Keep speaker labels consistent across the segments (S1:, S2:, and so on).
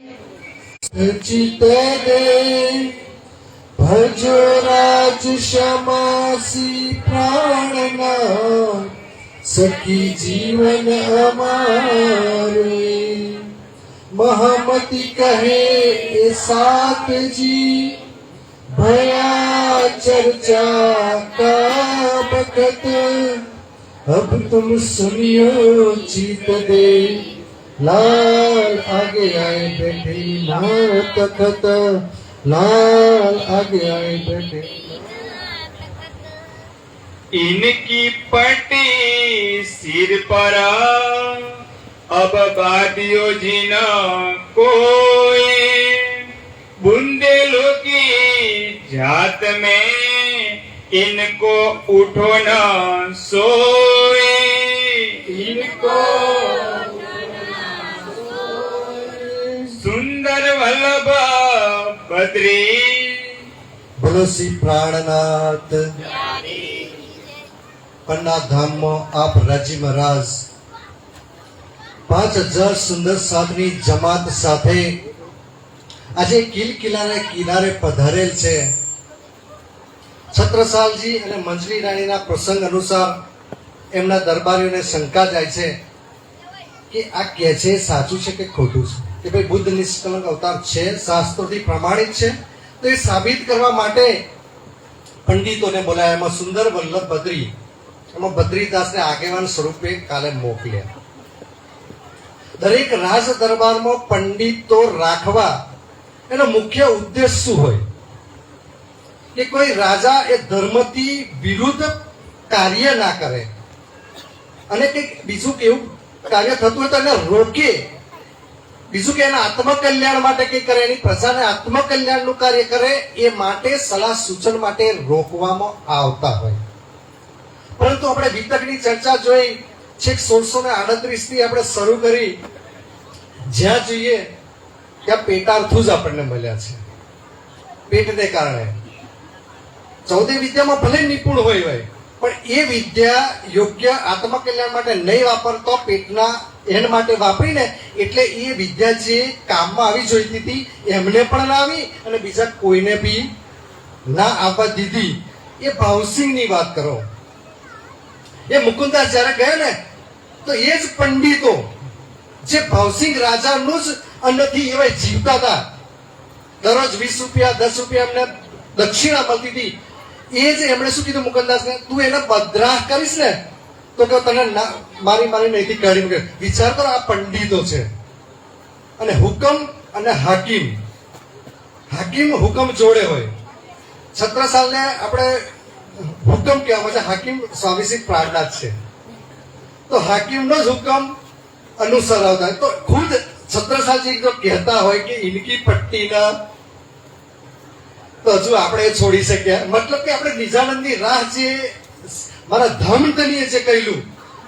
S1: चित दे भजो राज क्षमासी प्राणना सखी जीवन हमारे। महामती कहे ए साथ जी भया चर्चा का बखत अब तुम सुनियो चित दे लाल आगे आए बैठे ना तखत लाल आगे आए बैठे।
S2: इनकी पट्टी सिर पर अब बादियो जिना कोई बुंदेलों की जात में इनको उठो न सोए। इनको सुंदर वल्लभ बद्री
S1: बोलो श्री प्राणनाथ पन्ना धाम में आप राजी महाराज 5000 सुंदर साधनी जमात साथे આજે કિલ કિનારે પધારેલ છે। છત્રસાલજી અને મંજરી રાણીના પ્રસંગ અનુસાર એમના દરબારીઓને શંકા જાય છે કે આ કે છે સાચું છે કે ખોટું છે, કે ભાઈ બુદ્ધ નિષ્કલંક અવતાર છે, શાસ્ત્રોથી પ્રમાણિત છે। તો એ સાબિત કરવા માટે પંડિતોને બોલાયા, એમાં સુંદર વલ્લભ બદ્રી, એમાં બદ્રીદાસને આગેવાન સ્વરૂપે કાલે મોકલ્યા। દરેક રાજ દરબારમાં પંડિતો રાખવા એનો મુખ્ય ઉદ્દેશ શું હોય કે કોઈ રાજા એ ધર્મથી વિરુદ્ધ કાર્ય ના કરે અને કંઈક બીજું કેવું કાર્ય થતું હોય તો એને રોકે, બીજું કે એના આત્મકલ્યાણ માટે કંઈક કરે, એની પ્રજાને આત્મકલ્યાણનું કાર્ય કરે એ માટે સલાહ સૂચન માટે રોકવામાં આવતા હોય। પરંતુ આપણે વિતકની ચર્ચા જોઈ છેક 1638 થી આપણે શરૂ કરી, જ્યાં જોઈએ ત્યાં પેટાર્થું જ આપણને મળ્યા છે। પેટને કારણે 14 વિદ્યામાં ભલે નિપુણ હોય પણ એ વિદ્યા યોગ્ય આત્મકલ્યાણ માટે નહીં વાપરતો પેટના એન માટે વાપરીને એટલે એ વિદ્યા જે કામમાં આવી જોઈતી હતી એમને પણ ના આવી અને બીજા કોઈને બી ના આવવા દીધી। એ ભાવસિંહની વાત કરો, એ મુકુંદાસ જ્યારે ગયા ને તો એ જ પંડિતો જે ભાવસિંહ રાજાનું જ અન્નથી એવા જીવતા હતા, દરરોજ 20 રૂપિયા 10 રૂપિયા એમને દક્ષિણા મળતી હતી, એ જ એમણે શું કીધું મુકુંદાસને, તું એને બદરાહ કરીશ ને તો કે તને મારી નૈતિક કાઢી મૂકે। વિચાર કરો, આ પંડિતો છે અને હુકમ અને હાકીમ હુકમ જોડે હોય। છત્રસાલને આપણે હુકમ કહેવામાં છે, હાકીમ સ્વામીશ્રી પ્રાણનાથ છે, તો હાકીમનો જ હુકમ અનુસરાવતા। તો ખુદ છત્રસાલજી જો કહેતા હોય કે ઇનકી પટ્ટીના, તો હજુ આપણે છોડી શક્યા? મતલબ કે આપણે નિજાનંદની રાહ જે મારા ધમધનીએ જે કહેલું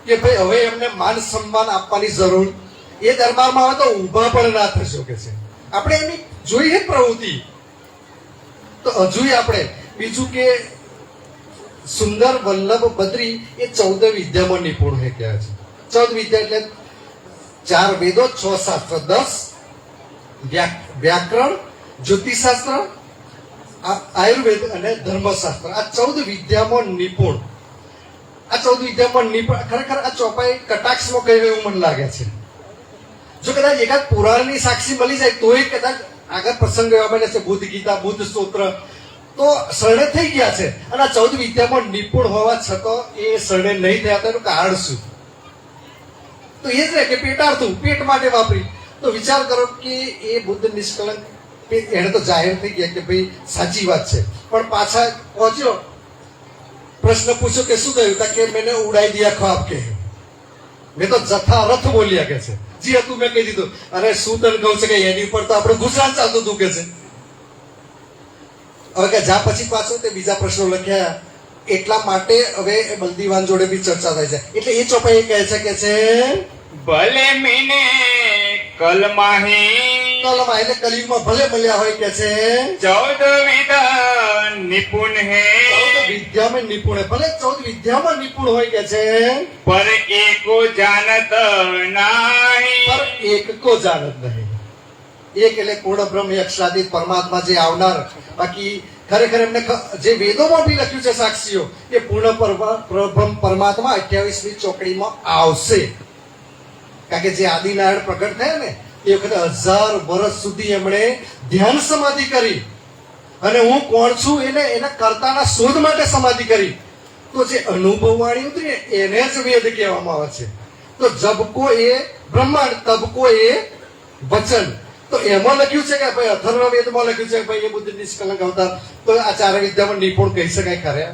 S1: કે ભાઈ હવે એમને માન સન્માન આપવાની જરૂર, એ દરબારમાં આવે તો ઊભા પણ ના થશો કે છે, આપણે એની જોઈએ પ્રવૃત્તિ। તો હજુ આપણે બીજું કે સુંદર વલ્લભ બદ્રી એ 14 વિદ્યામાં નિપુણ હે કહેવાય છે। 14 વિદ્યા એટલે 4 વેદો, 6 શાસ્ત્ર, 10 વ્યાકરણ, જ્યોતિષશાસ્ત્ર, આયુર્વેદ અને ધર્મશાસ્ત્ર, આ 14 વિદ્યામાં નિપુણ। આ 14 વિદ્યામાં નિપુણ ખરેખર આ ચોપાઈ કટાક્ષમાં કહ્યું એવું મને લાગે છે। જો કદાચ એકાદ પુરાણની સાક્ષી મળી જાય તોય કદાચ આગળ પ્રસંગ એવા બને છે, બુદ્ધ ગીતા, બુદ્ધ સ્તોત્ર તો શરણે થઈ ગયા છે, અને આ 14 વિદ્યામાં નિપુણ હોવા છતાં એ શરણે નહીં થયા તો એનું કારણ શું? તો એ જ રહે કે પેટાર્થું, પેટ માટે વાપરી। તો વિચાર કરો કે એ બુદ્ધ નિષ્કલંક એને તો જાહેર થઈ ગયા કે ભાઈ સાચી વાત છે, પણ પાછા પહોંચ્યો, પ્રશ્ન પૂછ્યો કે શું કહ્યું? કે મેને ઉડાઈ દિયા ખ્વાબ કે મેં તો જથા રથ બોલ્યા કે છે, જી હતું મેં કહી દીધું। અરે શું તને કહું છે કે એની ઉપર તો આપણે ગુજરાત ચાલતું હતું કે છે। હવે કે જા પછી પાછો તે બીજા પ્રશ્નો લખ્યા, એટલા માટે હવે બલદીવાન જોડે બી ચર્ચા થાય છે। એટલે એ ચોપાઈ કહે છે કે છે
S2: ભલે મેને કલમાહી
S1: એટલે કલયુગમાં ભલે મળ્યા હોય કે છે
S2: 14 વિદ્યા નિપુણ હે,
S1: 14 વિદ્યામાં નિપુણ હે, ભલે 14 વિદ્યામાં નિપુણ હોય કે છે
S2: પર એકો જાનત નહીં,
S1: પર એક કો જાનત નહીં। એક એટલે પૂર્ણ બ્રહ્મ એ અક્ષરાતીત પરમાત્મા જે આવનાર, બાકી ખરેખર એમને જે વેદોમાં બી લખ્યું છે સાક્ષીઓ એ પૂર્ણ બ્રહ્મ પરમાત્મા 28મી ચોકડીમાં આવશે. કારણ કે જે આદિનારાયણ પ્રગટ થયા ને એ વખતે 1000 વર્ષ સુધી એમણે ધ્યાન સમાધિ કરી અને હું કોણ છું એને એના કર્તાના શોધ માટે સમાધિ કરી. તો જે અનુભવ વાણી ઉતરી ને એને જ વેદ કહેવામાં આવે છે. તો જબકો એ બ્રહ્માંડ, તબકો એ વચન. તો એમાં લખ્યું છે કે ભાઈ અથર્વવેદમાં લખ્યું છે કે ભાઈ એ બુદ્ધ નિષ્કલંક અવતાર. તો આ 4 વિદ્યામાં નિપુણ કહી શકાય ખરે?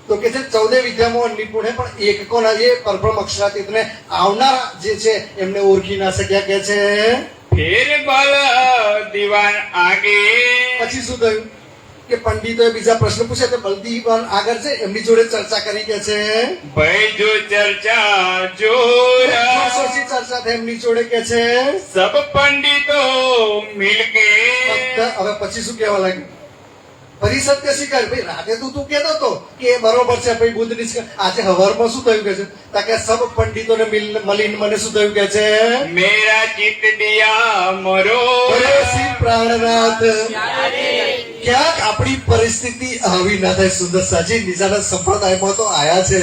S1: તો કે છે 14 વિદ્યામાં નિપુણ હે, પણ એક કોના એ પરબ્રહ્મ અક્ષરાતીતને આવનારા જે છે એમને ઓળખી ના શક્યા. કે છે
S2: ફેર બલ દીવાન આગે.
S1: પછી શું થયું કે પંડિતોએ બીજા પ્રશ્ન પૂછ્યા તો બલદીવાન આગળ છે એમની જોડે ચર્ચા કરી. કે છે
S2: ભાઈ જો ચર્ચા જોર
S1: જોરશોરથી ચર્ચા થઈ એમની જોડે. કે છે
S2: સબ પંડિતો મિલકે.
S1: હવે પછી શું કહેવા લાગ્યું? પરિષદ કે શિકાર ભાઈ રાતે તું કહેતો હતો કે બરોબર છે ભાઈ બુદ્ધ ની. આજે હવારમાં શું થયું કે છે તાકે સબ પંડિતોને મળીને મને શું થયું કે છે
S2: મેરા ચિત્ત દિયા મરો.
S1: અરે શ્રી પ્રાણનાથ, ક્યાંક આપણી પરિસ્થિતિ આવી ના થાય. સુંદર સાજી નિજાનંદ સંપ્રદાયમાં તો આયા છે,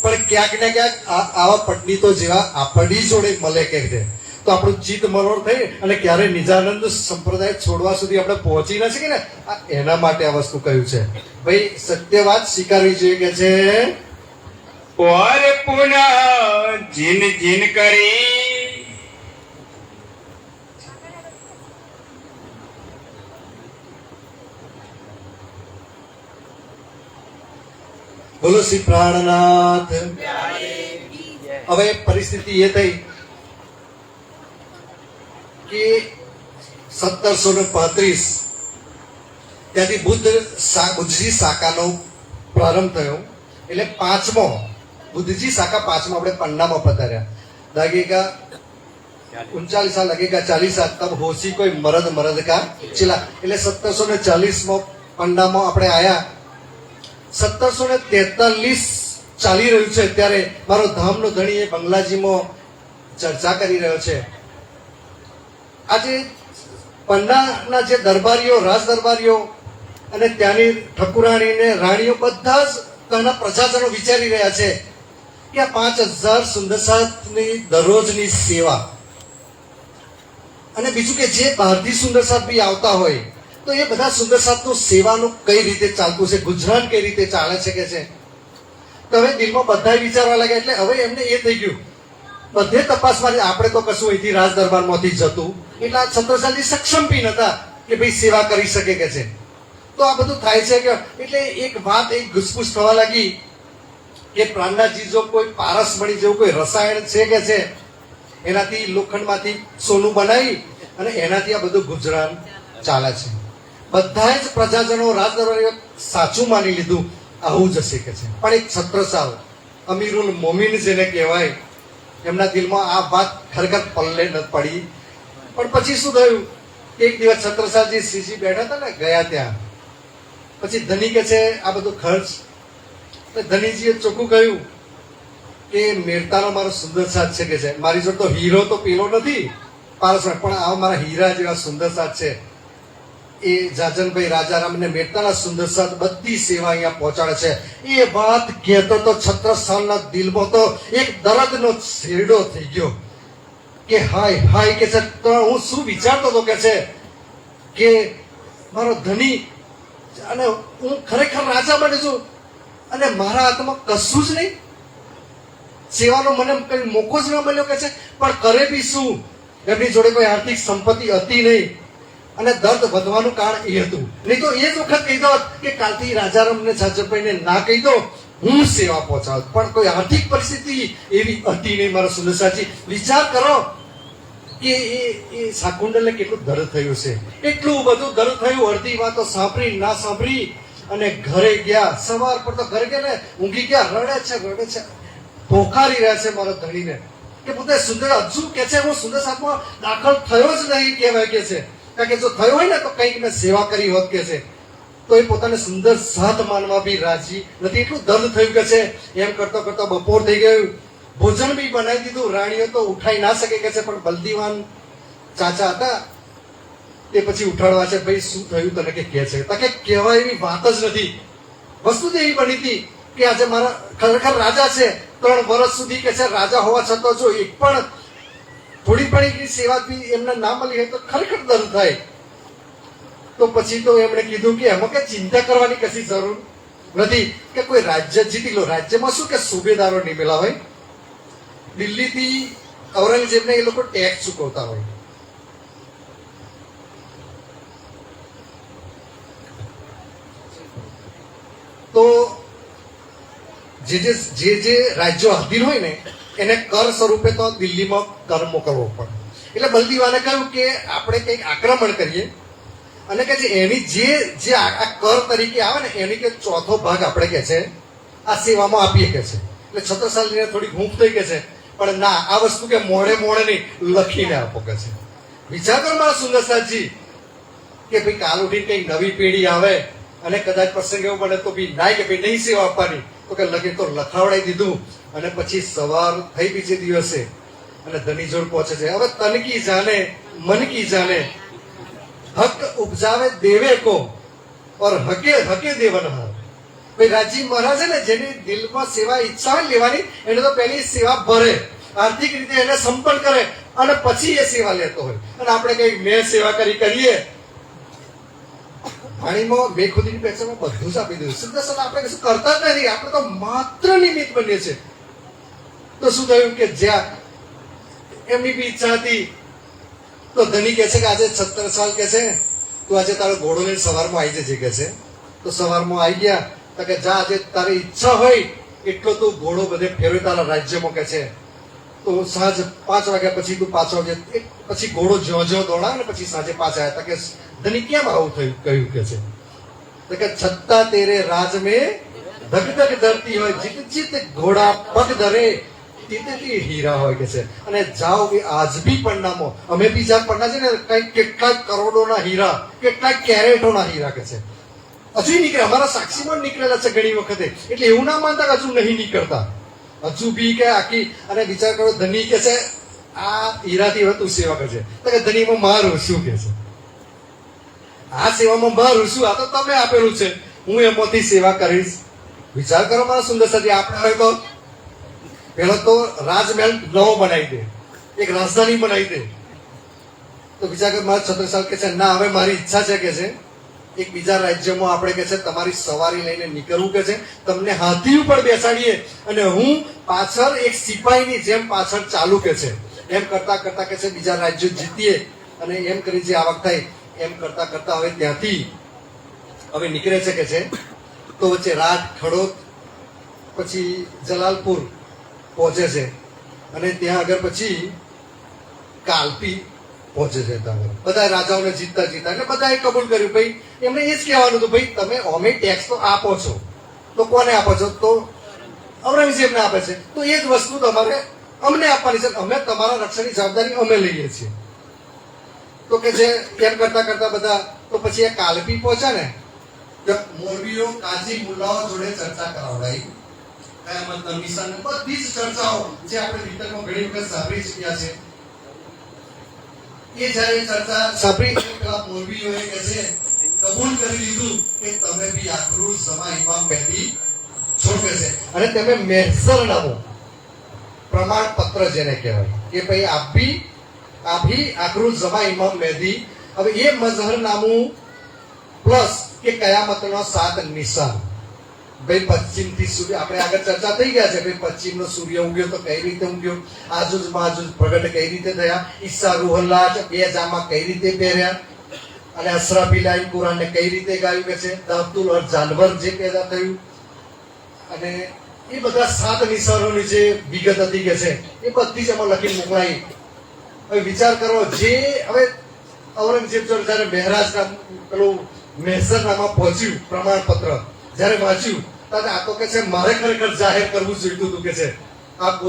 S1: પણ ક્યાંક ને ક્યાંક આવા પંડિતો જેવા આપણી જોડે મળે કે છે તો આપણું ચિત્ત મરોડ થઈ અને ક્યારે નિજાનંદ સંપ્રદાય છોડવા સુધી આપણે પહોંચી ના શકીએ ને, એના માટે આ વસ્તુ કહ્યું છે. ભાઈ સત્ય વાત સ્વીકારવી જોઈએ. કે છે
S2: और पुनः जिन जिन કરી.
S1: બોલો શ્રી પ્રાણનાથ. હવે પરિસ્થિતિ એ થઈ કે 1735 ત્યાંથી બુદ્ધજી શાખાનો પ્રારંભ થયો. એટલે 5મો બુદ્ધજી શાખા 5માં આપણે પન્નામાં પધાર્યા. लगेगा 39 साल लगेगा 40 साल तब होशी कोई मरद का चिला. એટલે 1740માં પન્નામાં આપણે આયા. 1743 ચાલી રહ્યું છે ત્યારે મારો ધામનો ધણી એ બંગલાજીમાં ચર્ચા કરી રહ્યો છે. આજે પન્નાના જે દરબારીઓ, રાજ દરબારીઓ અને ત્યાંની ઠકુરાણી ને રાણીઓ બધા જ ત્યાંના પ્રજાજનો વિચારી રહ્યા છે કે આ 5000 સુંદરસાદની દરરોજની સેવા, અને બીજું કે જે બહારથી સુંદરસાદ બી આવતા હોય તો એ બધા સુંદરસાદનું સેવાનું કઈ રીતે ચાલતું છે, ગુજરાન કઈ રીતે ચાલે છે. કે છે તો હવે દિલમાં બધા વિચારવા લાગ્યા. એટલે હવે એમને એ થઈ ગયું બધે તપાસમાં આપણે તો કશું અહીંથી રાજ દરબારમાંથી જતું એટલે આ છત્રસાલજી સક્ષમ બી નતા કે ભાઈ સેવા કરી શકે. કે છે તો આ બધું થાય છે કે એટલે એક વાત એક ઘુસપુસ થવા લાગી કે પ્રાણનાથજી જો કોઈ પારસમણી જેવું કોઈ રસાયણ છે કે છે એનાથી લોખંડમાંથી સોનું બનાવી અને એનાથી આ બધું ગુજરાન ચાલે છે. બધા જ પ્રજાજનો રાજ દરબારીઓ સાચું માની લીધું આવું જ હશે. કે છે પણ એક છત્રસાલ અમીરુલ મોમીન જેને કહેવાય એમના દિલમાં આ વાત ખરેખર પલ્લે ન પડી. પણ પછી શું થયું, એક દિવસ છત્રસાલજી શ્રીજી બેઠા હતા ને ગયા ત્યાં, પછી ધની કે છે આ બધું ખર્ચ. ધનીજીએ ચોખ્ખું કહ્યું કે મેરતાનો મારો સુંદરસાદ છે. કે છે મારી જોડે તો હીરો તો પેલો નથી પારસમાં, પણ આ મારા હીરા જેવા સુંદરસાદ છે. એ જાજનભાઈ રાજારામ ને મેરતાના સુંદરસાદ બધી સેવા અહીંયા પહોંચાડે છે. એ વાત કહેતો તો છત્રસાલના દિલમાં તો એક દર્દનો છેડો થઈ ગયો કે હાય હાય. કે છે તો હું શું વિચારતો હતો કે છે કે મારો ધની અને હું ખરેખર રાજા બની છું અને મારા હાથમાં કશું જ નહીં, સેવાનો મને કઈ મોકો જ ન મળ્યો. કે છે પણ કરે બી શું, એમની જોડે કોઈ આર્થિક સંપત્તિ હતી નહીં અને દર્દ વધવાનું કારણ એ હતું. નહીં તો એ જ વખત કહી દો કે કાલથી રાજારામને જાજરભાઈને ના કહી દો હું સેવા પહોંચાડ, પણ કોઈ આર્થિક પરિસ્થિતિ એવી હતી નહીં. મારો સુંદરસાજી વિચાર કરો કે એ શાકુંડલને કેટલું દર્દ થયું છે, એટલું બધું દર્દ થયું. અડધી વાતો સાંભળી ના સાંભળી અને ઘરે ગયા. સવાર પર તો ઘરે ગયા ને ઊંઘી ગયા, રડે છે પોકારી રહ્યા છે મારા ધણીને કે પોતે સુંદર હજુ કે છે હું સુંદરસાદમાં દાખલ થયો જ નહીં કહેવાય. કે છે કારણ કે જો થયો હોય ને તો કંઈક મેં સેવા કરી હોત. કે છે તો એ પોતાને સુંદર સાથ માનવા બી રાજી નથી, એટલું દર્દ થયું. કે છે એમ કરતો કરતો બપોર થઈ ગયું, ભોજન બી બનાવી દીધું, રાણીઓ તો ઉઠાઈ ના શકે. કે છે પણ બલદીવાન ચાચા હતા તે પછી ઉઠાડવા છે, ભાઈ શું થયું તને કે કહે છે? તો કે કહેવાય એવી વાત જ નથી. વસ્તુ તો એવી બની હતી કે આજે મારા ખરેખર રાજા છે, 3 વર્ષ સુધી કે છે રાજા હોવા છતાં જો એક પણ થોડી પણ સેવા બી એમને ના મળી હોય તો ખરેખર દર્દ થાય. તો પછી તો એમણે કીધું કે એમાં કે ચિંતા કરવાની કશી જરૂર નથી, કે કોઈ રાજ્ય જીતી લો. રાજ્યમાં શું કે સુબેદારો નિમેલા હોય, દિલ્હીથી ઔરંગઝેબને એ લોકો ટેક્સ ચૂકવતા હોય. તો જે રાજ્યો આધીન હોય ને એને કર સ્વરૂપે તો દિલ્હીમાં કર મોકલવો પડે. એટલે બલદીવાને કહ્યું કે આપણે કંઈક આક્રમણ કરીએ અને કે એની જે આ કર તરીકે આવે ને એની કે ચોથો ભાગ આપણે કે છે આ સેવામાં આપીએ કે છે. એટલે છત્રસાલજીને થોડી હૂંફ થઈ કે છે, પણ ના, આ વસ્તુ કે મોડે નહીં લખીને આપો કે છે. વિચાર કરો મારા સુંદરસાજી કે ભાઈ કાલ ઉઠીને કંઈક નવી પેઢી આવે અને કદાચ પ્રસંગ એવો બને તો બી ના કે ભાઈ નહીં સેવા આપવાની, તો કે લખી તો લખાવડાવી દીધું. અને પછી સવાર થઈ બીજે દિવસે અને ધની જોડ પહોંચે છે. હવે તન કી જાને મન કી જાને, હક ઉપજાવે દેવે કો ઓર હકે દેવન હાર. ભાઈ રાજી મહારાજ છે ને, જેની દિલમાં સેવા ઈચ્છા હોય લેવાની, એને તો પહેલી સેવા ભરે, આર્થિક રીતે એને સંપન્ન કરે અને પછી એ સેવા લેતો હોય. અને આપણે કઈ મેં સેવા કરીએ પાણીમાં બે ખુદીની પેચમાં બધું જ આપી દીધું. સુદર્શન આપણે કશું કરતા જ નથી, આપણે તો માત્ર નિમિત્ત બનીએ છીએ. તો શું થયું કે જ્યાં એમની બી ઈચ્છા હતી તો ધની કહે છે કે આજે 17 સાલ કે છે તું આજે તારો ઘોડો લઈને સવારમાં આવી જજે કે છે. તો સવારમાં આવી ગયા તો કે જા, આજે તારી ઈચ્છા હોય એટલો તું ઘોડો બધે ફેરવે તારા રાજ્યમાં કે છે. તો સાંજ 5 વાગ્યા પછી તું પાછો આવજે. પછી ઘોડો જ્યો દોડાવે ને પછી સાંજે પાછા આવ્યા. કે ધની કેમ આવું થયું કહ્યું કે છે? તો કે છત્તા તેરે રાજ મેં ધક ધક ધરતી હોય, જીત જીત ઘોડા પગ ધરે તીતેથી હીરા હોય કે છે. અને જાઓ બી આજ બી પન્નામો, અમે બીજા પન્ના છે ને કઈ કેટલાક કરોડોના હીરા, કેટલાક કેરેટોના હીરા કે છે હજુ નીકળે. અમારા સાક્ષીમાં નીકળેલા છે ઘણી વખતે. એટલે એવું ના માનતા કે હજુ નહીં નીકળતા, હજુ બી કે આખી. અને વિચાર કરો, ધની કે છે આ હીરાથી હવે તું સેવા કરજે. તો કે ધનીમાં મારું શું કે છે? આ સેવામાં મારું શું? આ તો તમે આપેલું છે, હું એમાંથી સેવા કરીશ. વિચાર કરો મારા સુંદર સાથી, આપણે તો પેલો તો રાજમહેલ નવો બનાવી દે, એક રાજધાની બનાવી દે. તો વિચાર કર મારા છત્રસાલ કે છે ના, હવે મારી ઈચ્છા છે કે છે એક બીજા રાજ્યમાં આપણે કે છે તમારી સવારી લઈને નીકળવું કે છે, તમને હાથી ઉપર બેસાડીએ અને હું પાછળ એક સિપાહીની જેમ પાછળ ચાલુ કે છે. એમ કરતા કરતા કે છે બીજા રાજ્યો જીતીએ અને એમ કરી જે આવક થાય એમ કરતા કરતા હવે ત્યાંથી હવે નીકળે છે કે છે. તો વચ્ચે રાત, ખડોદ, પછી જલાલપુર પહોંચે છે અને ત્યાં આગળ પછી કાલપી પહોંચે છે. બધા રાજાઓને જીતતા એટલે બધાએ કબૂલ કર્યું. ભાઈ એમને એ જ કહેવાનું હતું, ભાઈ તમે અમે ટેક્સ તો આપો છો, તો કોને આપો છો? તો ઔરંગઝેબને આપે છે. તો એ જ વસ્તુ તમારે અમને આપવાની છે, અમે તમારા રક્ષણની જવાબદારી અમે લઈએ છીએ. તો કે છે એમ કરતા કરતા બધા તો પછી એ કાલપી પહોંચ્યા ને, મોરબીઓ કાજી મુલ્લાઓ જોડે ચર્ચા કરાવડાવી. બધી જ ચર્ચાઓ જે આપણે વિતરણમાં ઘણી વખત સાંભળી ચૂક્યા છે. એ જ્યારે ચર્ચા સાંભળી પેલા મોરબીઓએ કે છે કબૂલ કરી લીધું કે તમે બી આખરું સમા ઇમામ મહેદી છો કે છે. અને તમે મહેસરનામું પ્રમાણપત્ર જેને કહેવાય કે ભાઈ આપી આખરું જમા ઇમામ મહેદી. હવે એ મઝહરનામું પ્લસ કે કયામતનો 7 નિશાન. ભાઈ પશ્ચિમથી સૂર્ય, આપણે આગળ ચર્ચા થઈ ગયા છે, ભાઈ પશ્ચિમનો સૂર્ય ઉગ્યો તો કઈ રીતે ઉગ્યો, આજુજ માજુજ પ્રગટ કઈ રીતે થયા, ઈસા રૂહલ્લાહ 2 જામા કઈ રીતે પહેર્યા, અને અસરાફીલાઈ કુરાનને કઈ રીતે ગાયું કે છે, દાબતુલ અર જાનવર જે પેદા થયું, અને એ બધા 7 નિશાનોની જે વિગત હતી કે છે એ બધી જ એમાં લખી મોકલાઈ. હવે વિચાર કરો, જે હવે ઔરંગઝેબ જયારે મહેરાજના પેલું મહેસરનામાં પહોંચ્યું પ્રમાણપત્ર જયારે વાંચ્યું ત્યારે આ તો કે છે મારે ખરેખર જાહેર કરવું જોઈતું હતું કે છે આપ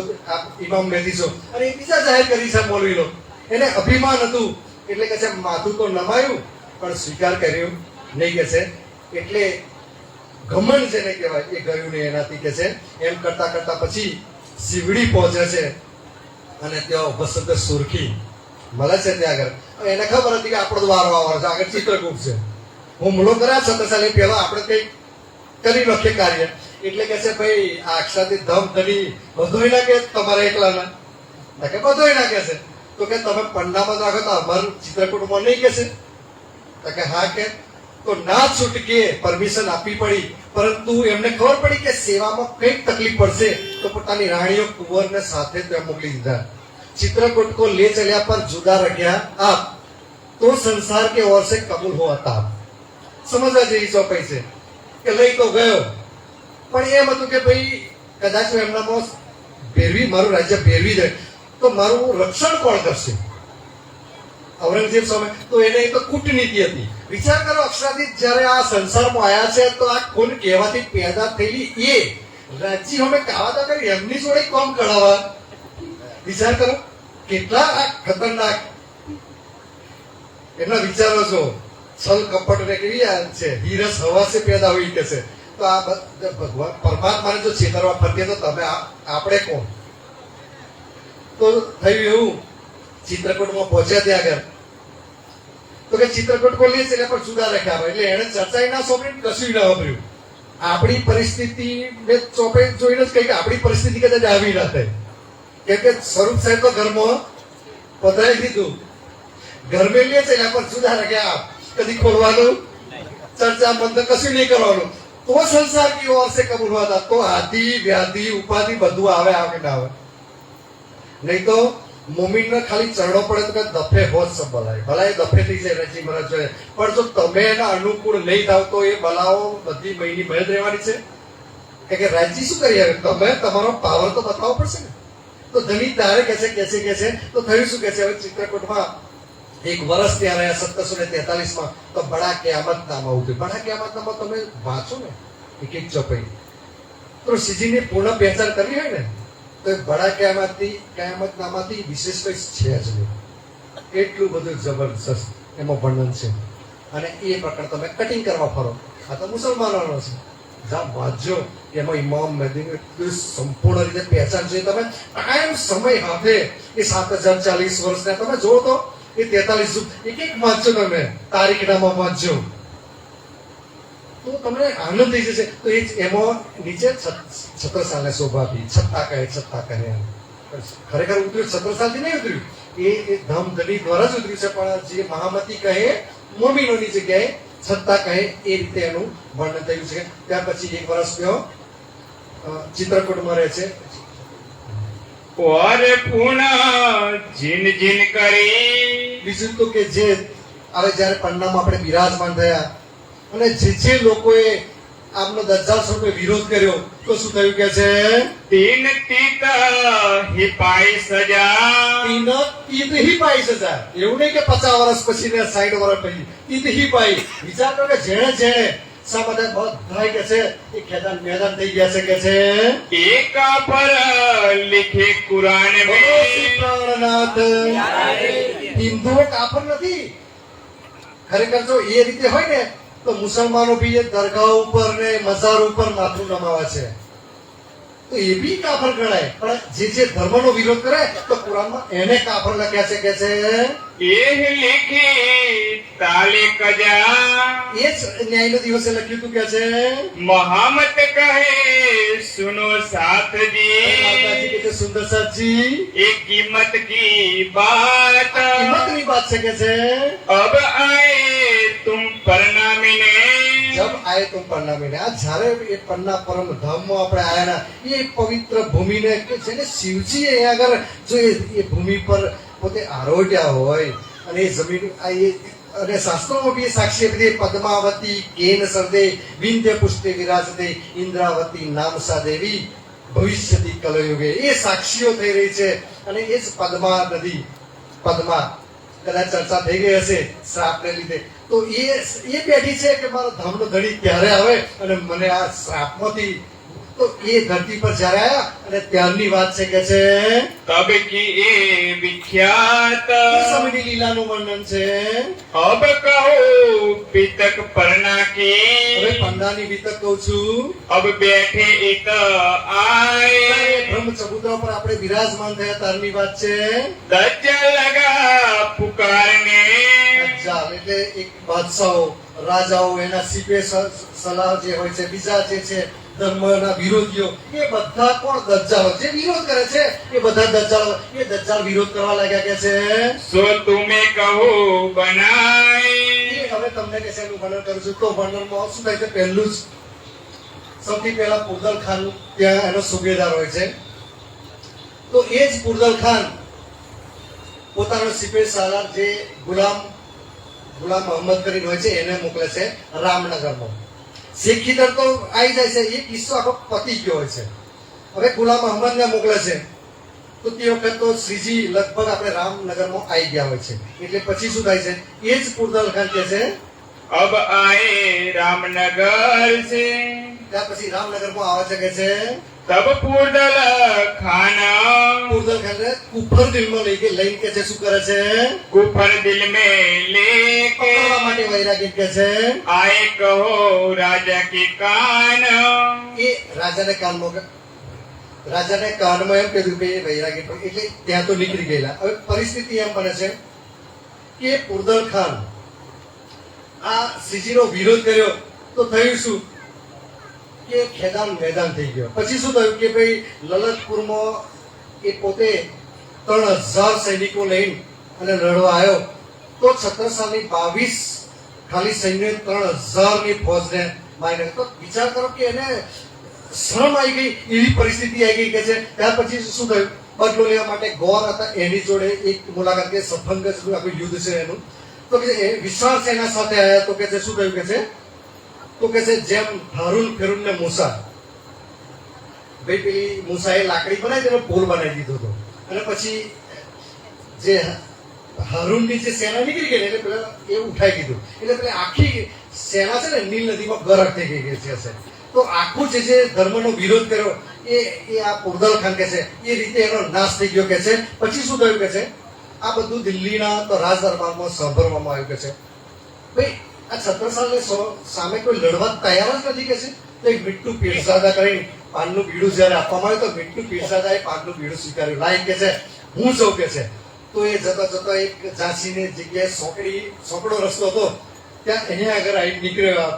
S1: ઇમામ મહેદી છો, અને એ બીજા જાહેર કરી છે મૌલવી લો. એને અભિમાન હતું એટલે કે છે માથું તો નમાયું પણ સ્વીકાર કર્યો નહીં કે છે. એટલે ઘમંડ જેને કહેવાય એ ગયું નહીં એનાથી કે છે. એમ કરતા કરતા પછી શિવડી પહોંચે છે અને ત્યાં વસંત સુરખી મળે છે ત્યાં આગળ. હવે એને ખબર હતી કે આપણો જ વારો આવવાનો છે, આગળ ચિત્રકૂટ છે. હુમલો કર્યા છત્રસાલે પહેલા આપણે કઈ કરી નાખીએ કાર્ય. એટલે કે છે ભાઈ આ અક્ષાથી ધમ ધની બધોય નાખે તમારા એકલાના? કે બધોય નાખે છે. તો કે તમે પંડામાં જ રાખો તો અમારું ચિત્રકૂટમાં નહીં કે છે? કે હા કે તો ના છૂટકે પરમિશન આપવી પડી, પરંતુ એમને ખબર પડી કે સેવામાં કઈક તકલીફ પડશે, તો પોતાની રાણીઓ કુંવરને સાથે ત્યાં મોકલી દીધા. चित्रकूट को ले चलिया पर जुदा रख्या आप, तो संसार के ओर से कबूल हो હતા. સમજવા જેવી ચોપાઈ છે કે લઈ તો ગયો, પણ એમ હતું કે ભાઈ કદાચ એમનામાં ભેરવી મારું રાજ્ય ભેરવી જાય તો મારું રક્ષણ કોણ કરશે? ઔરંગઝેબ સામે તો એને તો કૂટનીતિ હતી. વિચાર કરો, અક્ષરાધીશ જયારે આ સંસારમાં આવ્યા છે તો આ કોણ કહેવાથી પેદા થયેલી એ રાજ્ય અમે કાવા કરી એમની જોડે કોમ કરાવવા. વિચાર કરો કેટલા આ ખતરનાક એમના વિચારો છો. છલ કપટ ને કેવી છે, હીરસ હવા સે પેદા હુઈ કે છે. તો આ ભગવાન પરમાત્માને જો છેતરવા ફરકે તો તમે આપણે કોણ? તો થયું એવું, ચિત્રકૂટમાં પહોંચ્યા ત્યાં આગળ તો કે ચિત્રકૂટ કો લે છે પણ જુદા રાખ્યા. એટલે એને ચર્ચા ના સોંપી, કશું ના વાપર્યું. આપણી પરિસ્થિતિ ને ચોપે જોઈને જ કહી કે આપણી પરિસ્થિતિ કદાચ આવી ના થાય. કેમ કે સ્વરૂપ સાહેબ તો ઘરમાં પધરાઈ દીધું, ઘર મેં લે છે પણ જુદા રાખ્યા. કદી ખોલવાનું ચર્ચા બંધ કશું નહીં કરવાનું. તો સંસાર કી ઓર સે કબૂલ हुआ था. તો આદિ વ્યાધિ ઉપાધિ બધું આવે ના આવે. નહીં તો મોમીન ખાલી ચરણો પડે તો કે દફે હોત સબ બલાય, ભલાય દફે થઈ જાય રજી મરજ જોઈએ. પણ જો તમે એના અનુકૂળ નહીં થાવ તો એ બલાઓ બધી મહિની ભય રહેવાની છે. કે રાજી શું કરી આવે? તમે તમારો પાવર તો બતાવવો પડશે ને. તો ધણી તારે કે છે તો થયું શું કે છે? હવે ચિત્રકૂટમાં એક વર્ષ ત્યાં રહ્યા 1743 માં. તો બડા ક્યામત નામા ઉઠ્યું. બડા ક્યામત નામા તમે વાંચો ને એક એક ચોપાઈ, તો શ્રીજીની પૂર્ણ પહેચાન કરવી હોય ને તો બડા ક્યામત નામાથી વિશેષ કઈ છે જ નહીં. એટલું બધું જબરજસ્ત એમાં વર્ણન છે. અને એ પ્રકાર તમે કટિંગ કરવા ફરો. આ તો મુસલમાનોનો છે. જ્યાં વાંચજો એમાં ઇમામ મહેદીની સંપૂર્ણ રીતે પહેચાન છે. તમે કાયમ સમય હાથે એ 7040 વર્ષના તમે જુઓ તો એ 43 એક એક વાંચજો, તમે તારીખનામાં વાંચજો તો તમને આનંદ થઈ જશે. તો એ એમાં નીચે છત્રસાલને શોભા આપી. છત્તા કહે ખરેખર ઉતર્યું છત્રસાલથી નહીં ઉતર્યું, એ ધમધની દ્વારા જ ઉતર્યું છે. પણ જે મહામતી કહે મોમીનોની જગ્યાએ છત્તા કહે એ રીતે એનું વર્ણન થયું છે. ત્યાર પછી એક વર્ષ થયો ચિત્રકૂટમાં રહે છે.
S2: और पुनः जिन जिन કરી.
S1: બીજું તો કે જે હવે જયારે પન્નામાં આપણે બિરાજમાન થયા અને જે લોકોએ આપનો દજ્જાલ સ્વરૂપે વિરોધ કર્યો તો શું થયું કે છે?
S2: તીન તીત હી પાઈ સજા.
S1: તીત હી પાઈ સજા. એવું નહીં કે 50 વર્ષ પછી ને 60 વર્ષ પછી. તીત હી પાઈ. વિચાર કરો કે જેણે સા બધા કે છે એ મેદાન થઈ ગયા છે કે છે.
S2: એકા પર લિખે કુરાન મેં.
S1: પ્રાણનાથ હિન્દુઓ કાફર નથી. ખરેખર જો એ રીતે હોય ને તો મુસલમાનો બી એ દરગાહ ઉપર ને મઝાર ઉપર માથું નમાવે છે તો એ બી કાફર ગણાય. પણ જે ધર્મનો વિરોધ કરે તો કુરાનમાં એને કાફર લખ્યા છે કે છે.
S2: એહ લિખી તાલે કજા.
S1: એ જ ન્યાયનો દિવસે લખ્યું હતું કે છે.
S2: મોહમ્મદ કહે સુનો સાથજી.
S1: માતાજી કે છે સુંદર સાથજી
S2: એ કિંમત કી બાત.
S1: કિંમતની વાત છે કે છે.
S2: અબ આए तुम પરનામીને.
S1: જબ આए तुम પરનામીને. આ જ્યારે એ પન્ના પરમ ધામમાં આપણે આયા ના એ પવિત્ર ભૂમિને કે જેને શિવજી અહીંયા આગળ જો એ ભૂમિ પર પોતે આરોગ્યા હોય અને એ જમીન અને શાસ્ત્રોમાં બી સાક્ષી આપી. પદ્માવતી કેન સરદે વિંધ્ય પુષ્ટે વિરાજતે ઇન્દ્રાવતી નામસા દેવી ભવિષ્યથી કલયુગે. એ સાક્ષીઓ થઈ રહી છે. અને એ જ પદ્મા નદી, પદ્મા કદાચ ચર્ચા થઈ ગઈ હશે શ્રાપને લીધે. તો એ બેઠી છે કે મારો ધામનો ધણી ક્યારે આવે અને મને આ શ્રાપમાંથી. તો એ ધરતી પર જયારે આવ્યા અને ત્યારની વાત છે કે છે.
S2: તબ કી એ વિખ્યાત.
S1: એ સમયની લીલાનું વર્ણન છે.
S2: અબ કહો પિતક પરના કી.
S1: હવે પંડાની વિતક કહું છું.
S2: અબ બેઠે એક આય.
S1: બ્રહ્મ ચબૂતરા પર આપણે બિરાજમાન થયા તારની વાત છે.
S2: દજ્જલ લગા
S1: બાદશાહો રાજાઓ એના સીપે સલાહ જે હોય છે બીજા જે છે ધર્મના વિરોધીઓ એ બધા કોણ દજ્જાલો જે વિરોધ કરે છે એ બધા દજ્જાલો એ દજ્જાલ વિરોધ કરવા લાગ્યા કે છે
S2: સો તુમે કહો બનાય
S1: એ હવે તમને કે છે એનું વર્ણન કરું છું તો વર્ણનમાં શું થાય છે પહેલું જ સૌથી પહેલા પુરદલ ખાન ત્યાં એનો સુબેદાર હોય છે તો એ જ પુરદલ ખાન પોતાનો સિપે સાલાર જે ગુલામ મોહમ્મદ કરીને હોય છે એને મોકલે છે રામનગરમાં શેખીદર તો આવી જાય છે એ કિસ્સો આખો પતી ગયો હોય છે હવે ગુલામ મોહમ્મદ ને મોકલે છે તો તે વખત તો શ્રીજી લગભગ આપણે રામનગરમાં આવી ગયા હોય છે એટલે પછી શું થાય છે એ જ પુરદલ ખાન કે છે
S2: અબ આએ રામનગર से
S1: ત્યાર પછી રામનગરમાં આવે છે કે છે
S2: तब पुरदल खाना
S1: પુરદલ ખાન કુફર દિલમાં લઈને કે છે શું કરે છે
S2: कुफर दिल में लेके
S1: પકડવા માટે વૈરાગી કે છે
S2: आए कहो राजा के कान
S1: એ રાજાને કાનમાં એમ કીધું કે એ વૈરાગી એટલે ત્યાં તો નીકળી ગયેલા હવે પરિસ્થિતિ એમ બને છે કે પુરદલ ખાન આ શ્રીજીનો વિરોધ કર્યો તો થયું શું કે ખેદાન મેદાન થઈ ગયો પછી શું થયું કે ભાઈ લલતપુરમાં એ પોતે 3000 સૈનિકો લઈને અને લડવા આવ્યો તો છત્રસાલની 22 ખાલી સૈન્ય 3000 ની ફોજને મારી નાખી તો વિચાર કરો કે એને શરમ આવી ગઈ એવી પરિસ્થિતિ આવી ગઈ કે છે ત્યાર પછી શું થયું બદલો લેવા માટે ગોર હતા એની જોડે એક મુલાકાત કે સફંગસનું આખું યુદ્ધ છે એનું તો કે એ વિશાળ સેના સાથે આવ્યા તો કે છે શું થયું કે છે તો કે છે જેમ હારૂન ફિરુન ને મૂસા ભાઈ પેલી મૂસાએ લાકડી બનાવી તેનો પોલ બનાવી દીધો હતો અને પછી જે હારૂનની જે સેના નીકળી ગઈ એટલે પેલા એ ઉઠાઈ દીધું એટલે પેલા આખી સેના છે ને નીલ નદીમાં ગરક થઈ ગઈ છે તો આખું જે ધર્મનો વિરોધ કર્યો એ આ પુરદલ ખાન કે છે એ રીતે એનો નાશ થઈ ગયો કે છે પછી શું થયું કે છે આ બધું દિલ્હીના તો રાજ દરબારમાં સાંભળવામાં આવ્યું કે છે ભાઈ આ છત્રસાલને સામે કોઈ લડવા તૈયાર જ નથી કે છે તો એક મીઠું પીરસાદા કરીને પાનનું બીડું જયારે આપવામાં આવ્યું તો મીઠું પીરસાદાએ પાનનું બીડું સ્વીકાર્યું લાઈક કે છે હું સૌ કે છે તો એ જતા જતા એક ઝાંસીની જગ્યાએ સોકડો રસ્તો હતો ત્યાં એની આગળ આવી નીકળ્યો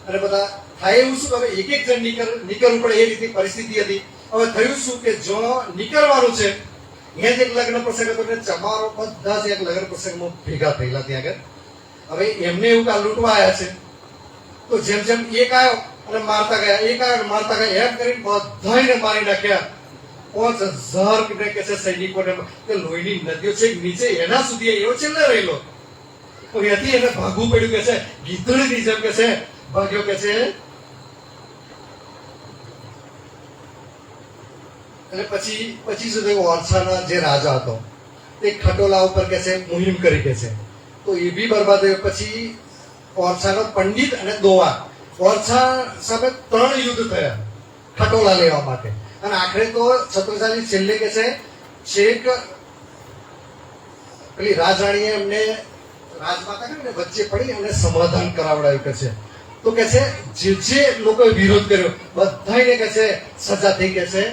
S1: અને બધા થાય એવું શું હવે એક જણ નીકળવું પડે એ રીતની પરિસ્થિતિ હતી હવે થયું શું કે જો નીકળવાનું છે અહીંયા જ એક લગ્ન પ્રસંગ હતો એટલે ચમારો બધા જ એક લગ્ન પ્રસંગમાં ભેગા થયેલા ત્યાં આગળ હવે એમને એવું કે લૂંટવા આવ્યા છે તો જેમ જેમ એક આવ્યો અને મારતા ગયા એક આવ્યો મારતા ગયા એમ કરીને બધાને મારી નાખ્યા 5000 કે છે સૈનિકોને કે લોહીની નદીઓ છે નીચે એના સુધી એવો છેલ્લે રહેલો તો એથી એને ભાગવું પડ્યું કે છે ગીધડીની જેમ કે છે ભાગ્યો કે છે અને પછી સુધી ઓરછાના જે રાજા હતો તે ખટોલા ઉપર કે છે મુહિમ કરી કે છે તો એ બી બરબાદ થયો પછી ઓરછાનો પંડિત અને દોવા ઓરછા સામે 3 યુદ્ધ થયા ખટોલા લેવા માટે અને આખરે તો છત્રસાલની છેલ્લે કે છે છેક પેલી રાજાણીએ એમને રાજમાતા કરીને વચ્ચે પડી અને સમાધાન કરાવડાવ્યું કે છે તો કે છે જે લોકોએ વિરોધ કર્યો બધાને કે છે સજા થઈ કે છે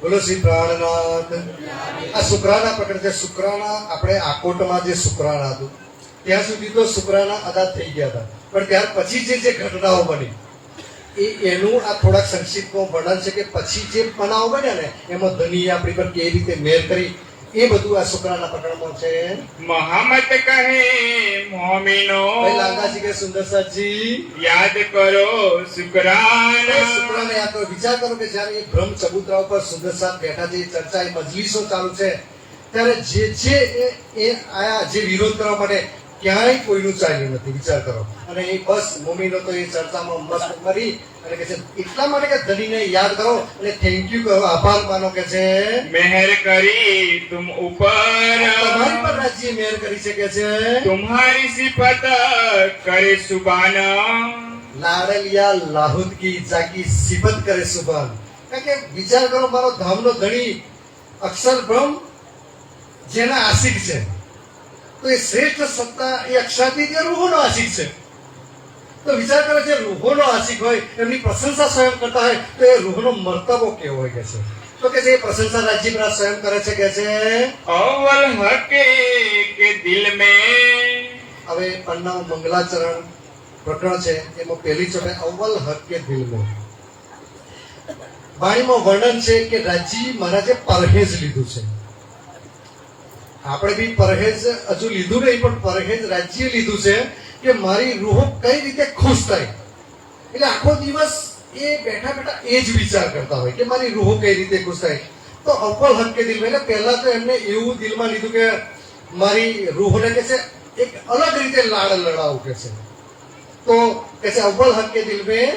S1: બોલો શ્રી પ્રાણનાથ આ શુક્રાના પ્રકરણ છે શુક્રાના આપણે આકોટમાં જે શુક્રાના હતું ત્યાં સુધી તો શુક્રાના અદા થઈ ગયા હતા પણ ત્યાર પછી જે ઘટનાઓ બની એનું આ થોડાક સંક્ષિપ્તમાં વર્ણન છે કે પછી જે બનાવો બન્યા ને એમાં ધની આપણી પર કેવી રીતે મેર કરી એ બધું આ શુક્રાના પ્રકરણમાં છે
S2: મોહમ્મદ કહે મોમિનો
S1: ભાઈ લાલદાસજી કે સુંદરસાજી
S2: યાદ કરો શુક્રાના
S1: શુક્રાને યાદ કરો વિચાર કરો કે જ્યારે એ બ્રહ્મ ચબૂતરા ઉપર સુંદરસાદ બેઠા છે ચર્ચા મજલિસો ચાલુ છે ત્યારે જે આયા જે વિરોધ કરવા માટે ક્યાંય કોઈનું ચાલ્યું નથી, વિચાર કરો. અને એ બસ મમ્મીનો તો એ ચર્ચામાં મસ્ત મરી અને કે છે એટલા માટે કે ધણીને યાદ કરો અને થેન્ક યુ કહો, આભાર માનો કે છે
S2: मेहर करी तुम ऊपर
S1: તમારી પર રાજ્ય મહેર કરી છે કે છે
S2: तुम्हारी सिफत करे सुबाना
S1: લાડલિયા લાહુદ કી જાકી સિફત કરે સુબાન. કારણ કે વિચાર કરો, મારો ધામનો ધણી અક્ષર બ્રહ્મ જેના આશિક છે, તો એ શ્રેષ્ઠ સત્તા એ અક્ષાતી જે રૂહોનો આશિક છે. તો વિચાર કરો, જે રૂહોનો આશિક હોય એમની પ્રશંસા સ્વયં કરતા હોય તો એ રૂહનો મર્તબો કેવો હોય કે છે. તો કે છે એ પ્રશંસા રાજ્ય સ્વયં કરે છે કે છે
S2: अव्वल हक के दिल में
S1: હવે પન્ના મંગલાચરણ પ્રકરણ છે એમાં પહેલી ચોટે અવ્વલ હક કે દિલમાં વાણીમાં વર્ણન છે કે રાજી મહારાજે પરહેજ લીધું છે. આપણે બી પરહેજ હજુ લીધું નહીં, પણ પરહેજ રાજ્ય લીધું છે કે મારી રૂહ કઈ રીતે ખુશ થાય. એટલે આખો દિવસ એ બેઠા બેઠા એ જ વિચાર કરતા હોય કે મારી રૂહ કઈ રીતે ખુશ થાય. તો અવ્વલ હક કે દિલ એટલે પહેલા તો એમને એવું દિલમાં લીધું કે મારી રૂહને કે છે એક અલગ રીતે લાડ લડાવું કે છે. તો કે છે અવ્વલ હક કે દિલ મેં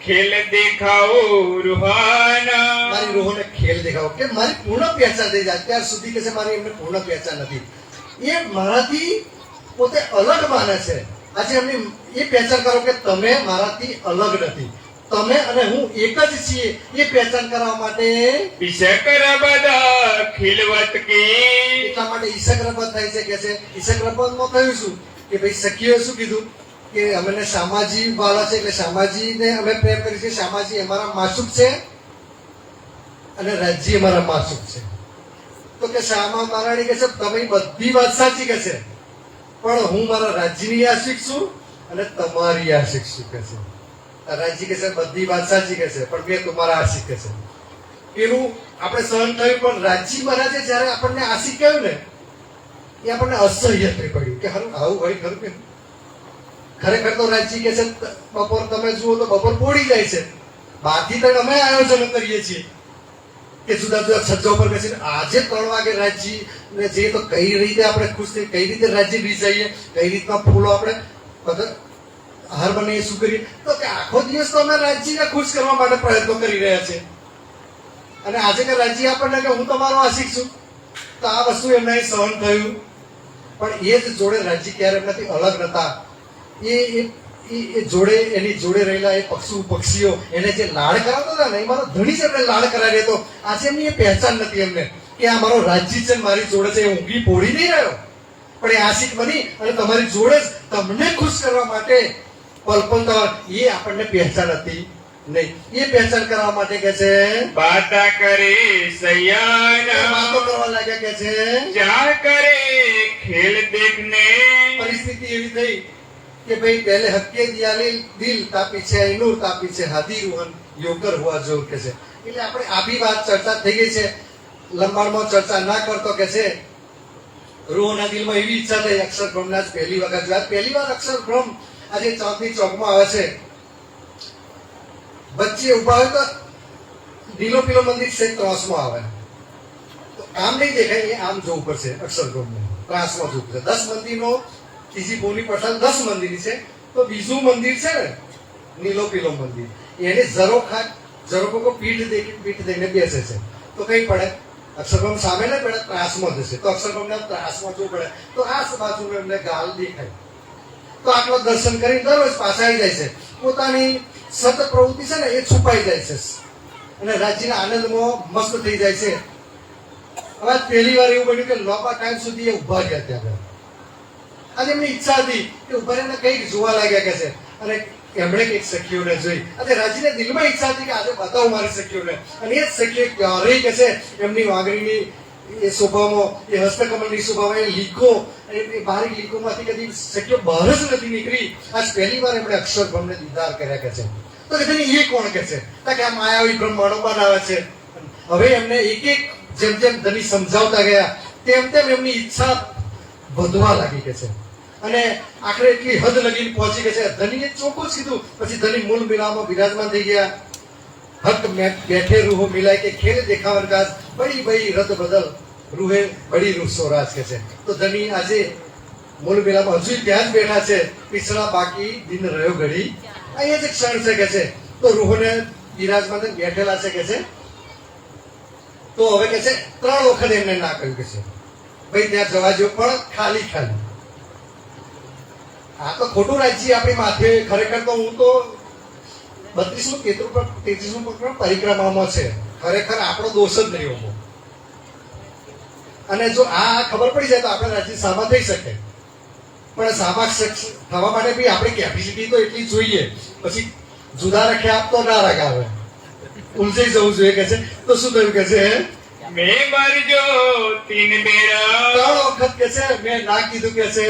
S2: खेल दिखाओ रूहाना
S1: મારી રૂહોને ખેલ દેખાવો કે મારી પૂર્ણ પહેચાન થઈ જાય. અત્યાર સુધી કે છે મારી એમને પૂર્ણ પહેચાન નથી, એ મારાથી પોતે અલગ માને છે. આજે એમની એ પહેચાન કરો કે તમે મારાથી અલગ નથી, તમે અને હું એક જ છીએ. એ પહેચાન કરવા માટે
S2: इशकर बदा खिलवत की
S1: એટલા માટે ઈશક રબત થાય છે કે છે. ઈશક રબતમાં કહ્યું શું કે ભાઈ સખીઓએ શું કીધું કે અમે શામાજી વાળા છે એટલે શામાજીને અમે પ્રેમ કરીએ છીએ. શામાજી અમારા માસુક છે અને રાજ્ય અમારા માસુક છે. તો કે શ્યામા મહારાણી કે છે તમે બધી વાત સાચી કે છે, પણ હું મારા રાજ્યની આશિક છું અને તમારી આશિક છું કે છે. રાજ્ય કે છે બધી વાત સાચી કે છે, પણ મેં તમારા આશિક કે છે. પેલું આપણે સહન થયું, પણ રાજ્ય મહારાજે જયારે આપણને આશિક કહ્યું ને એ આપણને અસહ્ય થઈ પડ્યું કે હારું આવું હોય ખરું કે. ખરેખર તો રાજ્ય કે છે બપોર તમે જુઓ તો બપોર પોડી જાય છે. બાકી તો અમે આયોજન કરીએ છીએ કે જુદા જુદા છજ્જા ઉપર બેસીને આજે 3 વાગે રાજ્ય ને જઈએ તો કઈ રીતે આપણે ખુશ થઈ, કઈ રીતે રાજ્ય રીઝાઈએ, કઈ રીતના ફૂલો આપણે બધા હાર બનીએ, શું કરીએ. તો કે આખો દિવસ તો અમે રાજ્યને ખુશ કરવા માટે પ્રયત્નો કરી રહ્યા છે. અને આજે કે રાજ્ય આપણને કે હું તમારો આશિક છું, તો આ વસ્તુ એમને સહન થયું. પણ એ જ જોડે રાજ્ય ક્યારે એમનાથી અલગ નતા. એ જોડે એની જોડે રહેલા એ પક્ષીઓ એને જે લાડ કરાવતા હતા ને, એ મારો ધણી જ એમને લાડ કરાવી હતો. આજે એમની એ પહેચાન નથી એમને કે આ મારો રાજ્ય છે મારી જોડે છે. એ ઊંઘી પોડી નહીં રહ્યો, પણ એ આશિક બની અને તમારી જોડે જ તમને ખુશ કરવા માટે પલપલતા એ આપણને પહેચાન હતી નહીં. એ પહેચાન કરવા માટે કે છે
S2: बाता करे सयाना
S1: વાતો કરવા લાગ્યા કે છે.
S2: जा करे खेल देखने
S1: પરિસ્થિતિ એવી થઈ કે ભાઈ પહેલે હક્કે દિલ તા પીછે નૂર તા પીછે હાદી રૂહન યોગર હુઆ જોર કે છે. એટલે આપણે આ બી વાત ચર્ચા થઈ ગઈ છે, લંબાણમાં ચર્ચા ના કરતો કે છે. રૂહના દિલમાં એવી ઈચ્છા થઈ અક્ષરબ્રહ્મના જ પહેલી વખત જોયા. પહેલી વાર અક્ષરબ્રહ્મ આજે ચાંદની ચોકમાં આવે છે. વચ્ચે ઉભા હોય તો લીલો પીલો મંદિર છે, ત્રાસમાં આવે તો આમ નહીં દેખાય, એ આમ જોવું પડશે. અક્ષરબ્રહ્મ ત્રાસમાં જોવું પડશે. 10 મંદિરનો ત્રીજી બોની પઠાણ 10 મંદિર છે, તો બીજું મંદિર છે ને નીલો પીલો મંદિર, એને ઝરોકો પીઠ દઈને બેસે છે. તો કઈ પડે અક્ષરબ્રહ્મ સામે નહીં પડે, ત્રાસમાં જશે. તો અક્ષરબ્રહ્મને ત્રાસમાં જોવું પડે, તો આ બાજુ એમને ગાલ દેખાય. તો આટલો દર્શન કરીને દરરોજ પાછા આવી જાય છે. પોતાની સત પ્રવૃત્તિ છે ને એ છુપાઈ જાય છે અને રાજ્યના આનંદમાં મસ્ત થઈ જાય છે. હવે પહેલી વાર એવું બન્યું કે લાંબા ટાઈમ સુધી એ ઉભા રહ્યા ત્યાં. આજે એમની ઈચ્છા હતી કે ઉભા રહીને કંઈક જોવા લાગ્યા કે છે. અને એમણે કંઈક સખીઓને જોઈ. આજે રાજ્યના દિલમાં ઈચ્છા હતી કે આજે બતાવું મારી સખીઓને. અને એ જ સખીઓ ક્યારેય કે છે એમની વાગણીની એ શોભામાં, એ હસ્તકમલની શોભામાં એ લીકો, એ બારીક લીકોમાંથી કદી સખીઓ બહાર જ નથી નીકળી. આજ પહેલી વાર એમણે અક્ષરબ્રહ્મને દીદાર કર્યા કે છે. તો કે એ કોણ કે છે કે આ માયાવી બ્રહ્માંડો બનાવે છે. હવે એમને એક એક જેમ જેમ ધની સમજાવતા ગયા તેમ તેમ એમની ઈચ્છા વધવા લાગી કે છે. અને આખરે એટલી હદ લગીને પહોંચી કે છે. ધનીએ ચોખ્ખું જ કીધું. પછી ધની મૂળ મિલામાં બિરાજમાન થઈ ગયા. હક બેઠે રૂહો મિલાય કે ખેલ દેખાવર કાજ બડી બડી રદ બદલ રૂહે બડી રૂહ સોરાજ કે છે. તો ધની આજે મૂળ મેળામાં હજુ ત્યાં જ બેઠા છે, પીછડા બાકી દિન રહ્યો ઘડી, અહીંયા જ એક ક્ષણ છે કે છે, તો રૂહોને બિરાજમાન થઈને બેઠેલા છે કે છે, તો હવે કે છે 3 વખત એમને ના કહ્યું કે છે ભાઈ ત્યાં જવા જેવું, પણ ખાલી ખાલી. આ તો ખોટું રાજ્ય આપણી માથે. ખરેખર તો હું તો 33 પરિક્રમામાં છે, ખરેખર આપણો દોષ જ નહીં હોવો. અને જો આ ખબર પડી જાય તો આપણે રાજ્ય સામા થઈ શકે, પણ સામા થવા માટે બી આપણી કેપેસિટી તો એટલી જોઈએ. પછી જુદા રખ્યા આપ તો ના રખાવે, ઉલઝાઈ જવું જોઈએ કે છે. તો શું થયું કે છે,
S2: મેં મરજો 3 બેરા,
S1: 3 વખત કે છે મેં ના કીધું કે છે,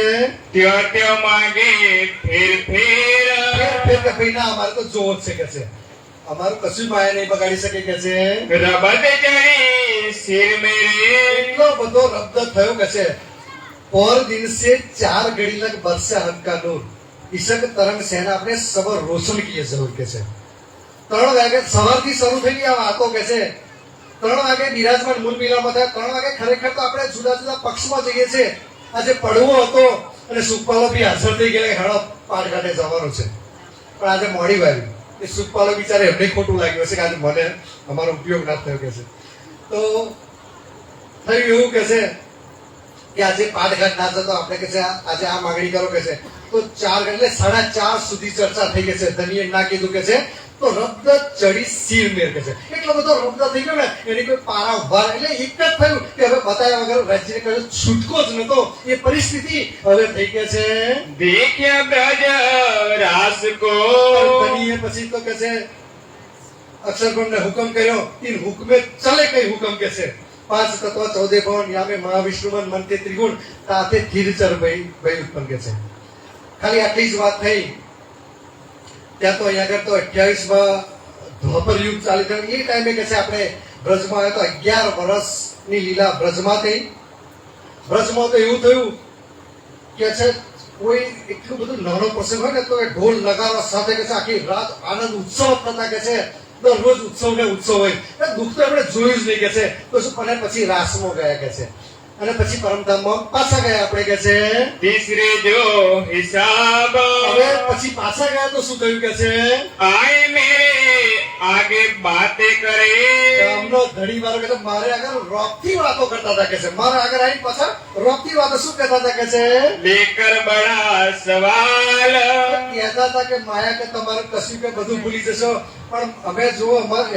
S2: ત્યો ત્યો માંગે ફેર ફેર.
S1: ફેર કે ભાઈ ના, અમારે તો જોર છે કે છે, અમારું કશું માયા નહીં બગાડી શકે કે છે.
S2: રબદ જડી સિર મેરે,
S1: એટલો બધો રબ્દ થયો કે છે, પર દિન से 4 घड़ी लग बरसे हक का नूर, ઈશક તરંગ સેના આપણે સબર રોશન કીએ જરૂર કે છે. 3 વાગે સવારથી શરૂ થઈ આ વાતો કે છે. 3 વાગે બિરાજમાન મૂળ મિલામાં થયા. 3 વાગે ખરેખર તો આપણે જુદા જુદા પક્ષમાં જઈએ છીએ. આજે પડવો હતો અને સુખપાલો બી હાજર થઈ ગયા, હેડો પાટઘાટે જવાનું છે, પણ આજે મોડી વાળી. એ સુખપાલો બિચારે એમને ખોટું લાગ્યું હશે કે આજે મને અમારો ઉપયોગ ના થયો કે છે. તો થયું એવું કે છે કે આજે પાટઘાટ ના જતો આપણે કે છે આજે આ માંગણી કરો કે છે. તો 4 એટલે 4:30 સુધી ચર્ચા થઈ ગઈ છે. ધનીએ ના કીધું કે છે, તો રબ્દ ચડી સિર મેર કે છે. એટલો બધો રબ્દ થઈ ગયો ને, એની કોઈ પારા ઉભા એટલે એક જ થયું કે હવે બતાવ્યા વગર રાજ્યને કહ્યું છૂટકો જ નતો. એ પરિસ્થિતિ હવે થઈ ગઈ છે.
S2: દેખ્યા બ્રજ રાસ કો,
S1: ધનીએ પછી તો કે છે અક્ષરગુણને હુકમ કર્યો, इन હુકમે ચલે કઈ હુકમ કે છે. 5 તત્વ 14 ભવન યામે મહાવિષ્ણુમન મનતે ત્રિગુણ તાતે ધીરચર ભાઈ ઉત્પન્ન કે છે. ખાલી આટલી જ વાત થઈ. ત્યાં તો અહીંયા આગળ તો 28માં દ્વાપર યુગ ચાલી થયું. એ ટાઈમે કે છે આપણે બ્રજમાં આવ્યા તો 11 વર્ષની લીલા બ્રજમાં થઈ. બ્રજમાં તો એવું થયું કે છે કોઈ એટલું બધું નાનો પ્રસંગ હોય ને તો એ ઢોલ નગારા સાથે કે છે આખી રાત આનંદ ઉત્સવ થતા કે છે. દરરોજ ઉત્સવ ને ઉત્સવ હોય. દુઃખ તો આપણે જોયું જ નહીં કે છે. તો શું, અને પછી રાસમાં ગયા કે છે, અને પછી પરમધામમાં પાછા ગયા આપણે કે છે.
S2: तीसरे जो हिसाब,
S1: હવે પછી પાછા ગયા તો શું થયું કે છે,
S2: आए मेरे आगे बातें करे,
S1: ગામનો ધણી મારો કે છે મારે આગળ રોપથી વાતો કરતા હતા કે છે. મારા આગળ આવીને પાછા રોપથી વાતો શું કહેતા હતા કે છે,
S2: लेकर बड़ा सवाल,
S1: કહેતા હતા કે માયા કે તમારું કશું કે બધું ભૂલી જશો. પણ અમે જો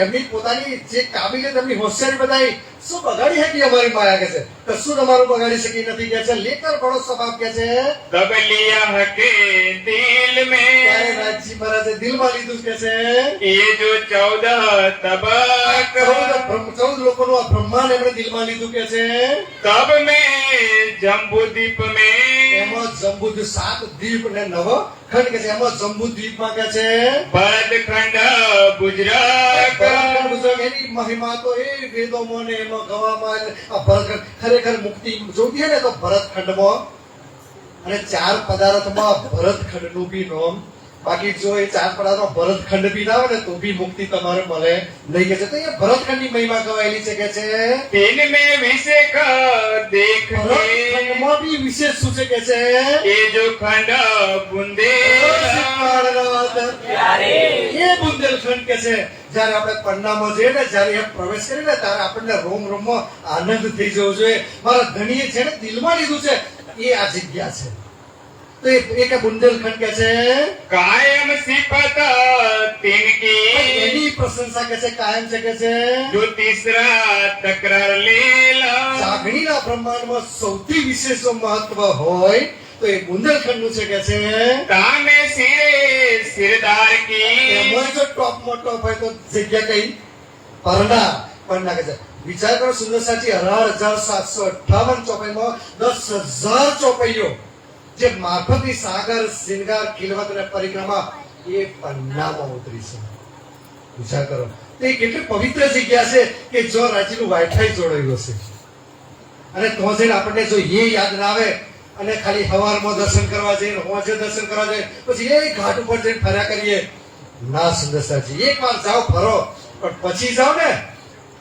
S1: એમની પોતાની જે કાબિલિયત એમની હોશિયારી બતાવી, શું બગાડી શકી અમારી માયા કે છે, કશું તમારું બગાડી શકી નથી કે છે. લેકર બડો સ્વભાવ કે છે.
S2: तब लिया हके दिल
S1: ત્યારે
S2: में,
S1: રાજજી મહારાજે દિલમાં લીધું કે છે.
S2: ये जो 14 तबक,
S1: 14 લોકોનું આ બ્રહ્માંડ એમણે દિલમાં લીધું કે છે.
S2: तब मैं जम्बू द्वीप में,
S1: એમાં જંબુદ્વીપ 7 દ્વીપ ને 9 ખંડ કે છે. એમાં જંબુદ્વીપમાં કે છે
S2: भरत खंड गुजरात,
S1: ભરતખંડ ગુજરાત. એની મહિમા તો એ વેદોમાં ને એમાં ગવામાં આ ભરતખંડ ખરેખર મુક્તિ જોતી હોય ને તો ભરતખંડમાં અને 4 પદાર્થમાં ભરતખંડનું બી નામ. બાકી જો એ 4 પદાર્થમાં ભરતખંડ બી ના હોય ને તો બી મુક્તિ તમારે મળે નહીં કે છે. તો એ ભરતખંડની મહિમા ગવાયેલી છે કે છે.
S2: तीन में विषेक देख के,
S1: ભરતખંડમાં બી વિશેષ શું છે કે છે,
S2: ये जो खंड बुंदे,
S1: એ બુંદેલખંડ કે છે. જયારે આપણે પન્નામાં જઈએ ને, જયારે એ પ્રવેશ કરીએ ને ત્યારે આપણને રોમ રોમમાં આનંદ થઈ જવો જોઈએ. મારા ધણીએ છે ને દિલમાં લીધું છે એ આ જગ્યા છે. તો એ કે બુંદેલખંડ કે છે.
S2: कायम सिफत तिनकी,
S1: એની પ્રશંસા કે છે કાયમ છે કે છે.
S2: जो तीसरा तकरार लेला,
S1: જાગણીના બ્રહ્માંડમાં સૌથી વિશેષ જો મહત્વ હોય તો એ બુંદેલખંડનું છે કે છે.
S2: तामे सिरे सिरदार की,
S1: એમાં જો ટોપમાં ટોપ હોય તો જગ્યા કઈ, પરના કે છે. વિચાર કરો સુંદર સાચી 18,758 ચોપાઈમાં 10,000 ચોપાઈઓ જે મારફતની સાગર શ્રૃંગાર ખીલવત અને પરિક્રમા એ પન્નામાં ઉતરી છે. વિચાર કરો તે કેટલી પવિત્ર જગ્યા છે કે જો રાજ્યનું વાઈફાઈ જોડાયું હશે અને તો જઈને આપણને જો એ યાદ ના આવે અને ખાલી હવારમાં દર્શન કરવા જઈએ, હોજે દર્શન કરવા જઈએ, પછી એ ઘાટ ઉપર જઈને ફર્યા કરીએ. ના સુંદર સાચી, એક વાર જાઓ ફરો, પણ પછી જાઓ ને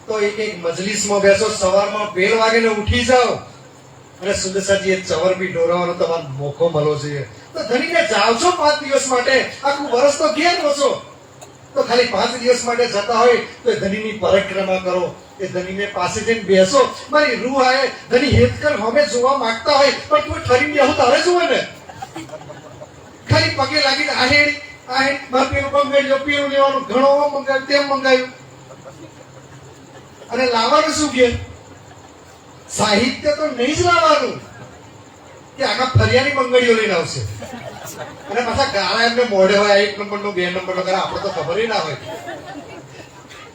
S1: તો એક મજલિસમાં બેસો, સવારમાં 2 વાગે ને ઉઠી જાઓ અને સુંદરસાજી એ ચવર બી ઢોરાવાનો તમારો મોકો મળવો જોઈએ. તો ધણીને જાઓ છો 5 દિવસ માટે, આખું વર્ષ તો ઘેર છો, તો ખાલી 5 દિવસ માટે જતા હોય તો એ ધણીની પરિક્રમા કરો, એ ધણીને પાસે જઈને બેસો, મારી રૂહ આએ ધણી હેતકર હમે જોવા માંગતા હોય પણ તું ઠરીને આવું તારે જોવે ને, ખાલી પગે લાગીને આહેડી મારે પેલું મંગાવ્યું, પેલું લેવાનું, ઘણો મંગાવ્યું, તેમ મંગાવ્યું, અને લાવવાનું શું કે સાહિત્ય તો નહીં જ લાવવાનું કે આખા ફરિયાની મંગળીઓ લઈને આવશે, અને પાછા ગાળા એમને મોઢે હોય 1 નંબરનો 2 નંબરનો કરે, આપણે તો ખબર ના હોય,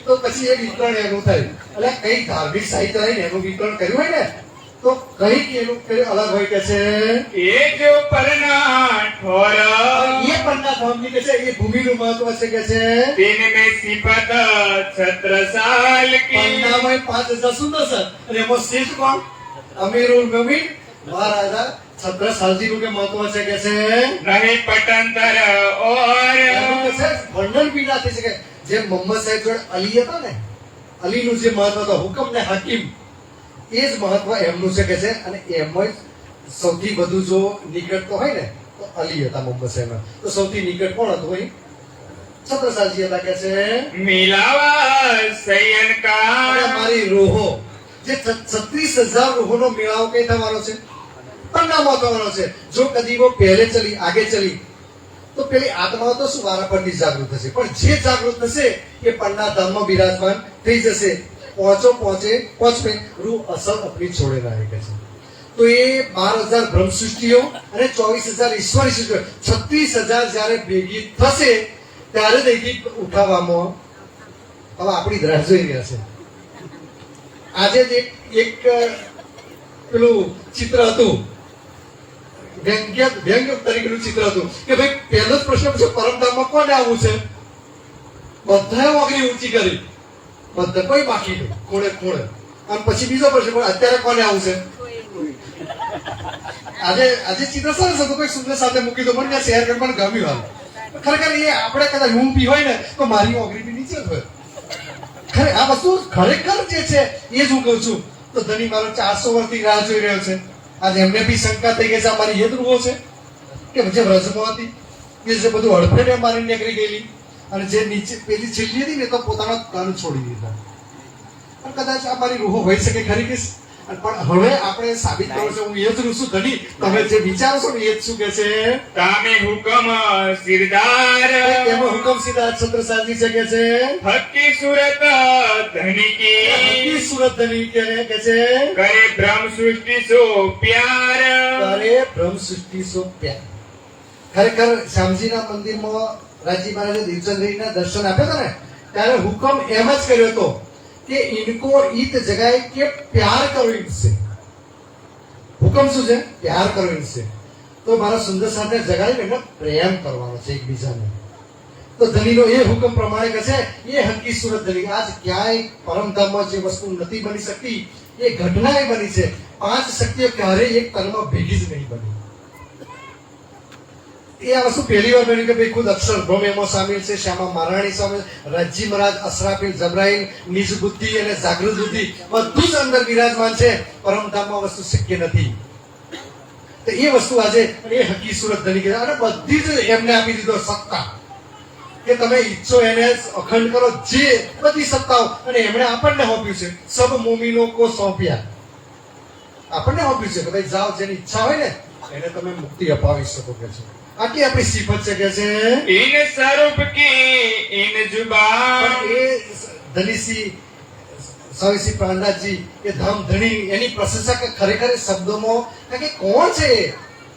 S1: તો પછી એ વિતરણ એનું થાય. એટલે કઈ ધાર્મિક સાહિત્ય લઈને એનું વિતરણ કર્યું હોય ને તો કઈક એનું અલગ હોય કે છે
S2: એ જો પરના ઠોર
S1: એ પન્ના ધામની કે છે એ ભૂમિનું મહત્વ છે કે છે
S2: दिन में सिफत छत्रसाल की
S1: પન્નામાં 5000 સુંદરસર અને એમાં શ્રેષ્ઠ કોણ? અમીરુલ મોમિન મહારાજા છત્રસાલજીનું કે મહત્વ છે કે છે
S2: नहीं पटंतर
S1: એનું કે
S2: और
S1: છે વર્ણન બી ના થઈ શકે. જે મોહમ્મદ સાહેબ જોડે અલી હતા ને, અલીનું જે મહત્વ હતું હુકમ ને હાકીમ, એ જ મહત્વ એમનું છે કે છે. અને એમાં સૌથી વધુ જો નિકટ તો હોય ને તો અલી હતા મોહમ્મદ સાહેબ. તો સૌથી નિકટ કોણ હતું અહીં? છત્રસાલજી હતા કે છે.
S2: मिलावा सयन
S1: અને
S2: का
S1: મારી રૂહો જે 36,000 રૂહોનો મેળાવો કઈ થવાનો છે? પન્નામાં થવાનો છે. જો કદી વો પહેલે ચલી આગે ચલી તો પેલી આત્માઓ તો શું વારાફરતી જાગૃત થશે, પણ જે જાગૃત થશે એ પન્ના ધામમાં બિરાજમાન થઈ જશે. પહોંચે રૂહ અસર અપની છોડે રહે કે છે. તો એ 12,000 બ્રહ્મ સૃષ્ટિઓ અને 24,000 ઈશ્વરી સૃષ્ટિઓ, 36,000 જ્યારે ભેગી થશે ત્યારે દેખી ઉઠાવવામાં હવે આપણી રાહ જોઈ રહ્યા છે. આજે જ એક પેલું ચિત્ર હતું, વ્યંગ્ય તરીકેનું ચિત્ર હતું કે ભાઈ પહેલો જ પ્રશ્ન પૂછ્યો પરમધામમાં કોને આવવું છે? બધાએ ઓગળી ઊંચી કરી, બધા કોઈ બાકી નહીં, ખૂણે ખૂણે. અને પછી બીજો પ્રશ્ન પણ અત્યારે કોને આવવું છે? આજે ચિત્ર સરસ હતું, કોઈ સુંદર સાથે મૂકી દો, મને શેર કરી મને ગમ્યું હાલ. ખરેખર એ આપણે કદાચ હું પી હોય ને તો મારી ઓગળી બી નીચે જ હોય. આ વસ્તુ ખરેખર જે છે એ જ હું કહું છું. તો ધણી મારો 400 વર્ષથી રાહ જોઈ રહ્યો છે. આજે એમને બી શંકા થઈ ગઈ છે અમારી એ ધ્રુવો છે કે જે વ્રજમાં હતી એ જે બધું હડફેટે મારી નીકળી ગયેલી, અને જે નીચે પેલી છેલ્લી હતી ને તો પોતાના કાન છોડી દીધા. પણ કદાચ આ મારી રૂહો હોઈ શકે ખરી કે, પણ હવે આપણે સાબિત કરો છો હું એ જ રૂ છું ધણી, તમે જે વિચારો છો ને એ જ શું કે છે
S2: तामे हुकम सिरदार
S1: એમાં હુકમ સીધા છત્રસાલજી છે કે છે
S2: हक्की सूरत धनी
S1: હકીકી
S2: की
S1: સુરત ધણી કે છે
S2: करे ब्रह्म सृष्टि सो प्यार
S1: અરે બ્રહ્મ સૃષ્ટિ સો પ્યાર. ખરેખર શ્યામજીના મંદિરમાં રાજી મહારાજે દીવચંદ્રીના દર્શન આપ્યા હતા ને ત્યારે હુકમ એમ જ કર્યો હતો કે ઇનકો ઈત જગાએ કે પ્યાર કરો ઇનસે. હુકમ શું છે? પ્યાર કરો ઇનસે. તો મારા સુંદર સાથે જગાડીને એને પ્રેમ કરવાનો છે એકબીજાને. તો ધણીનો એ હુકમ પ્રમાણે કહે છે એ હકી સુરત ધણી. આજ ક્યાંય પરમધામમાં જે વસ્તુ નથી બની શકતી એ ઘટના એ બની છે. 5 શક્તિઓ ક્યારેય એક તનમાં ભેગી જ નહીં બની. એ આ વસ્તુ પહેલી વાર બની કે ભાઈ ખુદ અક્ષર બ્રહ્મ એમાં સામેલ છે, શ્યામા મહારાણી સામેલ, રાજી મહારાજ, અસરાફીલ, જબરાઈલ, નિજ બુદ્ધિ અને જાગૃત બુદ્ધિ બધું જ અંદર બિરાજમાન છે. પરમધામમાં વસ્તુ શક્ય નથી. તો એ વસ્તુ આજે એ હકી સુરત ધણી કહેવાય. અને બધી જ એમને આપી દીધો સત્તા કે તમે ઈચ્છો એને અખંડ કરો, જે બધી સત્તાઓ, અને એમણે આપણને સોંપ્યું છે. સબ મોમિનો કો સોંપ્યા, આપણને સોંપ્યું છે કે ભાઈ જાઓ, જેની ઈચ્છા હોય ને એને તમે મુક્તિ અપાવી શકો કે છે. આટલી આપણી સિફત છે કે છે.
S2: इन स्वरूप की इन जुबान
S1: પણ એ ધનીસી સ્વામીશ્રી પ્રાણદાસજી એ ધામ ધણી એની પ્રશંસા કે ખરેખર એ શબ્દોમાં કારણ કે કોણ છે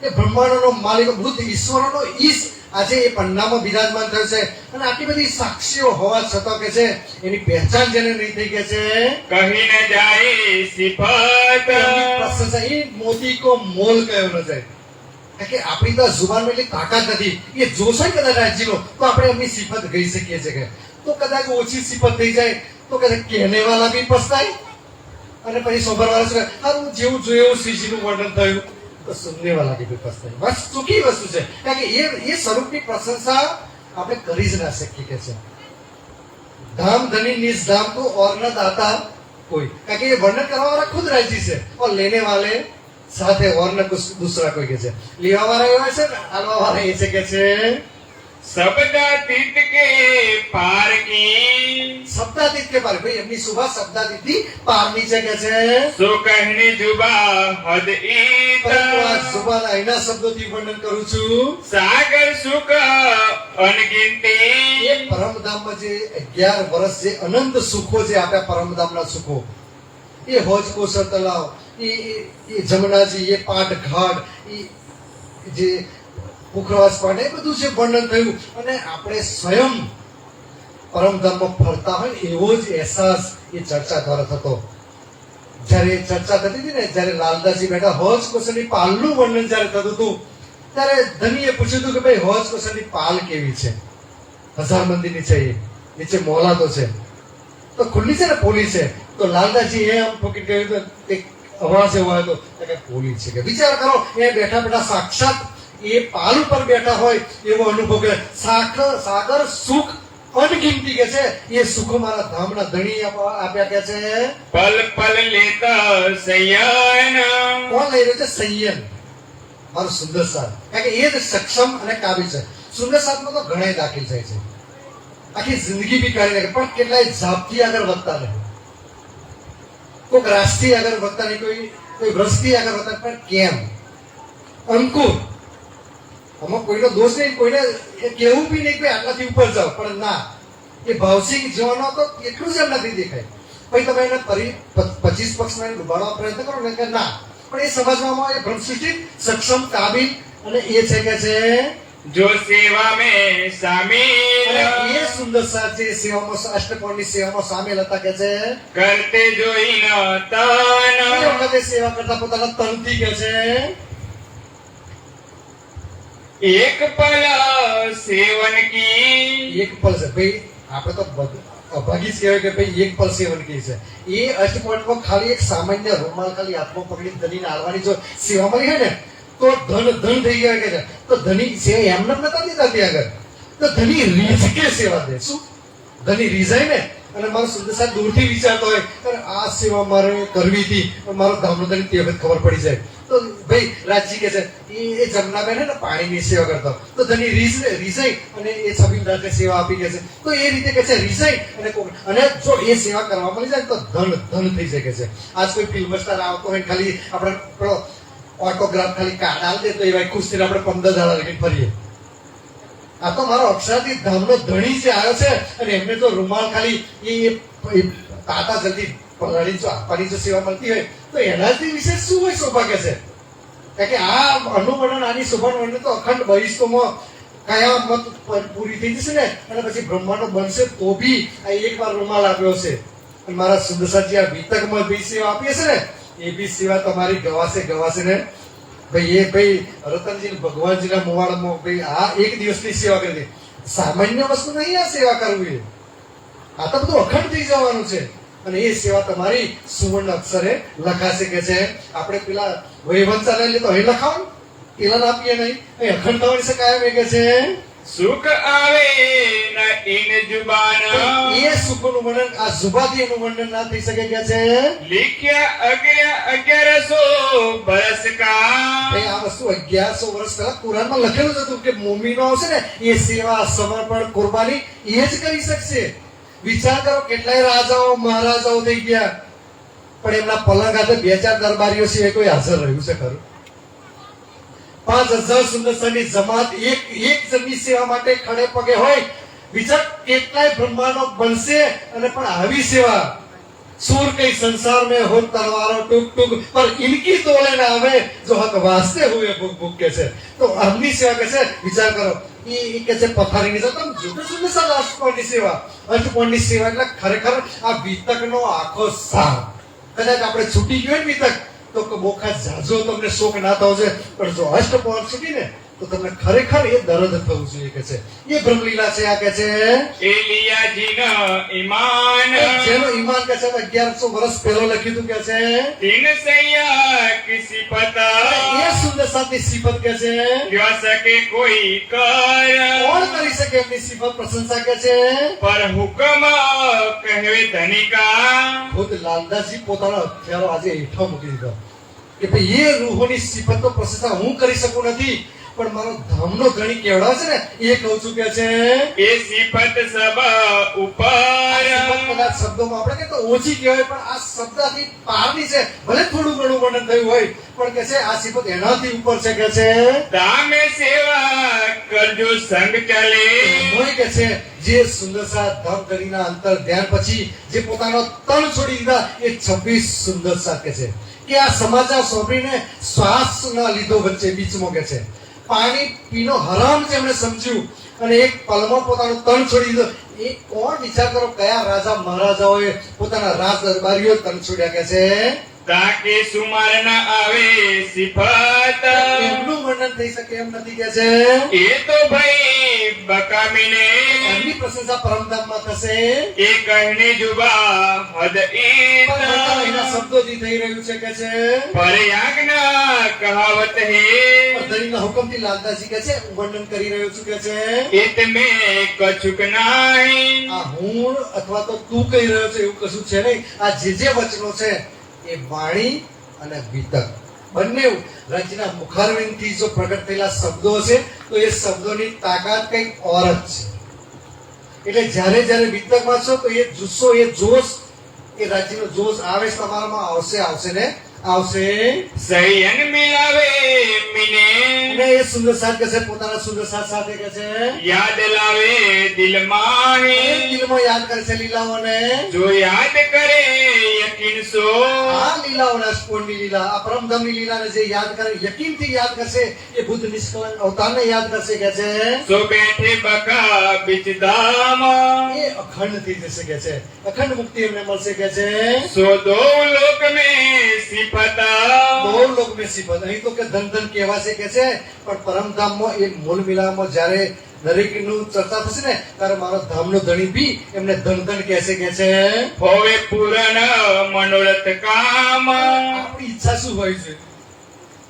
S1: એ બ્રહ્માંડનો માલિક બુદ્ધ ઈશ્વરનો ઈશ આજે એ પન્નામાં બિરાજમાન થયો છે. અને આટલી બધી સાક્ષીઓ હોવા છતાં કે છે એની પહેચાન જેને નહીં થઈ કે છે
S2: कहीं न जाए सिफत
S1: એમની પ્રશંસા એ મોતી કો મોલ કયો ન જાય. કારણ કે આપણી તો જુબાનમાં એટલી તાકાત નથી. એ જોશે કદાચ રાજ્યનો તો આપણે એમની સિફત ગઈ શકીએ છીએ કે તો કદાચ ઓછી સિફત થઈ જાય તો કદાચ કહેને વાળા બી પસ્તાય અને પછી સોભરવાળા શું કહે, હારું જેવું જોયું એવું શ્રીજીનું વર્ણન થયું તો સુનને વાળા બી પસ્તાય. બસ ચૂકી વસ્તુ છે. કારણ કે એ સ્વરૂપની પ્રશંસા આપણે કરી જ ના શકીએ કે છે. धाम धनी निज धाम को और न दाता कोई. કારણ કે એ વર્ણન કરવા વાળા ખુદ રાજી છે और लेने वाले સાથે और न कुछ दूसरा कोई के છે લેવા વાળા એવા છે ને આલવા વાળા એ છે કે છે
S2: शब्दातीत के पार की
S1: શબ્દાતીત કે પાર ભાઈ એમની સુભા શબ્દાતીત થી પાર નીચે કે છે
S2: सो कहने जुबा हद ईत
S1: પરંતુ આ સુભાના એના શબ્દોથી વર્ણન કરું છું
S2: सागर सुख
S1: એ
S2: अनगिनती
S1: પરમધામમાં જે 11 વર્ષ જે અનંત સુખો જે આપ્યા પરમધામના સુખો એ હોજ કોસર તલાવ એ જમનાજી એ પાટ ઘાટ એ જે પુખરાવાસ પાટ એ બધું જે વર્ણન થયું અને આપણે સ્વયં પરમધામમાં ફરતા હોય ને એવો જ અહેસાસ એ ચર્ચા દ્વારા થતો જ્યારે એ ચર્ચા થતી હતી ને જ્યારે લાલદાસજી બેઠા હોજ કોસરની પાલનું વર્ણન જ્યારે થતું હતું ત્યારે ધનીએ પૂછ્યું હતું કે ભાઈ હોજ કોસરની પાલ કેવી છે 1000 મંદિરની છે એ નીચે મોલાતો છે તો ખુલ્લી છે ને પોલી છે તો લાલદાસજી એ આમ ઠોકી કહ્યું તો એક અવાજ એવો આવ્યો હતો કે પોલી છે કે વિચાર કરો એ બેઠા બેઠા સાક્ષાત એ પાલ ઉપર બેઠા હોય એવો અનુભવ કે સાગર સુખ અનગિનતી કે છે એ સુખ મારા ધામના ધણી આપ્યા કે છે
S2: पल पल लेता संयन
S1: કોણ લઈ રહ્યો છે સંયમ મારું સુંદર સાથ કારણ કે એ જ સક્ષમ અને કાબિલ છે સુંદર સાથમાં તો ઘણા દાખલ થાય છે આખી જિંદગી બી કાઢી નાખે પણ કેટલાય ઝાપથી આગળ વધતા રહે કોઈક રાષ્ટ્રીય આગળ વધતા નહીં કોઈ વૃષ્ટિ આગળ વધતા નહીં. પણ કેમ અંકુર આમાં કોઈનો દોષ નહીં કોઈને એ કેવું બી નહીં કે આટલાથી ઉપર જાઓ પણ ના એ ભાવસિંહ જીવનો તો એટલું જ એમ નથી દેખાય પછી તમે એને 25 પક્ષમાં એને ડૂબાડવા પ્રયત્ન કરો ને કે ના પણ એ સમજવામાં એ બ્રહ્મસૃષ્ટિ સક્ષમ કાબિલ અને એ છે કે છે
S2: जो सेवा में शामिल
S1: અને એ સુંદર સાથ છે સેવામાં અષ્ટકોણની સેવામાં સામેલ હતા કે છે
S2: करते जो इन
S1: એ
S2: तन
S1: વખતે સેવા કરતા પોતાના તનથી કે છે
S2: एक पल सेवन की
S1: એક પલ છે ભાઈ આપણે તો અભાગી જ કહેવાય કે ભાઈ એક પલ સેવન કી છે એ અષ્ટકોણમાં ખાલી એક સામાન્ય રૂમાલ ખાલી હાથમાં પકડી ધનીને હાલવાની જો સેવા મળી હોય ને તો ધન થઈ ગયા કે છે તો ધની સેવા એમને નતા દેતા ત્યાં આગળ તો ધની રીઝકે સેવા દે શું ધની રીઝાય ને અને મારો સુંદર સાહેબ દૂરથી વિચારતો હોય કે આ સેવા મારે કરવી હતી પણ મારો ધામનો ધની તે વખત ખબર પડી જાય તો ભાઈ રાજજી કે છે એ જમનાબેન હે ને પાણીની સેવા કરતો તો ધની રીઝાય અને એ છબીલ રાતે સેવા આપી કે છે તો એ રીતે કે છે રીઝાય અને જો એ સેવા કરવા મળી જાય તો ધન થઈ શકે છે આજ કોઈ ફિલ્મ સ્ટાર આવતો હોય ખાલી આપણે પેલો ઓટોગ્રાફ ખાલી કાર્ડ આલ દે તો એવા ખુશ થઈને આપણે 15 દાડા લગી ફરીએ આ તો મારો અક્ષરાથી ધામનો ધણી જે આવ્યો છે અને એમને તો રૂમાલ ખાલી એ તાતા જલ્દી પલાળી જો આપવાની જો સેવા મળતી હોય તો એનાથી વિશેષ શું હોય સૌભાગ્ય છે કારણ કે આ અનુવર્ણન આની શોભાનું વર્ણન તો અખંડ બહિષ્ઠમાં કયામત પૂરી થઈ જશે ને અને પછી બ્રહ્માંડો બનશે તો બી આ એકવાર રૂમાલ આપ્યો છે અને મારા સુંદરસાજી આ વિતકમાં બી સેવા આપી છે ને એ બી સેવા તમારી ગવાશે ને ભાઈ એ ભાઈ રતનજી ભગવાનજીના મોવાળમાં ભાઈ આ એક દિવસની સેવા કરી સામાન્ય વસ્તુ નહીં આ સેવા કરવી આ તો બધું અખંડ થઈ જવાનું છે અને એ સેવા તમારી સુવર્ણ અક્ષરે લખાશે કે છે આપણે પેલા વૈવંચાલય લે તો અહીં લખાવું પેલા આપીએ નહીં અહીં અખંડ થવાની છે કાયમ એ કે છે
S2: सुख आवे न इन जुबान
S1: એ સુખનું વર્ણન આ જુબાથી એનું વર્ણન ના થઈ શકે કે છે
S2: लिख्या 1100 बरस का
S1: ભાઈ આ વસ્તુ 1100 વર્ષ પહેલા કુરાનમાં લખેલું જ હતું કે મોમીનો આવશે ને એ સેવા સમર્પણ કુરબાની એ જ કરી શકશે વિચાર કરો કેટલાય રાજાઓ મહારાજાઓ થઈ ગયા પણ એમના પલંગ હાથે 2000 દરબારીઓ સિવાય કોઈ હાજર રહ્યું છે ખરું 5000 સુંદરસાની જમાત એક જણની સેવા માટે ખડે પગે હોય વિચાર કેટલાય બ્રહ્માંડો બનશે અને પણ આવી સેવા सूर कई संसार में हो तलवारों टूक टूक पर इनकी तोले ना हमें जो हक वास्ते हुए भूख भूख के से तो हमनी सेवा कैसे विचार करो ये कैसे पथारी नहीं जाता जो सुंदर सा अष्टकोणની સેવા અષ્ટકોણની સેવા એટલે ખરેખર આ વિતકનો આખો સાર કદાચ આપણે છૂટી ગયો ને વિતક તો બોખા જાજો તમને શોક ના થવો છે પણ જો અષ્ટકોણ છૂટી ને તો તમને ખરેખર એ દર્દ થવું જોઈએ કે છે એ બ્રહ્મલીલા છે આ કે છે
S2: एलिया जी ना ईमान
S1: જેનો ઈમાન કે છે 1100 વર્ષ પહેલો લખ્યું હતું કે છે
S2: तीन सैया किसी पता
S1: એ સુંદર સાથી સિફત કે છે
S2: क्यों सके कोई कर
S1: કોણ કરી શકે એમની સિફત પ્રશંસા કે છે
S2: पर हुक्म कहवे धनिका
S1: ખુદ લાલદાસજી પોતાનો હથિયારો આજે હેઠો મૂકી દીધો કે ભાઈ એ રૂહોની સિફતનો પ્રશંસા હું કરી શકું નથી, પણ મારો ધામનો ધણી કેવડાવે છે ને એ કહું છું કે છે
S2: એ સિફત સબ
S1: આ
S2: ઉપર
S1: સિફત કદાચ શબ્દોમાં આપણે કે તો ઓછી કહેવાય, પણ આ શબ્દથી પારની છે. ભલે થોડું ઘણું વર્ણન થયું હોય, પણ કે છે આ સિફત એનાથી ઉપર છે કે છે
S2: તામે સેવા કરજો સંગ ચાલે.
S1: હોય કે છે જે સુંદરસા ધામ ધણીના અંતર ધ્યાન પછી જે પોતાનો તન છોડી દીધા એ 26 સુંદરસા કે છે કે આ સમાચાર સાંભળીને શ્વાસ ના લીધો વચ્ચે બીચમાં કે છે પાણી પીનો હરામ જેમણે સમજ્યું અને એક પલમાં પોતાનું તન છોડી દીધું. એ કોણ? વિચાર કરો, કયા રાજા મહારાજાઓએ પોતાના રાજ દરબારીઓ તન છોડ્યા કે છે?
S2: તાકે સુમાર ના આવે સિફત
S1: એમનું વર્ણન થઈ શકે એમ નથી કે છે.
S2: એ તો ભાઈ બકામીને
S1: એમની પ્રશંસા પરમધામમાં થશે,
S2: એ કહેને જુબા હદ ઈત
S1: પણ બધા એના શબ્દોથી થઈ રહ્યું છે કે છે.
S2: પર યાજ્ઞા કહાવત હે
S1: પણ ધણીના હુકમથી લાલદાસજી કે છે વર્ણન કરી રહ્યો છું કે છે
S2: इत में कछुक नाही
S1: આ હું અથવા તો તું કહી રહ્યો છે એવું કશું છે નહીં. આ જે વચનો છે એ વાણી અને વિતક બંને રચના મુખારવિંદથી જો પ્રગટ થયેલા શબ્દો છે તો એ શબ્દોની તાકાત કંઈક ઓર જ છે. એટલે જ્યારે જ્યારે વિતક વાંચો તો એ જુસ્સો, એ જોશ, એ રાજ્યનો જોશ આવે છે તમારામાં, આવશે ને આવશે.
S2: સયન મિલાવે મિને
S1: અને એ સુંદર સાથ કે છે પોતાના સુંદર સાથ સાથે કે છે
S2: યાદ લાવે દિલ
S1: એ
S2: માહી
S1: દિલમાં યાદ કરે છે લીલાઓને.
S2: જો યાદ કરે યકીન સો
S1: આ લીલાઓના સ્ફોટની લીલા, આ પરમધામની લીલાને જે યાદ કરે, યકીનથી યાદ કરશે, એ બુદ્ધ નિષ્કલંક અવતારને યાદ કરશે કે છે
S2: સો બેઠે બકા બીચ ધામ
S1: એ અખંડ થઈ જશે કે છે, અખંડ મુક્તિ એમને મળશે કે છે.
S2: સો દો લોક में સિફતા
S1: બહુ લોક મેં સિફત, અહીં તો કે ધન ધન કહેવાશે કે છે, પણ પરમધામમાં એ મૂળ મિલામાં જ્યારે દરેકનું ચર્ચા થશે ને ત્યારે મારો ધામનો ધણી બી એમને ધન ધન કહેશે કે છે.
S2: હોવે પૂરણ મનોરથ કામ
S1: આપણી ઈચ્છા શું હોય છે?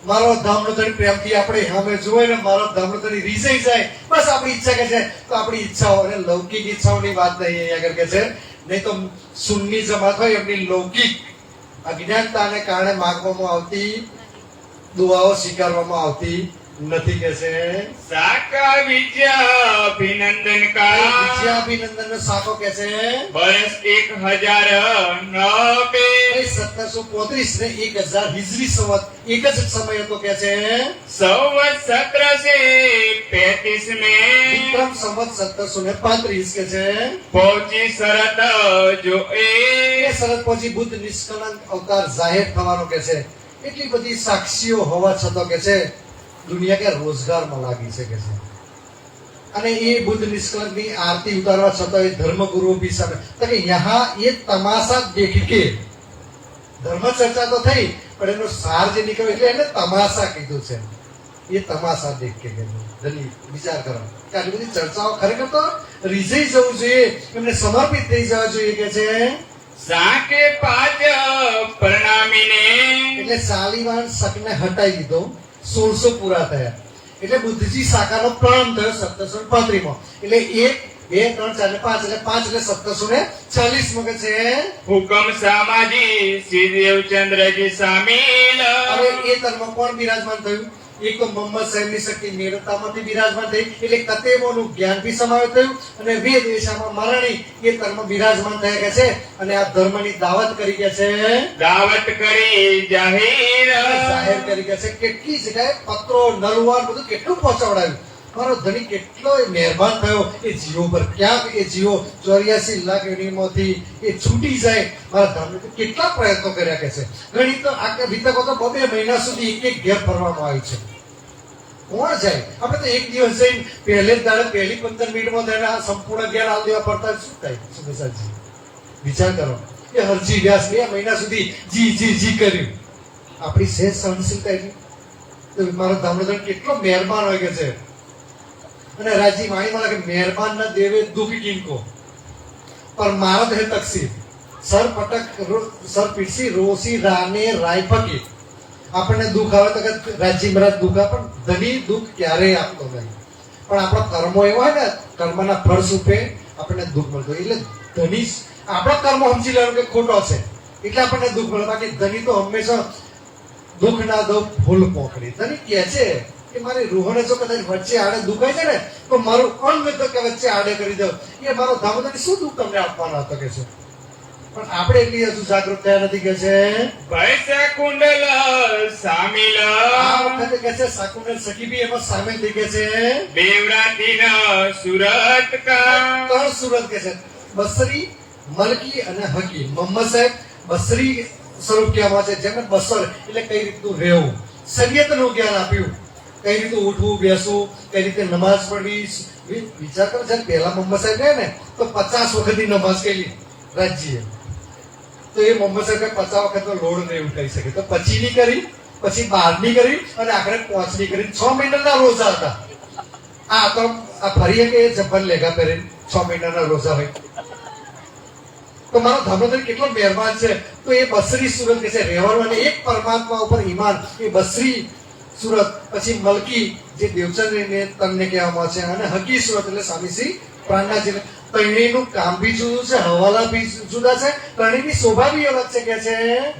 S1: મારો ધામનો ધણી પ્રેમથી આપણે સામે જોવે ને મારો ધામનો ધણી રીસાઈ જાય, બસ આપણી ઈચ્છા કે છે. તો આપણી ઈચ્છાઓ અને લૌકિક ઈચ્છાઓની વાત નહીં અહીંયા આગળ કે છે. નહીં તો સુન્ની જમાત હોય એમની લૌકિક અજ્ઞાનતાને કારણે માંગવામાં આવતી દુઆઓ સ્વીકારવામાં આવતી નથી કે છે.
S2: સાકા વિદ્યા અભિનંદન કા
S1: વિજયાભિનંદનનો સાકો કે છે
S2: બરસ 1090
S1: 1735 ને 1000 હિજરી સંવત એક જ સમય હતો કે છે.
S2: સંવત 1735 में
S1: વિક્રમ સંવત 1735 કે છે.
S2: પહોંચી શરત જો
S1: એ શરત પછી બુદ્ધ નિષ્કલંક અવતાર જાહેર થવાનો કે છે. એટલી બધી સાક્ષીઓ હોવા છતાં કે છે દુનિયા કે રોજગારમાં લાગી છે કે છે. અને એ બુદ્ધ નિષ્કલંકની આરતી ઉતારવા છતાં એ ધર્મગુરુ ભી સામે તો કે યહાં એ તમાશા દેખ કે ધર્મ ચર્ચા તો થઈ પણ એનો સાર જે નીકળ્યો એટલે એને તમાશા કીધું છે. એ તમાશા દેખ કે ધની વિચાર કરો કે આટલી બધી ચર્ચાઓ ખરેખર તો રીઝાઈ જવું જોઈએ, એમને સમર્પિત થઈ જવા જોઈએ કે છે.
S2: સાકે પાચ પ્રણામીને
S1: એટલે શાલીવાન શકને હટાવી દીધો, 1600 પૂરા થયા એટલે બુદ્ધજી શાખાનો પ્રારંભ થયો 1735 માં. એટલે 1 2 3 4 5 એટલે 5 એટલે 1740 માં કે છે.
S2: હુકમ સામાજી શ્રી દેવચંદ્રજી સામેલ
S1: હવે એ તરમાં કોણ બિરાજમાન થયું? એક તો મોહમ્મદ સાહેબની શક્તિ મેળવતામાંથી બિરાજમાન થઈ એટલે કતેબોનું જ્ઞાન બી સમાવેશ થયું અને વેદ વેશામાં મરણી એ તર્મ બિરાજમાન થયા કે છે. અને આ ધર્મની દાવત કરી કે છે,
S2: દાવત કરી
S1: જાહેર કરી કે છે. કેટલી જગ્યાએ પત્રો નલવાર બધું કેટલું પહોંચાડાયું. મારો ધણી કેટલો મહેરબાન થયો એ જીવો પર. ક્યાંક એ જીવો 84 લાખ યોનિમાંથી એ છૂટી જાય મારા ધામને કેટલા પ્રયત્નો કર્યા કે છે. ઘણી તો આ વિતકો તો 2 મહિના સુધી એક ઘેર ફરવામાં આવ્યું છે. કોણ જાય? આપણે તો એક દિવસ જઈને પહેલે જ દાડે પહેલી 15 મિનિટમાં તેને આ સંપૂર્ણ જ્ઞાન આલ દેવા પડતા શું થાય? સુમેશાજી વિચાર કરો એ હરજી વ્યાસ 2 મહિના સુધી જી કર્યું. આપણી સહેજ સહનશીલતા એટલી તો મારો ધામનો ધણી કેટલો મહેરબાન હોય કે છે. અને રાજી વાણીમાં લાગે મહેરબાન ના દેવે દુઃખ કિનકો પર મારદ હે તકસીર સર પટક સર પીટસી રોસી રાને રાય ફકી. આપણને દુઃખ આવે તો કે રાજી મહારાજ દુઃખ આપે, પણ ધણી દુઃખ ક્યારેય આપતો નહીં. પણ આપણા કર્મો એવા હોય ને કર્મના ફળ સ્વરૂપે આપણને દુઃખ મળતું. એટલે ધણી આપણા કર્મો સમજી લેવાનું કે ખોટો છે એટલે આપણને દુઃખ મળે. બાકી ધણી તો હંમેશા દુઃખ ના દો ફૂલ પોખડી. તને કે છે કે મારી રૂહોને જો કદાચ વચ્ચે આડે દુખાય છે ને તો મારું અંગ તો કે વચ્ચે આડે કરી દો. એ મારો દામોદર શું દુઃખ તમને આપવાનો હતો કે છે. પણ આપણે એટલી હજુ જાગૃત થયા નથી કે છે
S2: ભય કુંડલ સામિલ
S1: આ વખતે કે છે શાકુંડલ સખી બી એમાં સામેલ થઈ કે છે
S2: બેવરાતીના સુરત કા
S1: ત્રણ સુરત કે છે બસરી, મલકી અને હકી. મોહમ્મદ સાહેબ બસરી સ્વરૂપ કહેવામાં છે, જેમને બસર એટલે કઈ રીતનું રહેવું, શરીયતનું જ્ઞાન આપ્યું, કઈ રીતનું ઉઠવું બેસવું, કઈ રીતે નમાઝ પઢવી. વિચાર કરો છે પહેલા મોહમ્મદ સાહેબ ગયા ને તો 50 વખતની નમાઝ કરી રાજ્ય, તો એ મોહમ્મદ સાહેબ 50 વખતનો લોડ નહીં ઉઠાવી શકે. તો પછીની કરી, પછી 12ની કરી અને આખરે 5ની કરી. 6 મહિનાના રોઝા હતા. આ તો આ ફરી કે જબ્બર લેગા પહેરે 6 મહિનાના રોઝા હોય. તો મારો દામોદર કેટલો મહેરબાન છે. તો એ બસરી સુરત કે છે રહેવાનું અને એક પરમાત્મા ઉપર ઈમાન, એ બસરી સુરત. પછી મલકી જે દેવચંદ્રને તમને કહેવામાં છે, અને હકી સુરત એટલે સ્વામીશ્રી પ્રાણનાથજી. ત્રણેયનું કામ બી જુદું છે, હવાલા બી જુદા છે, ત્રણેયની શોભા બી અલગ છે કે છે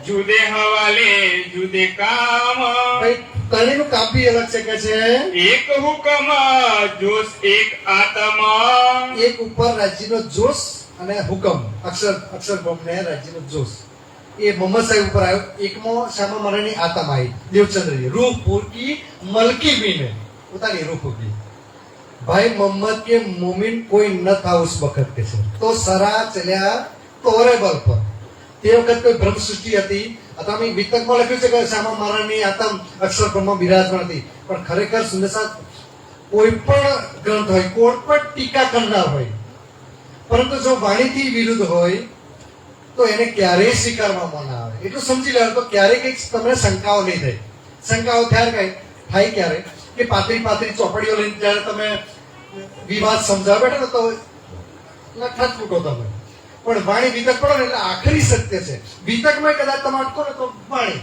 S2: જુદે હવાલે જુદે કામ
S1: ભાઈ. ત્રણેયનું કામ બી અલગ છે કે છે
S2: એક હુકમ જોશ એક આત્મા
S1: એક ઉપર રાજ્યનો જોશ અને હુકમ અક્ષર બ્રહ્મને રાજ્યનો જોશ એ મોહમ્મદ સાહેબ ઉપર આવ્યો. એકમો શ્યામા મહારાજની આત્મા આવી દેવચંદ્રની રૂહ પૂરકી મલકી બીને પોતાની રૂહ પૂરકી. ભાઈ મોહમ્મદ કે મોમિન કોઈ ન था उस वक्त के છે. તો સરા ચલ્યા તોરેબલ પર. તે વખત કોઈ બ્રહ્મ સૃષ્ટિ હતી અથવા મેં વિતકમાં લખ્યું છે કે શ્યામા મહારાજની આત્મ અક્ષર બ્રહ્મ બિરાજમાન હતી. પણ ખરેખર સુંદરસા કોઈ પણ ગ્રંથ હોય, કોઈ પણ ટીકા કરનાર હોય, પરંતુ જો વાણીથી વિરુદ્ધ હોય તો એને ક્યારેય સ્વીકારવામાં ના આવે. એટલું સમજી લેવાનું. તો ક્યારેય કઈક તમને શંકાઓ નહીં થાય. શંકાઓ થાય ક્યારે કે પાતળી ચોપડીઓ લઈને ત્યારે તમે વિવાદ સમજાવવા બેઠા ને તો લખત ફૂટો તમે. પણ વાણી વિતક પડો ને એટલે આખરી સત્ય છે. વિતકમાં કદાચ તમે અટકો ને તો વાણી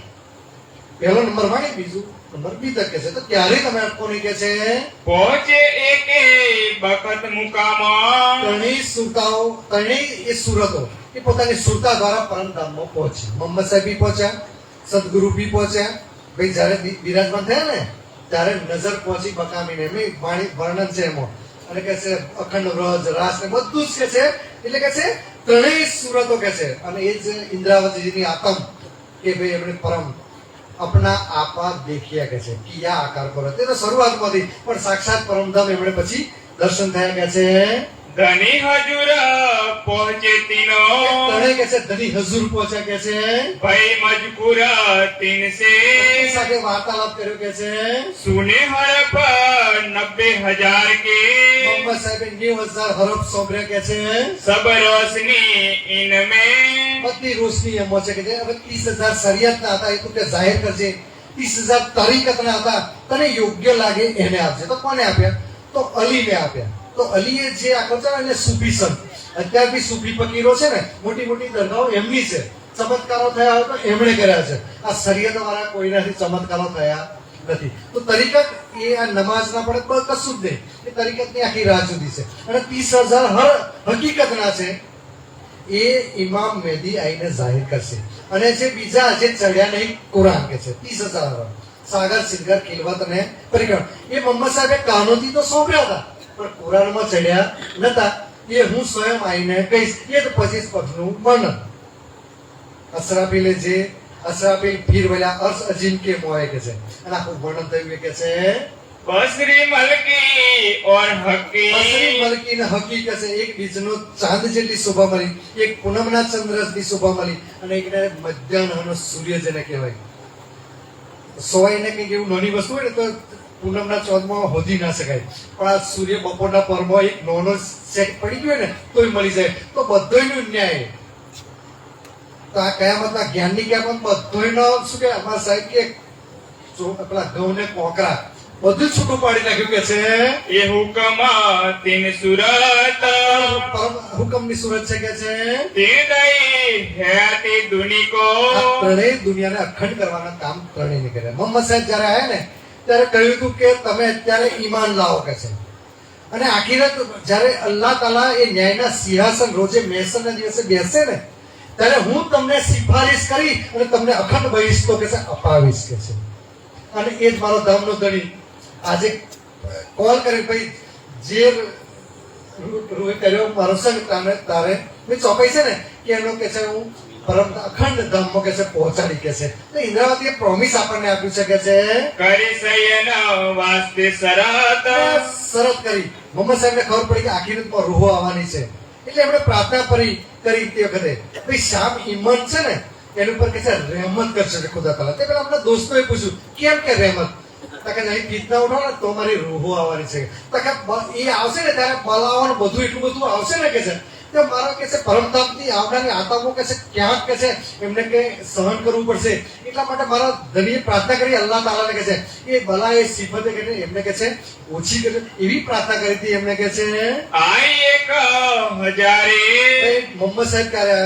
S1: પહેલો નંબર વાણી, બીજું નંબર વિતક કે છે. તો ક્યારેય તમે અટકો નહીં કે છે
S2: પહોંચે એકે બખત મુકામ
S1: ત્રણેય એ સુરતો એ પોતાની સુરતા દ્વારા પરમધામમાં પહોંચી. મોહમ્મદ સાહેબ બી પહોંચ્યા, સદગુરુ બી પહોંચ્યા. ભાઈ જયારે બિરાજમાન થયા ને ત્યારે નજર પહોંચી બકામીને. એમની વાણી વર્ણન છે એમાં, અને કે છે અખંડ વ્રજ રાસ ને બધું જ કે છે. એટલે કે છે ત્રણેય સુરતો કે છે. અને એ જ ઇન્દ્રાવતીજીની આતમ કે ભાઈ એમણે પરમ अपना आपा देखिया કે છે કિયા આકાર પર. તે તો શરૂઆતમાંથી પણ સાક્ષાત પરમધામ એમણે પછી દર્શન થયા કે છે
S2: ધની હજુર પહોંચે તીનો
S1: તણે કે છે ધની હજુર પહોંચ્યા કે છે
S2: ભાઈ મજકૂર તીન સે
S1: સાથે વાર્તાલાપ કર્યો કે છે
S2: સુને હરપ 90,000 કે
S1: મોહમ્મદ સાહેબે 90,000 હરફ સોંપ્યા કે છે
S2: સબ રોશની ઇનમે
S1: બધી રોશની એમાં છે કે હવે 30,000 શરિયતના હતા એ તું કે જાહેર કરજે. 30,000 તરીકતના હતા, તને યોગ્ય લાગે એને આપજે. તો કોને આપ્યા? તો અલીને આપ્યા. તો અલીએ જે આખો છે ને સૂફી સંત, અત્યારે બી સૂફી ફકીરો છે ને મોટી મોટી દરગાહો એમની છે. ચમત્કારો થયા હોય તો એમણે કર્યા છે. આ શરિયત વાળા કોઈનાથી ચમત્કારો થયા નથી. તો તરીકત એ આ નમાઝ ના પડે કશું જ નહીં. એ તરીકતની આખી રાહ જુદી છે. અને 30,000 હકીકતના છે એ ઇમામ મહેદી આઈને જાહેર કરશે. અને જે બીજા જે ચડ્યા નહીં કુરાન કે છે 30,000 સાગર સિંગર ખિલવત અને પરિક્રમ એ મોહમ્મદ સાહેબે કાનોથી તો સોંપ્યા હતા પણ કુરાનમાં ચડ્યા નતા. એ હું સ્વયં આઈને કહીશ. એ તો 25 પગનું વર્ણન. અસરાફીલે જે અસરાફીલ ફીર વલ્યા અર્શ અજીમ કે મોય કે છે. અને આખું વર્ણન થયું કે છે
S2: બસરી મલકી ઓર હકી
S1: બસરી મલકી ને હકી કે છે. એક બીજનો ચાંદ જેટલી શોભા મળી, એક પૂનમના ચંદ્રની શોભા મળી, અને એકને મધ્યાહ્નનો સૂર્ય જેને કહેવાય. સોવાઈને કંઈક એવું નાની વસ્તુ હોય ને તો પૂનમના ચોથમાં હોધી ના શકાય, પણ આ સૂર્ય બપોરના પરમાં એક નાનો સેટ પડી ગયો ને તોય મળી જાય. તો બધોયનો ન્યાય. તો આ કયામતના જ્ઞાનની ક્યાં પણ બધોયનો શું કે અમારા સાહેબ કે પેલા ઘઉં ને કોકરા બધું છૂટું પાડી નાખ્યું કે છે
S2: એ હુકમ તીન સુરત
S1: હુકમની સુરત છે કે છે
S2: તે દઈ હયાતી દુનિકો
S1: ત્રણેય દુનિયાને અખંડ કરવાના કામ ત્રણેય ને કર્યા. મોહમ્મદ સાહેબ જયારે આયા ને ત્યારે કહ્યું હતું કે તમે અત્યારે ઈમાન લાવો કે છે. અને આખી રાત જયારે અલ્લાહ તાલા એ ન્યાયના સિંહાસન રોજે મહેસરના દિવસે બેસે ને ત્યારે હું તમને સિફારિશ કરી અને તમને અખંડ બહિષ્ઠો કે છે અપાવીશ કે છે. અને એ જ મારો ધામનો ધણી આજે કોલ કરી ભાઈ જે કર્યો મારો સંગ તારે મેં ચોપાઈ છે ને કે એનો કે છે હું પરમ અખંડ ધામમાં કે છે પહોંચાડી કે છે. તો ઇન્દ્રાવતીએ પ્રોમિસ આપણને આપ્યું છે કે છે
S2: કરી શયન વાસ્તે શરત
S1: શરત કરી. મોહમ્મદ સાહેબને ખબર પડી કે આખી રાતમાં રૂહો આવવાની છે એટલે એમણે પ્રાર્થના કરી તે વખતે ભાઈ શામ ઈમાન છે ને એની ઉપર કે છે રહેમત કરશે ખુદા તાલા. તે પેલા આપણા દોસ્તોએ પૂછ્યું કેમ કે રહેમત? કે નહીં ફિતના ઉઠાવો ને તો મારી રૂહો આવવાની છે. તો કે એ આવશે ને ત્યારે બલાવાનું બધું એટલું બધું આવશે ને કે છે તો મારા કે છે પરમધામથી આવનારી આતંકો કે છે ક્યાંક કે છે એમને કે સહન કરવું પડશે. એટલા માટે મારા ધણીએ પ્રાર્થના કરી અલ્લાહ તાલાને કે છે એ બલા એ સિફતે કે એમને કે છે ઓછી કરે એવી પ્રાર્થના કરી હતી એમને કે છે
S2: આઈ એક હજારે
S1: મોહમ્મદ સાહેબ ક્યારે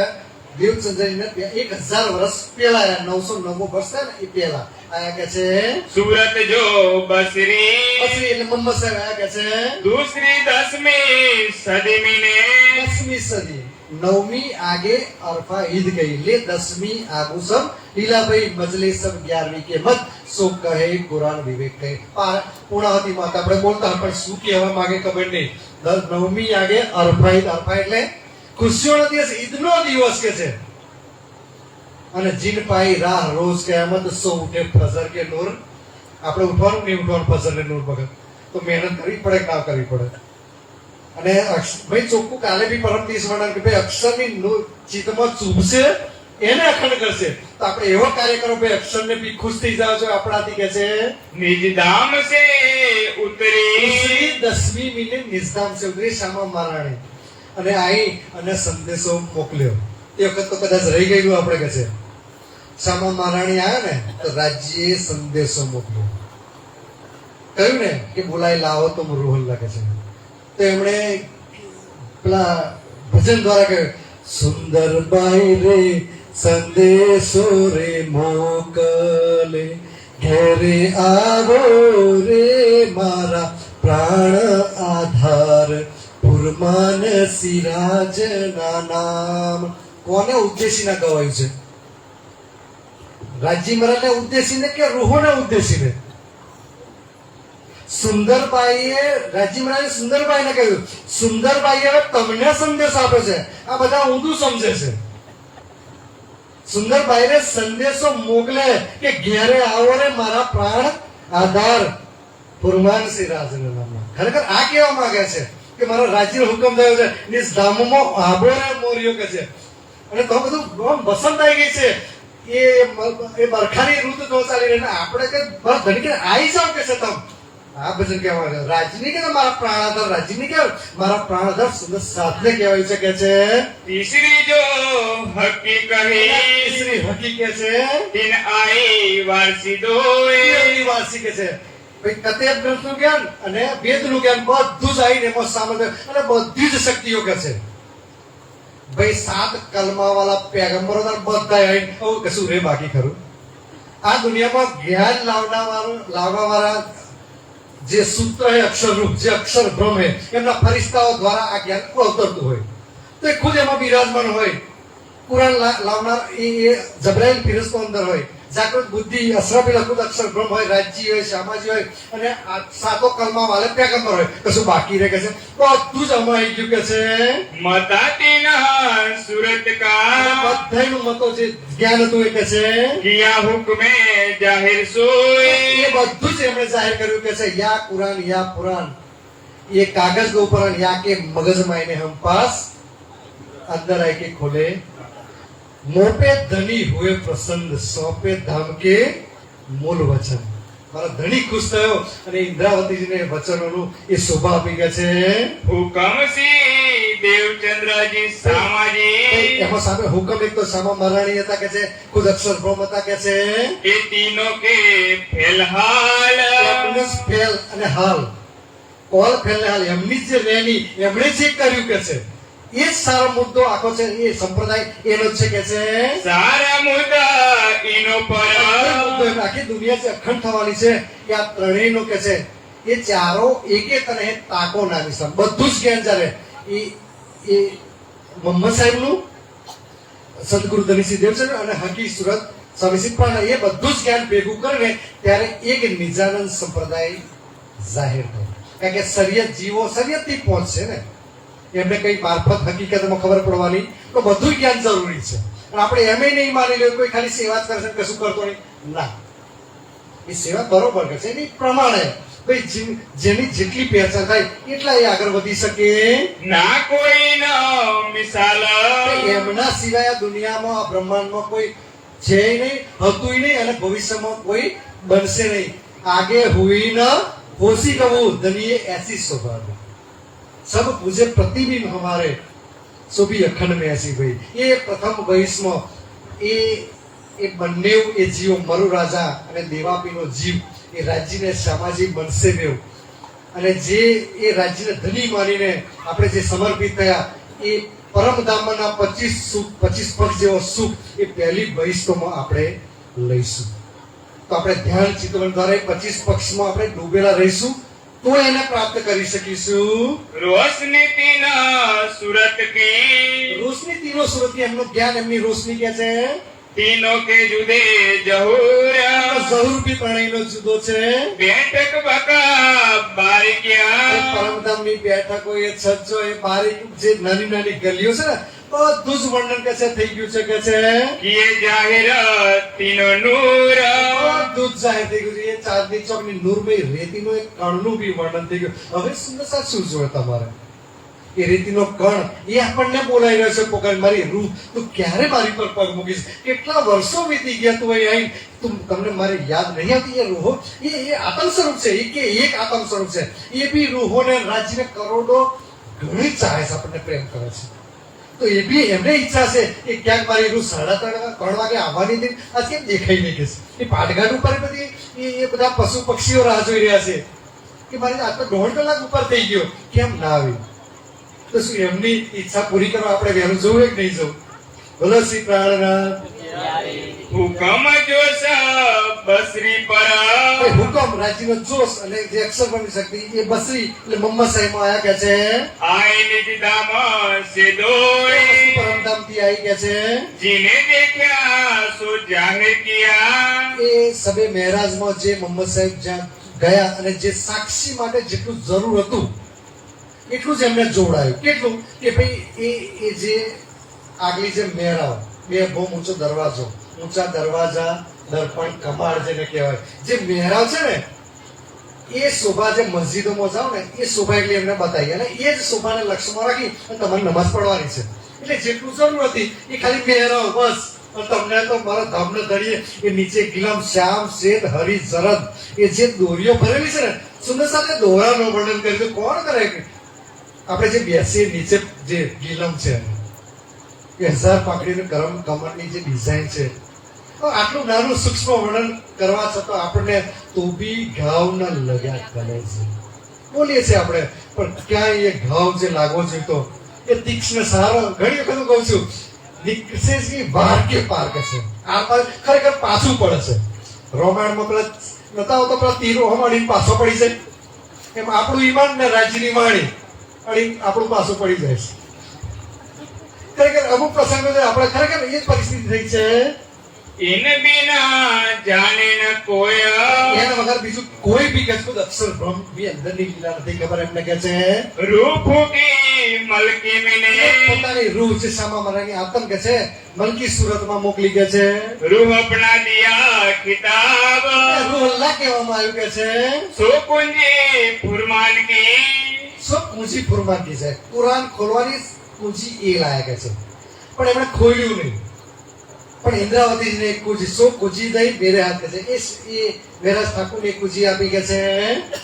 S1: દેવચંદ્રજીને 1000 વર્ષ પહેલા 990 વર્ષ થાય ને એ પહેલા આયા કે છે
S2: સુરત જો બસરી
S1: પછી એટલે મોહમ્મદ સાહેબ આયા કે છે
S2: दूसरी 10वीं सदी में
S1: 10वीं सदी 9वीं आगे अरफा ईद गई ले 10वीं आगू सब लीलाभाई मजलिस सब 11वीं के मत सो कहे कुरान विवेक कहे पूर्णावती माता આપણે બોલતા પણ શું કહેવા માંગે ખબર નહીં. 9મી આગે અરફા ઈદ અરફા એટલે ખુશીઓનો દિવસ ઈદનો દિવસ કે છે. અને જીન પાઈ રાહ રોજ કયામત સો ઉઠે ફજર કે નૂર. આપણે ઉઠવાનું નહીં ઉઠવાનું ફજર ને નૂર વખત તો મહેનત કરવી પડે કે ના કરવી પડે. અને ભાઈ ચોખ્ખું કાલે બી પરમ દિવસ વર્ણન કે ભાઈ અક્ષરની ચિત્તમાં ચૂપશે એને અખંડ કરશે. તો આપણે એવો કાર્ય કરો ભાઈ અક્ષરને બી ખુશ થઈ જાવ છો આપણાથી કે છે
S2: निज धाम से उतरी
S1: 10મી મિલે નિઝામ છે ઉતરી શામા મહારાણી અને આઈ અને સંદેશો મોકલ્યો. એ વખત તો કદાચ રહી ગયેલું આપણે કે છે શામા મહારાણી આવ્યા ને તો રાજ્યએ સંદેશો મોકલ્યો. કહ્યું ને કે બોલાય લાવો તો રૂહલ લાગે છે. તો એમણે પેલા ભજન દ્વારા કહ્યું સુંદર બાઈ રે સંદેશો રે મોકલે ઘેરે આવો રે મારા પ્રાણ આધાર પુરમાન સિરાજ ના નામ. કોને ઉદ્દેશીને ગવાયું છે? રાજજી મહારાજને ઉદ્દેશીને કે રૂહોને ઉદ્દેશીને? સુંદરબાઈએ રાજજી મહારાજે સુંદરબાઈને કહ્યું સુંદરબાઈ હવે તમને સંદેશ આપે છે. આ બધા ઊંધું સમજે છે. સુંદરબાઈને સંદેશો મોકલે કે ઘેરે આવો રે મારા પ્રાણ આધાર પુરમાન સિરાજના નામ. ખરેખર આ કહેવા માંગે છે કે મારો રાજ્યનો હુકમ થયો છે નિસ ધામમાં આબો રે મોર્યો કે છે. અને તો બધું વસંત આવી ગઈ છે એ બરખાની ઋતુ તો ચાલી રહી. આપણે કે ધણી કે આવી જાવ કે છે તમે આ ભજન કહેવાય રાજની કે મારા પ્રાણાધાર રાજની કે મારા પ્રાણાધાર સુંદર સાથને કહેવાય છે કે છે
S2: तीसरी जो हकी कही
S1: તીસરી હકી કે છે
S2: दिन आई वारसी दो
S1: એવી વાસી કે છે ભાઈ કતેબ ગ્રંથનું જ્ઞાન અને વેદનું જ્ઞાન બધું જ આવીને એમાં સામેલ અને બધી જ શક્તિઓ કે છે. ભાઈ 7 કલમા વાળા પેગમ્બરો બધા આવીને કશું રે બાકી ખરું? આ દુનિયામાં જ્ઞાન લાવવા વાળા જે સૂત્ર હે અક્ષરરૂપ જે અક્ષર બ્રહ્મ હે એમના ફરિશ્તાઓ દ્વારા આ જ્ઞાન અવતરતું હોય તો એ ખુદ એમાં બિરાજમાન હોય. કુરાન લાવનાર એ જબરાઈલ ફિરસ્તો અંદર હોય. જાગૃત બુદ્ધિ અસરાફીલ ખુદ અક્ષર બ્રહ્મ હોય. રાજજી હોય શામાજી હોય અને આ 7 કલમા વાળે પેગમ્બર હોય. કશું બાકી રહે કે છે બધું જ આમાં આવી ગયું કે છે
S2: मताती न सूरत का
S1: બધાયનું મતો જે જ્ઞાન હતું એ કે છે
S2: किया हुक्म जाहिर सोए
S1: એ બધું જ એમણે જાહેર કર્યું કે છે યા કુરાન યા પુરાણ ये कागज के ऊपर या के मगज मायने हम पास अंदर आए के खोले मोह पे धनी हुए प्रसन्न सौंपे धाम के मूल वचन. મારા ધણી ખુશ થયો અને ઇન્દ્રાવતીજીને વચનોનું એ શોભા આપી ગયા છે.
S2: हुक्म सी देवचंद्र जी सामाजी
S1: એમાં સામે હુકમ એક તો શામા મહારાણી હતા કે છે ખુદ અક્ષર બ્રહ્મ હતા કે છે
S2: ये तीनों के फिलहाल
S1: ફેલ અને હાલ ઓલ ફેલ ને હાલ એમની જે રેની એમણે જે કર્યું કે છે એ જ સારો મુદ્દો આખો છે એ સંપ્રદાય એનો જ છે કે છે
S2: सारा मुद्दा इनो पर
S1: આખી દુનિયા જે અખંડ થવાની છે કે આ ત્રણેયનો કે છે એ ચારો એકે તને તાકો નાની સમ બધું જ જ્ઞાન ચાલે એ મોહમ્મદ સાહેબનું સદગુરુ ધનસિંહ દેવચંદ અને હકી સુરત સ્વામી પણ એ બધું જ જ્ઞાન ભેગું કરીને ત્યારે એક નિજાનંદ સંપ્રદાય જાહેર થયો. કારણ કે શરીયત જીવો શરીયતથી પહોંચશે ને, એમને કઈ મારફત હકીકતમાં ખબર પડવાની, તો બધું જ્ઞાન જરૂરી છે. અને આપણે એમ નહીં માની લે કોઈ ખાલી સેવા જ કરશે કશું કરતો નહીં, ના, એ સેવા બરોબર કરશે એની પ્રમાણે ભાઈ જેની જેટલી પહેચાન થાય એટલા એ આગળ વધી શકે.
S2: ના કોઈ ન મિસાલ
S1: એમના સિવાય આ દુનિયામાં આ બ્રહ્માંડમાં કોઈ છે નહીં, હતું નહીં અને ભવિષ્યમાં કોઈ બનશે નહીં. આગે હુઈ ન હોશી કહું ધનિએ ऐसी स्वभाव सब पूजे प्रतिबिंब हमारे सो भी अखंड में ऐसी भाई. એ પ્રથમ વયસમાં એ બંને એ જીવો મરુ રાજા અને દેવાપીનો જીવ એ રાજ્યને સામાજિક બનશે મેવ, અને જે એ રાજ્યને ધની માનીને આપણે જે સમર્પિત થયા એ પરમધામના 25 પક્ષ જેવો સુખ એ પહેલી વયસમાં આપણે લઈશું. તો આપણે ધ્યાન ચિંતન દ્વારા 25 પક્ષમાં આપણે ડૂબેલા રહીશું તો એને પ્રાપ્ત કરી શકીશું.
S2: રોશની તીના સુરત કી
S1: રોશની તીનો સુરત की એમનું જ્ઞાન એમની રોશની કે છે.
S2: तीनों के जुदे जहूर
S1: ઝહૂર બી પ્રણયનો જુદો છે.
S2: બેઠક બકા બારીકિયા
S1: પરમધામની બેઠકો એ છજો એ બારીક જે નાની નાની ગલીઓ છે ને બધું જ વર્ણન કે છે થઈ ગયું છે કે છે.
S2: કિએ જાહેર તીનો નૂર
S1: બધું જ જાહેર થઈ ગયું છે. એ ચાંદની ચોકની નૂરમય રેતીનો એક કણનું બી વર્ણન થઈ ગયું. હવે સુંદર શું જોઈએ તમારે એ રેતીનો કણ એ આપણને બોલાવી રહ્યો છે પોકાર મારી રૂહ તું ક્યારે મારી પર પગ મૂકીશ, કેટલા વર્ષો વીતી ગયા તું અહીં આવી, તું તમને મારી યાદ નહીં આવતી. એ રૂહો એ આત્મ સ્વરૂપ છે, એ કે એક આત્મ સ્વરૂપ છે. એ બી રૂહોને રાજ્યને કરોડો ઘણી ચાહે છે, આપણને પ્રેમ કરે છે. તો એ બી એમને ઈચ્છા છે કે ક્યાંક મારી રૂહ 3:30 વાગે આવવાની હતી, આજ કેમ દેખાઈ નહીં કે એ પાટઘાટ ઉપર બધી એ બધા પશુ પક્ષીઓ રાહ જોઈ રહ્યા છે કે મારી આ તો 1.5 કલાક ઉપર થઈ ગયો કેમ ના આવી. તો શું એમની ઈચ્છા પૂરી કરવા આપણે વહેલું જવું કે નહીં જવું? બોલો શ્રી પ્રાણનાથ.
S2: હુકમ જોશ બસરી પર
S1: હુકમ રાજ્યનો જોશ અને જે અક્ષર બની શક્તિ એ બસરી એટલે મમ્મા સાહેબ આયા કે છે.
S2: આઈ નિજ ધામ સે દોઈ
S1: પરમધામથી આવી કે છે.
S2: જીને દેખ્યા સો જાહેર કિયા
S1: એ સબે મહેરાજમાં જે મમ્મદ સાહેબ જ્યાં ગયા અને જે સાક્ષી માટે જેટલું જરૂર હતું એટલું જ એમને જોડાયું. કેટલું કે ભાઈ એ જે આગલી જે મહેરાવ બે બહુ ઊંચો દરવાજો, ઊંચા દરવાજા, દર્પણ, કમાડ જેને કહેવાય, જે મહેરાવ છે ને એ શોભા જે મસ્જિદોમાં જાઓ ને એ શોભા એટલે એમને બતાવી અને એ જ શોભાને લક્ષ્યમાં રાખી અને તમારે નમાઝ પડવાની છે. એટલે જેટલું જરૂર હતી એ ખાલી મહેરાવ બસ. તમને તો મારા ધામને ધડીએ એ નીચે ગિલમ શ્યામ શ્વેત હરી જરદ એ જે દોરીઓ ભરેલી છે ને સુંદર સાથે દોરાનું વર્ણન કર્યું. કોણ કરે? આપણે જે બેસીએ નીચે જે ગિલમ છે એ 1000 પાકડીનું ગરમ કમરની જે ડિઝાઇન છે, આટલું નાનું સૂક્ષ્મ વર્ણન કરવા છતાં આપણને તો બી ઘાવના લગ્યા કરે છે. બોલીએ છીએ આપણે પણ ક્યાંય એ ઘાવ જે લાગવો જોઈતો એ તીક્ષ્ણ સારો ઘણી વખત હું કહું છું નીકળશે જ વાર કે પાર કરશે. આ ખરેખર પાછું પડે છે. રોમાયણમાં પેલા નતા હોતો પેલા તીરો હમાડીને પાછો પડી જાય એમ આપણું ઈમાન ને રાજ્યની વાણી અને આપણું પાછું પડી જાય છે. ખરેખર અમુક પ્રસંગો આપણે ખરેખર એ જ પરિસ્થિતિ થઈ છે.
S2: ઇન બિના જાણે ન કોઈ
S1: એના વગર બીજું કોઈ બી કશું અક્ષર બ્રહ્મ બી અંદરની લીલા નથી ખબર એમને કે છે.
S2: રૂહ ફૂકી મલકી મિને
S1: પોતાની રૂહ છે સામા મારાની આતંક કે છે મલકી સુરતમાં મોકલી કે છે.
S2: રૂહ અપના દિયા ખિતાબ
S1: રૂહ અલ્લાહ કહેવામાં આવ્યું કે છે.
S2: સો કુંજી ફુરમાન કી
S1: સો કુંજી ફુરમાન કી છે. કુરાન ખોલવાની કુંજી એ લાયા કે છે પણ એમણે ખોલ્યું નહીં. પણ ઇન્દ્રાવતીને એક કુંજી સો કુંજી દઈ મેરે હાથ કે છે. એ મેરાજ ઠાકુરને એક કુંજી આપી કે છે.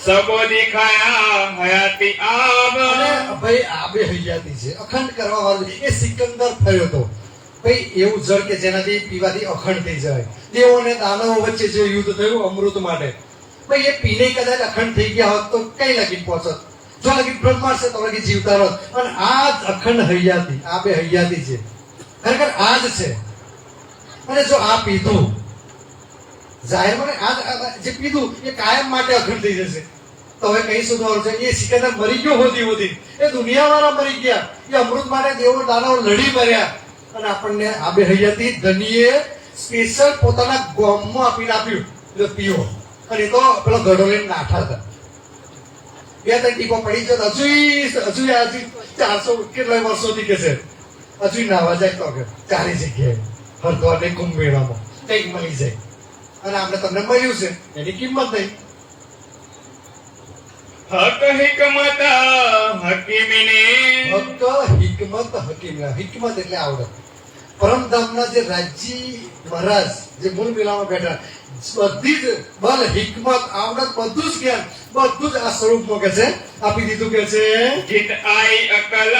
S2: સબો દિખાયા હયાતી આબ
S1: અને ભાઈ આબે હયાતી છે અખંડ કરવા વાળું એ સિકંદર થયો હતો. ભાઈ એવું જળ કે જેનાથી પીવાથી અખંડ થઈ જાય. દેવો અને દાનવો વચ્ચે જે યુદ્ધ થયું અમૃત માટે, ભાઈ એ પીને કદાચ અખંડ થઈ ગયા હોત તો કઈ લગી પહોંચત? જો લગી બ્રહ્માંડ છે તો લગી જીવતા હોત. અને આ જ અખંડ હયાતી, આ બે હયાતી છે ખરેખર આ જ છે. અને જો આ પીધું જાહેરમાં આ જે પીધું એ કાયમ માટે અખંડ થઈ જશે. તો હવે કઈ શોધવાનું છે? એ સિકંદર મરી ગયો હોતી એ દુનિયા વાળા મરી ગયા. એ અમૃત માટે દેવો દાનવો લડી મર્યા અને આપણને આબે હૈયાથી ધનીએ સ્પેશિયલ પોતાના ગામમાં આપીને આપ્યું એટલે પીવો. અને એ તો પેલો ગઢો લઈને નાઠા હતા. બે ત્રણ ટીપો પડી જતો હજુ 400 કેટલા વર્ષોથી કે છે હજુ નાવા જાય તો કે ચારે જગ્યાએ હરદ્વાર ને કુંભ મેળામાં કંઈક મળી જાય. અને આપણે તમને મળ્યું છે એની કિંમત નહીં.
S2: હક હિકમત હકીમીને
S1: ફક્ત હિકમત હકીમ. હિકમત એટલે આવડત. પરમધામના જે રાજી મહારાજ જે મૂળ મેળામાં બેઠા બધી જ બલ હિકમત આવડત બધું જ જ્ઞાન બધું જ આ સ્વરૂપમાં કે છે આપી દીધું કે છે.
S2: જીત આઈ અકલ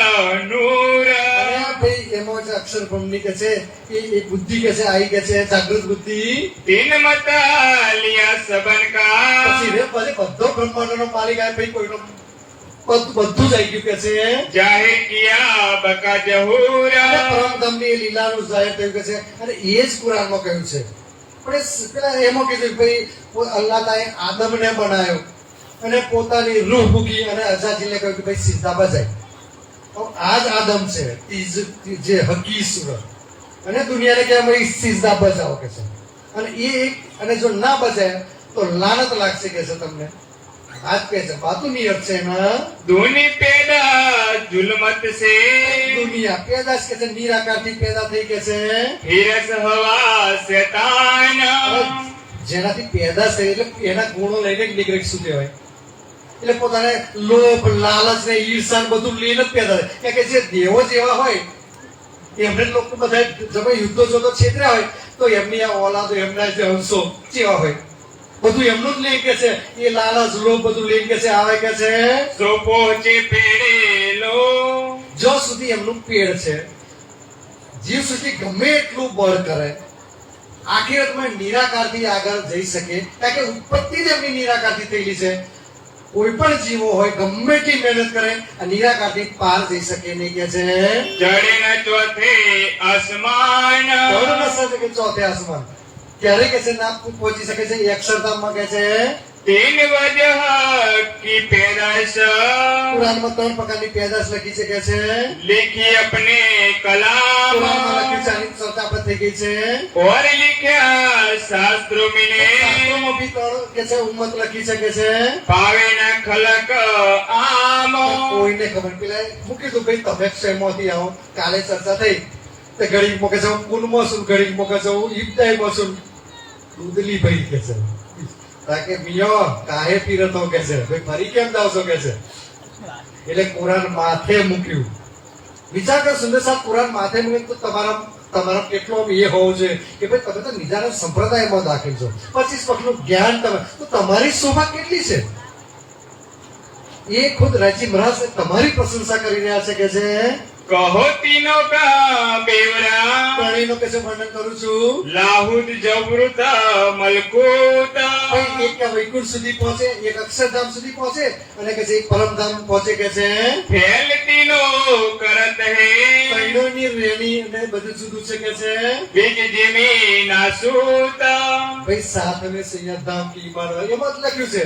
S2: નૂર
S1: અને ભાઈ એમાં જે અક્ષર બ્રહ્મની કે છે એ બુદ્ધિ કે છે આઈ કે છે જાગૃત બુદ્ધિ.
S2: તીન મત લિયા સબન કા
S1: પછી રે પછી બધો બ્રહ્માંડનો માલિક આ ભાઈ કોઈનો બધું જ આવી ગયું કે છે.
S2: જાહેર કિયા બકા જહૂર
S1: અને પરમધામની લીલાનું જાહેર થયું કે છે. અને એ જ કુરાનમાં કહ્યું છે. પણ એ પેલા એમાં કીધું ભાઈ અલ્લાહ તાએ આદમને બનાવ્યો અને પોતાની રૂહ મૂકી અને અજાજીને કહ્યું કે ભાઈ સીધા બજાય. આ જ આદમ છે જે હકી સુરત. અને દુનિયાને કે ભાઈ સીધા બજાવો કે છે. અને એ અને જો ના બજાય તો લાનત લાગશે કે છે તમને. આજ કે છે બાતું નિયત છે એના
S2: દુની પેદા જુલમત સે
S1: દુનિયા પેદાશ કે છે નિરાકારથી પેદા થઈ કે છે.
S2: ફિરસ હવા શેતાન
S1: જેનાથી પેદાશ થઈ એટલે એના ગુણો લઈને જ નીકળે શું કહેવાય. એટલે પોતાને લોભ લાલચ ને ઈર્ષા બધું લઈને જ પેદા થાય. કે જે દેવો જેવા હોય એમને લોકો બધા જમે યુદ્ધો જોતો છેતર્યા હોય તો એમની આ ઓલાદો એમના જે અંશો જેવા હોય બધું એમનું જ લઈ કે છે. એ લાલચ લોભ બધું લઈ કે છે આવે કે છે.
S2: સો પહોંચે પેડેલો
S1: જો સુધી એમનું પેડ છે જીવ સુધી ગમે એટલું બળ કરે આખિરતમાં નિરાકારથી આગળ જઈ શકે. કારણ કે ઉત્પત્તિ જ એમની નિરાકારથી થયેલી છે. કોઈ પણ જીવો હોય ગમે એટલી મહેનત કરે આ નિરાકારથી પાર જઈ શકે નહીં કે છે.
S2: ચડે ન ચોથે આસમાન
S1: ચડ ન શકે કે ચોથે આસમાન ક્યારે કે છે ના પહોંચી શકે છે. એ અક્ષરધામમાં કે છે.
S2: तीन वजह की पैदाइश
S1: કુરાનમાં 3 પ્રકારની પેદાશ લખી છે કે છે.
S2: लिखी अपने कलाम
S1: કુરાનમાં લખ્યું છે આની ચર્ચા આપણે થઈ ગઈ છે.
S2: और लिखा शास्त्रों में
S1: શાસ્ત્રોમાં બી 3 કે છે ઉમ્મત લખી છે કે છે.
S2: पावे न खलक आम
S1: કોઈને ખબર પેલા મૂકી દઉં ભાઈ તમે ક્ષેમમાંથી આવો કાલે ચર્ચા થઈ તે ઘડીક મોકે છે કુનમાં શું ઘડીક મોકે છે ઈબદાઈમાં શું દૂધલી ભાઈ કે છે તાકે મિયો કાહે પીરતો કે છે ભાઈ ફરી કેમ જાવ છો કે છે. એટલે કુરાન માથે મૂક્યું. વિચાર કર સુંદર સાહેબ કુરાન માથે મૂકે તો તમારા કેટલો એ હોવો જોઈએ કે ભાઈ તમે તો નિજાના સંપ્રદાયમાં દાખલ છો 25 પક્ષનું જ્ઞાન તમે તો તમારી શોભા કેટલી છે. એ ખુદ રાજી મહારાજ તમારી પ્રશંસા કરી રહ્યા છે કે છે.
S2: कहो तीनों का बेवरा
S1: પ્રાણીનો કે છે વર્ણન કરું છું.
S2: लाहुद जबरुत मलकूत
S1: ભાઈ એક વૈકુંઠ સુધી પહોંચે એક અક્ષરધામ સુધી પહોંચે અને કે છે એક પરમધામ પહોંચે કે છે.
S2: फैल तीनों करत है
S1: ત્રણેયની રેણી અને બધું જુદું છે કે છે.
S2: बीज जमीन आसूत
S1: ભાઈ સાત અને સંયતધામ કી ઈમાન એમાં જ લખ્યું છે.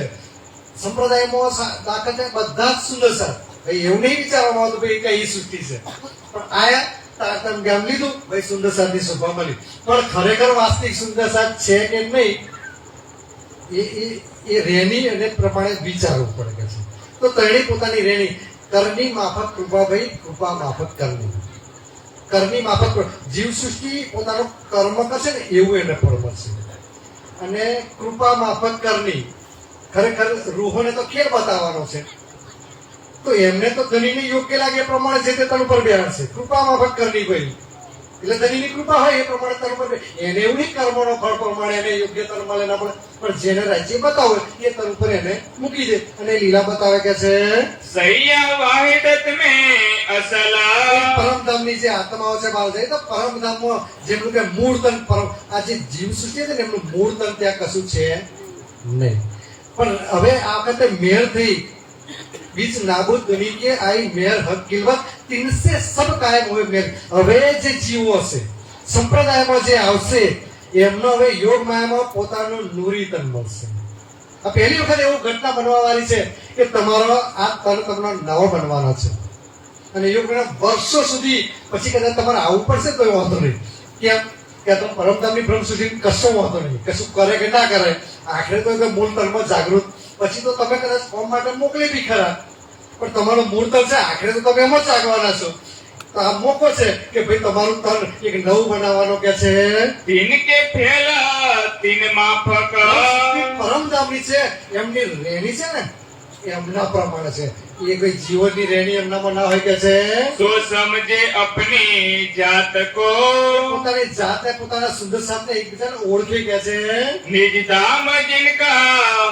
S1: સંપ્રદાયમાં દાખલ થાય બધા જ સુંદર સાર ભાઈ એવું નહીં વિચારવામાં આવતું ભાઈ કઈ સૃષ્ટિ છે પણ આયા તારતમ જ્ઞાન લીધું ભાઈ સુંદર સારની શોભા મળી. પણ ખરેખર વાસ્તવિક સુંદર સાર છે કે નહીં એ રેણી અને પ્રમાણે વિચારવું પડે કે છે. તો ત્રણેય પોતાની રેણી કરની માફક કૃપા ભાઈ કૃપા માફક કરની કરની માફક જીવ સૃષ્ટિ પોતાનું કર્મ કરશે ને એવું એને ફળ મળશે. અને કૃપા માફક કરની ખરેખર રૂહોને તો ખેલ બતાવવાનો છે તો એમને તો ધનીને યોગ્ય લાગે એ પ્રમાણે છે તે તન પર બેહાડશે. કૃપા માફક કરની ભાઈ એટલે ધનીની કૃપા હોય એ પ્રમાણે તન પર એને એવું નહીં કર્મનો ફળ પ્રમાણે એને યોગ્ય તન મળે ના પડે પણ જેને રાજ્ય બતાવે એ તન પર એને મૂકી દે અને લીલા બતાવે કે છે.
S2: सैया वाहिदत में असला
S1: પરમધામની જે આત્માઓ છે બાળ જાય તો પરમધામમાં જેમનું કે મૂળ તન પરમ આ જે જીવ સૃષ્ટિ છે ને એમનું મૂળ તન ત્યાં કશું છે નહીં. પણ હવે આ વખતે મેર થઈ बीच नाबूद दुनिया के आई मेयर हक किल्वत तिनसे सब कायम हुए मेयर. હવે જે જીવો છે સંપ્રદાયમાં જે આવશે એમનો હવે યોગ માયામાં પોતાનું નૂરી તન મળશે. આ પહેલી વખત એવું ઘટના બનવા વાળી છે કે તમારો આ તન તમને નવો બનવાનો છે. અને એવું કરીને વર્ષો સુધી પછી કદાચ તમારે આવવું પડશે તો વાંધો નહીં. કેમ કે તમે પરમધામની ભ્રમ સુધી કશો વાંધો નહીં, કશું કરે કે ના કરે, આખરે તો એ મૂળ તલમાં જાગૃત. પછી તો તમે કદાચ ફોર્મ માટે મોકલી બી ખરા, પણ તમારો મૂળ તલ છે, આખરે તો તમે એમ જ જાગવાના છો. તો આ મોકો છે કે ભાઈ તમારું તલ એક નવું બનાવવાનો કે છે.
S2: તીન કે ફેલા તીન માફક
S1: પરમધામની છે એમની રેણી છે ને એમના પ્રમાણે છે. એ કોઈ જીવનની રેણી એમનામાં ના હોય કે છે.
S2: સો સમજે અપની જાત કો
S1: પોતાની જાતે પોતાના સુંદર સાથે એકબીજાને ઓળખી કે છે.
S2: નિજ ધામ જિનકા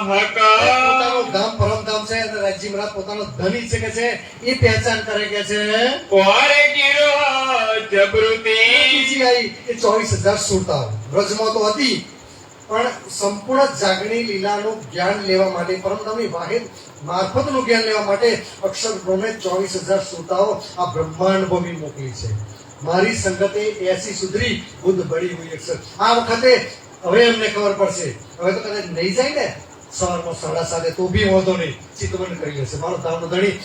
S2: હક
S1: પોતાનું ધામ પરમધામ છે અને રાજ્ય મહારાજ પોતાનો ધણી છે કે છે એ પહેચાન કરે કે છે.
S2: और गिरो जबरुती
S1: બીજી આવી એ 24,000 સુરતાઓ વ્રજમાં તો હતી, પણ સંપૂર્ણ જાગણી લીલાનું જ્ઞાન લેવા માટે પરમધામની વાહિદ મારફતનું જ્ઞાન લેવા માટે અક્ષર બ્રહ્મે 24,000 સુરતાઓ આ બ્રહ્માંડ ભૂમિ મોકલી છે. મારી સંગતે 80 સુધરી બુદ્ધ બળી હુઈ અક્ષર. આ વખતે હવે એમને ખબર પડશે. હવે તો કદાચ નહીં જાય ને સવારમાં 7:30 તો બી વાંધો નહીં, ચિત્તવન કરી લેશે. મારો ધામનો ધણી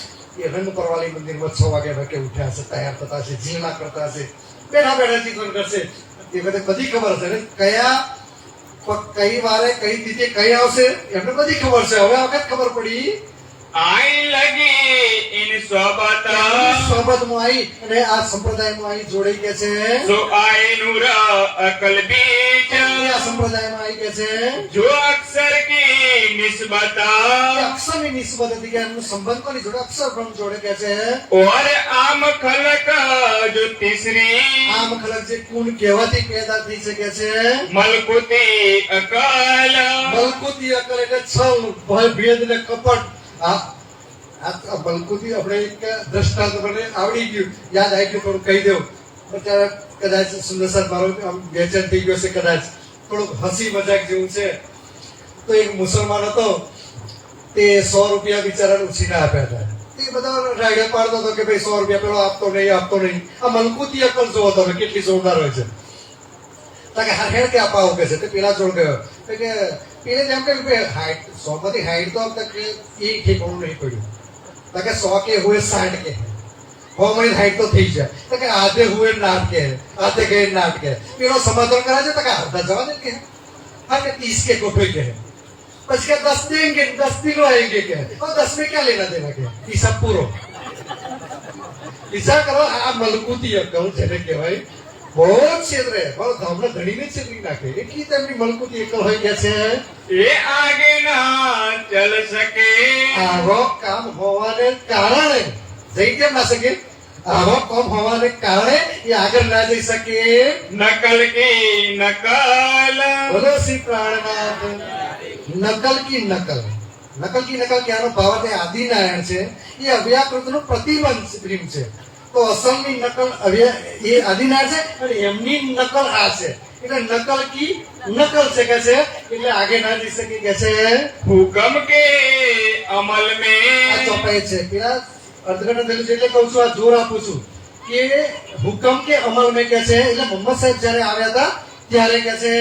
S1: એ રંગપરવાલી મંદિરમાં 6 વાગે વાગે ઉઠ્યા હશે, તૈયાર થતા હશે, ઝીણા કરતા હશે, બેઠા બેઠા ચિંતન કરશે. એ બધી ખબર હશે ને કઈ વારે કઈ તિથિ કઈ આવશે એમને બધી ખબર છે. હવે વખત ખબર પડી
S2: आई लगी इन सोबता
S1: સોબતમાં આવી અને આ સંપ્રદાયમાં આવી જોડાઈ કે છે.
S2: सो आए नूरा अकल बीज
S1: આ સંપ્રદાયમાં આવી કે છે.
S2: जो अक्षर की निस्बता
S1: એ અક્ષરની નિસ્બત હતી કે એમનો સંબંધ કોની જોડે અક્ષર બ્રહ્મ જોડે કે છે.
S2: और आम खलक जो तीसरी
S1: આમ ખલક જે કુણ કહેવાથી પેદા થઈ શકે છે.
S2: मलकुती अकल
S1: મલકુતી અકલ એટલે છલ ભય ભેદ ને કપટ. આ મલકુતી આપણે એક દ્રષ્ટાંત મને આવડી ગયું, યાદ આવી ગયું, થોડું કહી દઉં. અત્યારે કદાચ સુંદર સાહેબ મારો આમ બેચેન થઈ ગયો છે, કદાચ થોડુંક હસી મજાક જેવું છે. તો એક મુસલમાન હતો, તે 100 રૂપિયા બિચારાને ઉછીના આપ્યા હતા. એ બધા રાયડે પાડતો હતો કે ભાઈ 100 રૂપિયા પેલો આપતો નહીં. આ મલકુતી અકલ જોવો તમે કેટલી જોરદાર હોય છે. કે હર કે આપા ઉગે છે તે પેલા જોડ ગયો કે પેલે જેમ કે હાઈટ 100 માંથી હાઈટ તો अब तक એ ઠેકાણું નહીં પડ્યું. કે 100 के हुए 60 के हो मरी हाइट तो થઈ જાય. કે આધે હુએ 60 के आधे गए 60 के પેલો સમાધાન કરે છે. કે આધા જવા દે કે હા કે 30 के को कोई કહે પછી કે 10 देंगे 10 दिलो आएंगे के और 10 में क्या लेना देना के હિસાબ પૂરો. હિસાબ કરો. આ મલકુતી અકલ જેને કહેવાય બહુ ક્ષેત્ર મારો ધામનો ધણીને છેતરી નાખે એટલી તેમની મલકુતી અકલ હોય કે છે.
S2: ये आगे ना चल सके
S1: આવો કામ હોવાને કારણે જઈ કેમ ના શકે. આવો કામ હોવાને કારણે એ આગળ ના જઈ શકે.
S2: नकल की नकल
S1: બોલો શ્રી પ્રાણનાથ. નકલ કી નકલ. નકલ કી નકલ ક્યાંનો ભાવ તે આદિનારાયણ છે. એ અવ્યાકૃતનું પ્રતિબંધ છે. તો અસલની નકલ એ આદિનારાયણ છે અને એમની નકલ આ છે. એટલે નકલ કી નકલ છે કે છે એટલે આગે ના જઈ શકે કે છે.
S2: हुक्म के अमल
S1: આ
S2: में
S1: ચોપાઈ છે. પેલા અર્થઘટન થયેલું છે એટલે કહું છું, આ જોર આપું છું કે હુકમ કે અમલ મેં કે છે. એટલે મોહમ્મદ સાહેબ જયારે આવ્યા હતા ત્યારે કે છે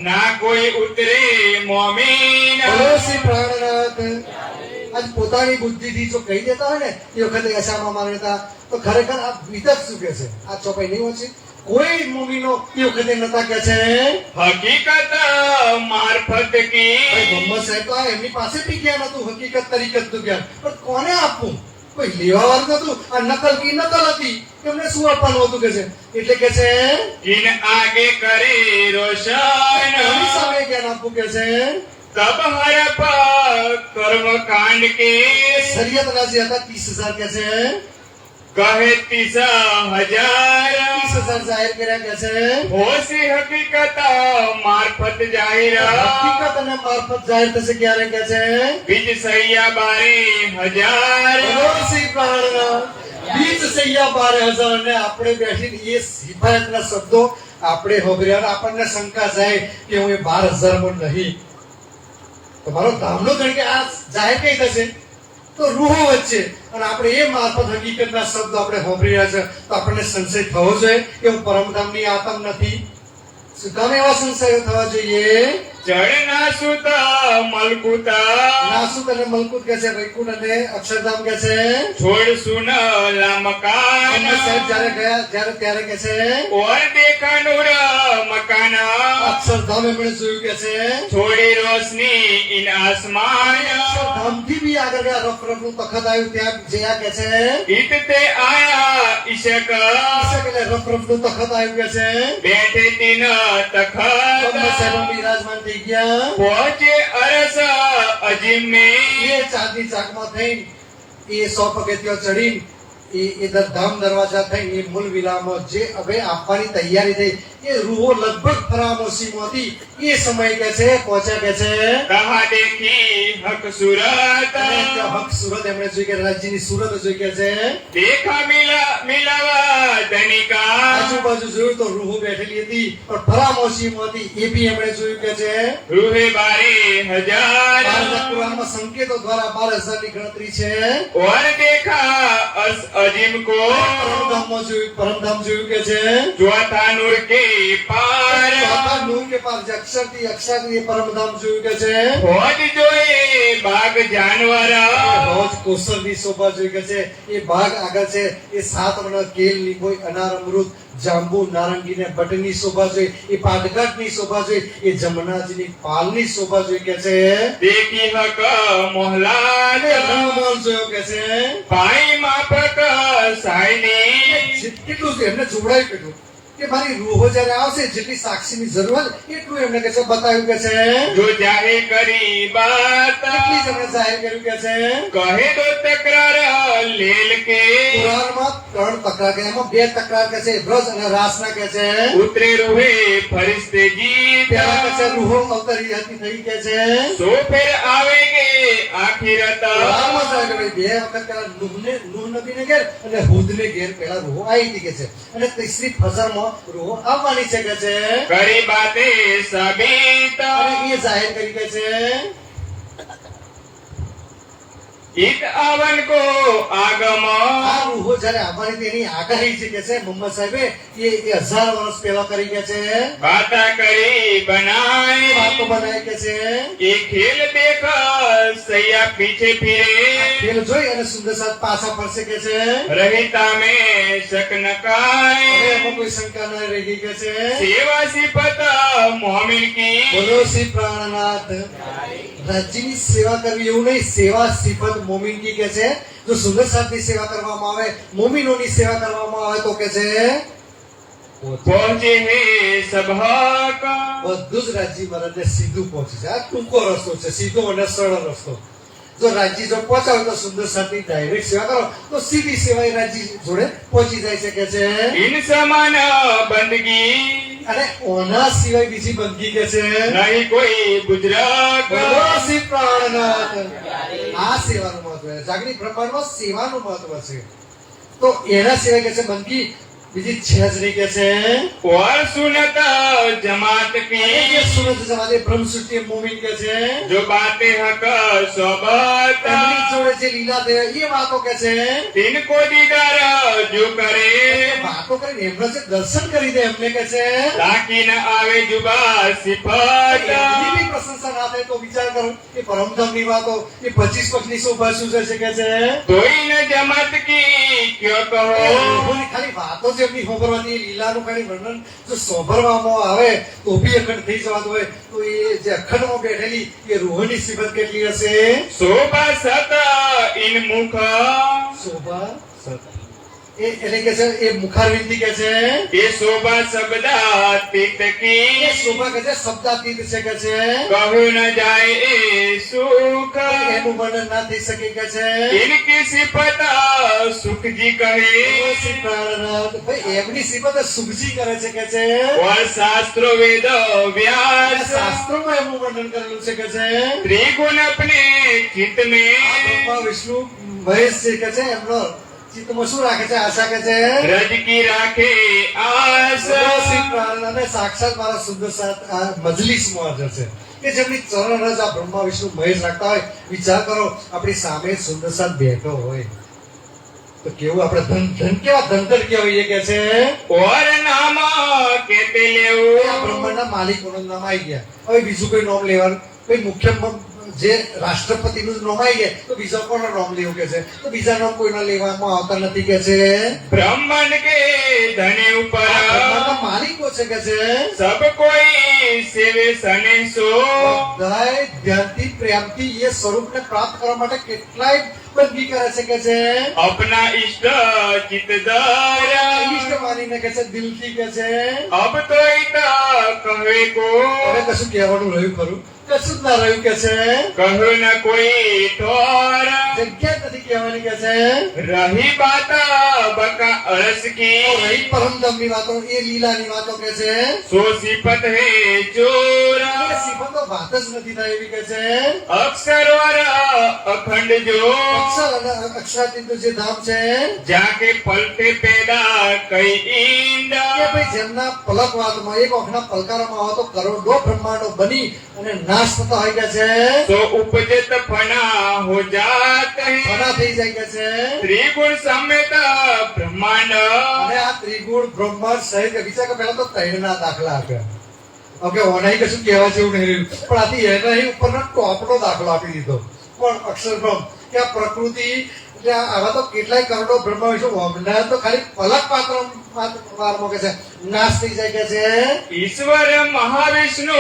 S2: ना कोई उतरे मोमिन
S1: બોલો શ્રી પ્રાણનાથ. આજ પોતાની બુદ્ધિથી જો કહી દેતા હોય ને એ વખતે અશામાં માનતા તો ખરેખર આ વિધક શું કે છે. આ ચોપાઈ નહીં હોય છે. કોઈ મુમીનો એ વખતે નતા કે છે
S2: हकीकत मार्फत की
S1: મોહમ્મદ સાહેબ તો આ એમની પાસે બી જ્ઞાન હતું, હકીકત તરીકતનું જ્ઞાન, પણ કોને આપવું? કોઈ લેવા વાળું નતું. આ નકલ કી નકલ હતી, એમને શું આપવાનું હતું કે છે. એટલે કે છે
S2: इन आगे करे
S1: કોની
S2: रोशन
S1: સામે જ્ઞાન આપવું કે છે.
S2: तब हरप कर्म कांड के
S1: શરીયત રાજી હતા 30,000 કે છે.
S2: कहे 30,000
S1: 30,000 જાહેર કર્યા કે છે.
S2: होशी हकीकत मार्फत जाहिरा
S1: હકીકત અને મારફત જાહેર થશે ક્યારે કે છે.
S2: बीज सैया 12,000
S1: બોલો શ્રી પ્રાણનાથ. બીજ સૈયા 12,000 ને આપણે બેઠીને એ સિફાયતના શબ્દો આપણે હોભર્યા. આપણને શંકા જાય કે હું એ 12,000 માં નહીં. તમારો ધામનો ગણ કે આ જાહેર કઈ થશે તો રૂહો વચ્ચે અને આપણે એ મારફત હકીકતના શબ્દો આપણે હોભરી રહ્યા છે તો આપણને સંશય થવો જોઈએ કે હું પરમધામની આત્મ નથી. શું કામ એવા સંશયો થવા જોઈએ?
S2: ચડના સુત મલકુત
S1: નાસુક અને મલકુત કે છે, વૈકુંઠ અને અક્ષરધામ કે છે.
S2: છોડ સુન મકાન
S1: અમને સાહેબ જ્યારે ગયા ત્યારે કે છે
S2: ઓર દેખા નૂર મકાન
S1: અક્ષરધામ એમણે જોયું કે છે.
S2: થોડી રોશની ઇન આસમાન
S1: અક્ષરધામથી બી આગળ ગયા, રફરફનું તખત આવ્યું ત્યાં જ્યાં કે છે
S2: ઈત તે આયા ઈશક
S1: એટલે રફરફનું તખત આવ્યું કે છે.
S2: બેઠે તીન તખત
S1: અમને સાહેબ બિરાજમાન થઈ ગયા.
S2: પહોંચે અરસ અજીમ में
S1: એ ચાંદની ચાકમાં થઈને એ 100 પગથિયા ચડીને એ ધામ દરવાજા થઈને એ મૂળ વિલામાં જે હવે આપવાની તૈયારી થઈ, એ રૂહો લગભગ ફરામોશીમાંથી એ સમય કે છે પહોંચ્યા કે છે.
S2: कहा देखी हक सूरत
S1: અને ત્યાં હક સુરત એમણે જોઈ કે રાજ્યની સુરત જોઈ કે છે.
S2: देखा मिलावा धनिका
S1: આજુબાજુ જોયું તો રૂહો બેઠેલી હતી, પણ ફરામોશીમાંથી એ બી એમણે જોયું કે છે.
S2: रूहे बारे हजार
S1: કુરાનમાં સંકેતો દ્વારા 12,000 ની ગણતરી છે.
S2: और देखा अस अजीम को
S1: પરમધામ જોયું કે છે.
S2: चौथा नूर के पार
S1: ચોથા નૂર કે પાર જે અક્ષરથી અક્ષરથી એ પરમધામ જોયું કે છે.
S2: फौज जोए बाग जानवर
S1: રોજ કોસલની શોભા જોઈ કે છે. એ ભાગ આગળ છે એ 7 વર્ણ કેલ લીંબોઈ અનાર અમૃત જાંબુ નારંગી ને બટની શોભા જોઈ, એ પાટઘાટની શોભા જોઈ, એ જમનાજીની પાલની શોભા જોઈ કે છે.
S2: देखी हक मोहलात
S1: અને રણમોહન જોયો કે છે.
S2: पाई मापक साइनी
S1: કેટલું છે એમને જોડાયું કેટલું કે મારી રૂહો જ્યારે આવશે જેટલી સાક્ષીની જરૂર હોય એટલું એમને કે છે બતાવ્યું કે છે.
S2: जो जाहे करी बात
S1: કેટલી જ એમણે જાહેર કર્યું કે છે.
S2: कहे दो तकरार लेल के
S1: કુરાનમાં 3 તકરાર કે એમાં 2 તકરાર કે છે બ્રજ અને રાસના કે છે.
S2: उतरे रूहे फरिश्ते जीत
S1: પહેલા કે છે રૂહો અવતરી હતી થઈ કે છે.
S2: सो फिर आवेगे आखिरत
S1: કુરાનમાં છે કે ભાઈ 2 વખત પહેલા નૂહ નબીને ઘેર અને હૂદને ઘેર પહેલા રૂહો આવી હતી કે છે, અને ત્રીસરી ફજરમાં રૂહો આવવાની છે કે છે.
S2: करी बातें साबित
S1: અને એ જાહેર કરી કે છે.
S2: इत आवन को आगम
S1: આ રૂહો જ્યારે આવવાની તેની આગાહી છે કે છે મોહમ્મદ સાહેબે એ 1000 વર્ષ પહેલા કરી કે છે.
S2: बाता करी बनाए
S1: વાતો બનાવી કે છે.
S2: ये खेल देख सैया पीछे फिरे
S1: ખેલ જોઈ અને સુંદર સાથ પાછા ફરશે કે છે.
S2: रहता में शक
S1: હવે
S2: नकाए
S1: એમાં કોઈ શંકા ન રહી ગઈ કે છે.
S2: सेवा सिफत मोमिन की
S1: બોલો શ્રી પ્રાણનાથ. રાજ્યની સેવા કરવી એવું નહીં, સેવા સિફત મોમિન કી કે છે. જો સુંદર સાથની સેવા કરવામાં આવે, મોમિનોની સેવા કરવામાં આવે તો કે છે
S2: पहुंचे है सब हक
S1: બધું જ રાજ્ય મહારાજને સીધું પહોંચી જાય. આ ટૂંકો રસ્તો છે, સીધો અને સરળ રસ્તો. જો રાજ્ય જો પહોંચાવે તો સુંદર સાથની ડાયરેક્ટ સેવા કરો તો સીધી સેવા એ રાજ્ય જોડે પહોંચી જાય છે કે છે.
S2: इन समान बंदगी
S1: અને ઓના સિવાય બીજી બંદગી કે છે
S2: नहीं कोई बुजुर्ग
S1: બોલો શ્રી પ્રાણનાથ. આ સેવાનું મહત્વ છે. જાગૃત બ્રહ્માંડમાં સેવાનું મહત્વ છે. તો એના સિવાય કે છે બંદગી બીજી છે જ નહીં કે છે.
S2: और सुनत जमात
S1: અને જે
S2: की
S1: સુરત જમાતે બ્રહ્મ સૃષ્ટિ મોમિન કે છે.
S2: जो बातें हक सोबत
S1: એમની જોડે જે લીલા થયા એ વાતો કે છે.
S2: तिनको दीदार जो करे
S1: વાતો કરીને એમને જે દર્શન કરી દે એમને કે છે.
S2: ताकि न आवे जुबा सिफत
S1: એમની બી પ્રશંસા ના થાય તો વિચાર કરો એ પરમધામની વાતો એ 25 પક્ષની શોભા શું છે કે છે.
S2: कोई न जमात की क्यों कहो
S1: લોકોની ખાલી વાતો જ એમની સાંભળવાની, લીલાનું ખાલી વર્ણન જો સાંભળવામાં આવે તો બી અખંડ થઈ જવાતું હોય તો એ જે અખંડમાં બેઠેલી એ રૂહની સિફત કેટલી હશે.
S2: शोभा सत इन मुख
S1: શોભા એ એટલે કે છે એ મુખારવિંદી કે છે.
S2: ये शोभा शब्दातीत
S1: એ
S2: की
S1: શોભા કે છે શબ્દાતીત છે કે છે.
S2: कहु न जाए ए सुख
S1: એનું વર્ણન ના થઈ શકે કે છે.
S2: इनकी सिफत सुख जी कहे
S1: શ્રી પ્રાણનાથ. ભાઈ એમની સિફત સુખજી કરે છે કે છે.
S2: और शास्त्रो वेद
S1: અને
S2: व्यास
S1: શાસ્ત્રોમાં એમનું વર્ણન કરેલું છે કે છે.
S2: त्रिगुण अपने चित्त
S1: આ
S2: में
S1: બ્રહ્મા વિષ્ણુ મહેશ છે કે છે એમનો ચિત્તમાં શું રાખે છે? આશા કે છે.
S2: रज की राखे आस
S1: શ્રી પ્રાણનાથ અને સાક્ષાત મારા સુંદર સાથ આ મજલિસમાં હાજર છે કે જેમની ચરણ રજ આ બ્રહ્મા વિષ્ણુ મહેશ રાખતા હોય. વિચાર કરો આપણી સામે સુંદર સાથ બેઠો હોય તો કેવું આપણે ધન કેવા ધનધર કેવા એ કે છે.
S2: और नाम कहते
S1: આ
S2: ले
S1: બ્રહ્મા બ્રહ્માંડના માલિકોનું નામ આવી ગયા. હવે બીજું કોઈ નામ લેવાનું, કોઈ મુખ્ય જે રાષ્ટ્રપતિનું નામ આવી ગયા તો બીજા કોના નામ લેવું કે છે? તો બીજા નામ કોઈના લેવામાં આવતા નથી કે છે.
S2: ब्रह्मांड के धने
S1: આ
S2: ऊपर
S1: બ્રહ્માંડના માલિકો છે કે છે.
S2: सब कोई सेवे सने सो
S1: બધાય ધ્યાનથી પ્રેમથી એ સ્વરૂપને પ્રાપ્ત કરવા માટે કેટલાય બંદગી કરે છે કે છે.
S2: अपना इष्ट चित द्वारा
S1: ઈષ્ટ માનીને કે છે, દિલથી કે છે.
S2: अब तो इता कहे को
S1: હવે કશું કહેવાનું રહ્યું ખરું? કશું જ ના રહ્યું કે છે.
S2: कहो न कोई ठोर
S1: જગ્યા જ નથી કહેવાની કે છે.
S2: रही बाता बका अरस
S1: તો
S2: की
S1: રહી પરમધામની વાતો, એ લીલાની વાતો કે છે.
S2: सो सिपत है चोर
S1: એ સિફતો વાત જ નથી થાય એવી કે છે.
S2: अक्षर और अखंड जो
S1: અક્ષર અને અક્ષરાતીતનું જે ધામ છે
S2: जाके पलटे पैदा कई
S1: કે
S2: इंड
S1: ભાઈ જેમના પલકવાતમાં એક આંખના પલકારામાં આવો તો કરોડો બ્રહ્માંડો બની અને નાશ થતા હોય કે છે.
S2: तो उपजत फना हो जात
S1: ફના
S2: है
S1: થઈ જાય કે છે.
S2: त्रिगुण समेत ब्रह्मांड
S1: અને આ ત્રિગુણ બ્રહ્માંડ સહિત વિચાર કે પહેલા તો ત્રણના દાખલા આપ્યા. ઓકે, ઓનાઈ કશું કહેવા જેવું નહીં રહ્યું, પણ આથી એના ઉપરનો ટોપનો દાખલો આપી દીધો. પણ અક્ષરબ્રહ્મ કે આ પ્રકૃતિ એટલે આવા તો કેટલાય કરોડો બ્રહ્મા વિશે હમણાં તો ખાલી પલક વારમાં કે છે નાશ થઈ જાય કે છે.
S2: ईश्वर महाविष्णु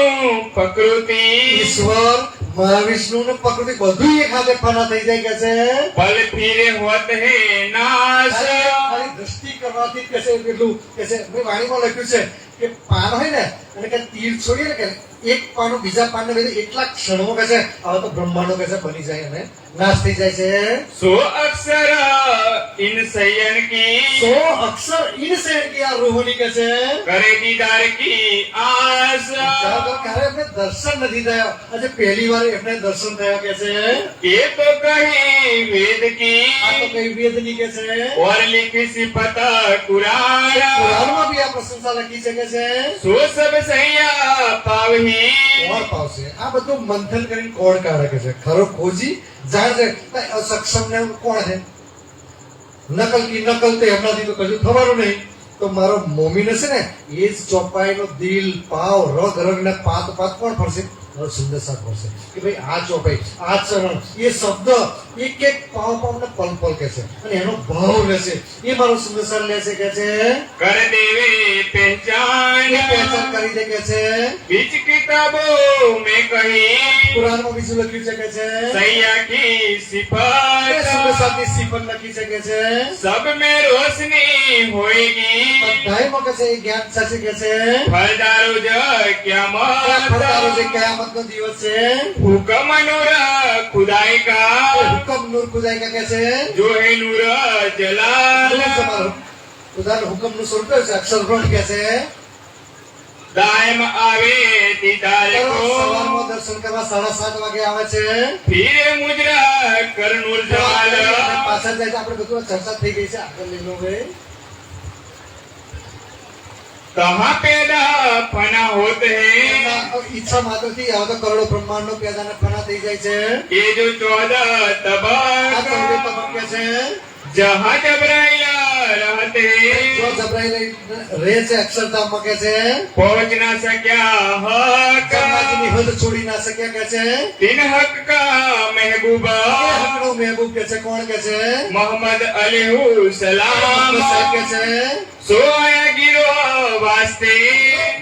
S2: प्रकृति
S1: ઈશ્વર મહાવિષ્ણુ ને પ્રકૃતિ બધું એક હાથે ફના થઈ જાય કે છે.
S2: पल फिर होत है नाश
S1: ખાલી દ્રષ્ટિ કરવાથી જ કે છે એટલું કે છે. મેં વાણીમાં લખ્યું છે કે પાન હોય ને અને કે તીર છોડીએ ને કે એક પાનું બીજા પાનને લીધે એટલા ક્ષણો કે છે હવે તો બ્રહ્માંડો કે છે બની જાય અને નાશ થઈ જાય છે.
S2: सो अक्षर इन संयन की
S1: સો અક્ષર ઈન સે કે આ રૂહની કે છે.
S2: करे दीदार की आस
S1: ક્યારે એમને દર્શન નથી થયા, આજે પહેલી વાર એમને દર્શન થયા કે છે.
S2: ये तो कही वेद की
S1: આ તો કઈ વેદની કે છે.
S2: और लिखी सिफत कुरान
S1: પુરાણમાં બી આ પ્રશંસા લખી છે કે છે.
S2: सो सब सैया पावही
S1: કોણ પાવશે? આ બધું મંથન કરીને કોણ કાઢે કે છે. ખરો ખોજી જાણે છે અસક્ષમ ને કોણ છે નકલ કી નકલ તે એમનાથી તો કશું થવાનું નહીં. તો મારો મોમીન છે ને એ જ ચોપાઈનો દિલ પાવ રગ રગ ને પાત પાત કોણ ફરશે? મારો સુંદર સાથ ફરશે કે ભાઈ આ ચોપાઈ આ ચરણ એ શબ્દ એક એક પાવ પાવ ને પલ પલ કે છે અને એનો ભાવ લેશે એ મારો સુંદર સાથ લેશે કે છે.
S2: कर देवे
S1: એ
S2: पहचान
S1: પહેચાન કરી દે કે છે.
S2: बीच किताबों में कही
S1: પુરાણમાં બીજું લખ્યું છે કે છે.
S2: सैया की
S1: એ સુંદર
S2: सिफत
S1: સાથની સિફત લખી છે કે છે.
S2: सब में रोशनी होएगी
S1: બધાયમાં કે છે એ જ્ઞાન થશે કે છે.
S2: फलदारो जग
S1: ક્યાં ફરકારો છે,
S2: क्या
S1: કયામતનો દિવસ છે.
S2: हुक्म नूर खुदाई
S1: એ
S2: का
S1: હુકમ નૂર ખુદાઈ કા કે છે.
S2: जो है नूर जलाल
S1: નૂર તમારો ખુદાનો હુકમનું સ્વરૂપ છે અક્ષરબ્રહ્મ કે છે.
S2: दायम आवे दीदार
S1: સવારમાં
S2: को
S1: દર્શન કરવા 7:30 વાગે આવે છે.
S2: फिर मुजरा कर नूर
S1: અને
S2: जमाल
S1: પાછા જાય છે. આપણે બધું ચર્ચા થઈ ગઈ છે આગળ લઈ લો ભાઈ.
S2: कहाँ पैदा फना होते हैं
S1: એમના ઈચ્છા માત્રથી હવે તો કરોડો બ્રહ્માંડનો પેદા ને ફના થઈ જાય છે.
S2: ये जो 14
S1: આ ચૌદે
S2: तबक
S1: તબક્કે છે.
S2: जहाँ जबराइल रहते
S1: જો જબરાઈ રહે છે અક્ષરધામમાં કે છે.
S2: पहुँच ना सक्या हक
S1: જન્માજીની હદ છોડી ના શક્યા કે છે.
S2: तीन हक का
S1: એ
S2: महबूबा
S1: હકનો મહેબૂબ કે છે. કોણ કે છે?
S2: मोहम्मद अलैहि सलाम
S1: સાહેબ કે છે.
S2: सो आया गिरो वास्ते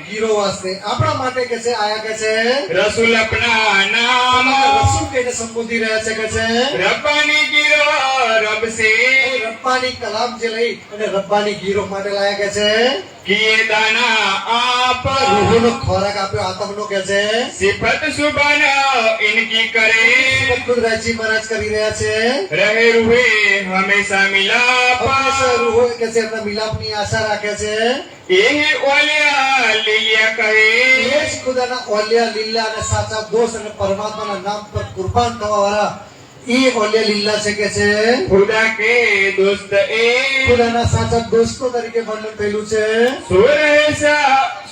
S1: ગીરો વાસ્તે આપણા માટે કે છે આયા કે છે.
S2: रसूल अपना नाम
S1: રસૂલ કહીને સંબોધી રહ્યા છે કે છે.
S2: रब्बानी गिरो रब से
S1: રબ્બાની કલામ જે લઈ અને રબ્બાની ગીરો માટે લાયા કે છે.
S2: किए दाना आप
S1: રૂહનો ખોરાક આપ્યો આત્મનો કે છે.
S2: सिफत सुबन इनकी करे
S1: ખુદ રાજી મહારાજ કરી રહ્યા છે.
S2: रहे रुए हमेशा मिलाप
S1: હંમેશા રૂહો કે છે એમના મિલાપની આશા રાખે છે.
S2: यही ओलिया लिया
S1: એ
S2: कहे
S1: જ ખુદાના ઓલિયા લીલા અને સાચા દોસ્ત અને પરમાત્માના નામ પર કુરબાન થવા વાળા એ ઓલિયા લીલા છે કે છે.
S2: खुदा के दोस्त ए
S1: ખુદાના સાચા દોસ્તો તરીકે વર્ણન થયેલું છે.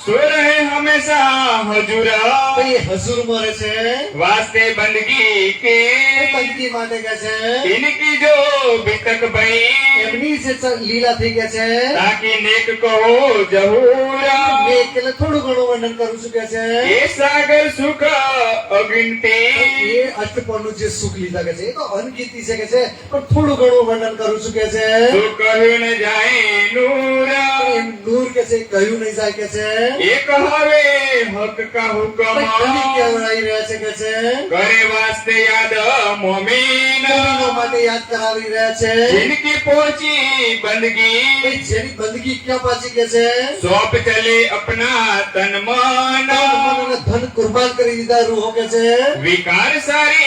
S2: सो रहे हमें હંમેશા હજુર
S1: તો એ હજુરમાં રહે છે,
S2: વાસ્તે બંદગી કે
S1: એ બંદગી માટે કે છે
S2: ઇનકી જો બિતક ભઈ
S1: એમની જે લીલા થઈ ગયા છે
S2: તાકી નેક કહો જહૂર
S1: મેં એટલે થોડું ઘણું વર્ણન કરું છું કે છે
S2: એ સાગર સુખ અગિનતે
S1: એ અષ્ટપદનું જે સુખ લીધા કે છે એ તો અનગીતી છે કે છે, પણ થોડું ઘણું વર્ણન કરું છું કે છે
S2: તો કહ્યું ન જાય નૂર
S1: એમ નૂર કે છે એ કહ્યું નહીં જાય કે છે
S2: એક હવે હક કા હુકમ
S1: પણ ખાલી કહેવડાવી રહ્યા છે કે છે
S2: કરે વાસ્તે યાદ મોમીન
S1: મોમીનો માટે યાદ કરાવી રહ્યા છે
S2: जिनकी पहुंची बंदगी
S1: ભાઈ જેની બંદગી ક્યાં પાછી કે છે
S2: सौंप चले अपना तन मन
S1: તન, મન અને ધન કુરબાન કરી દીધા રૂહો કે છે
S2: विकार सारी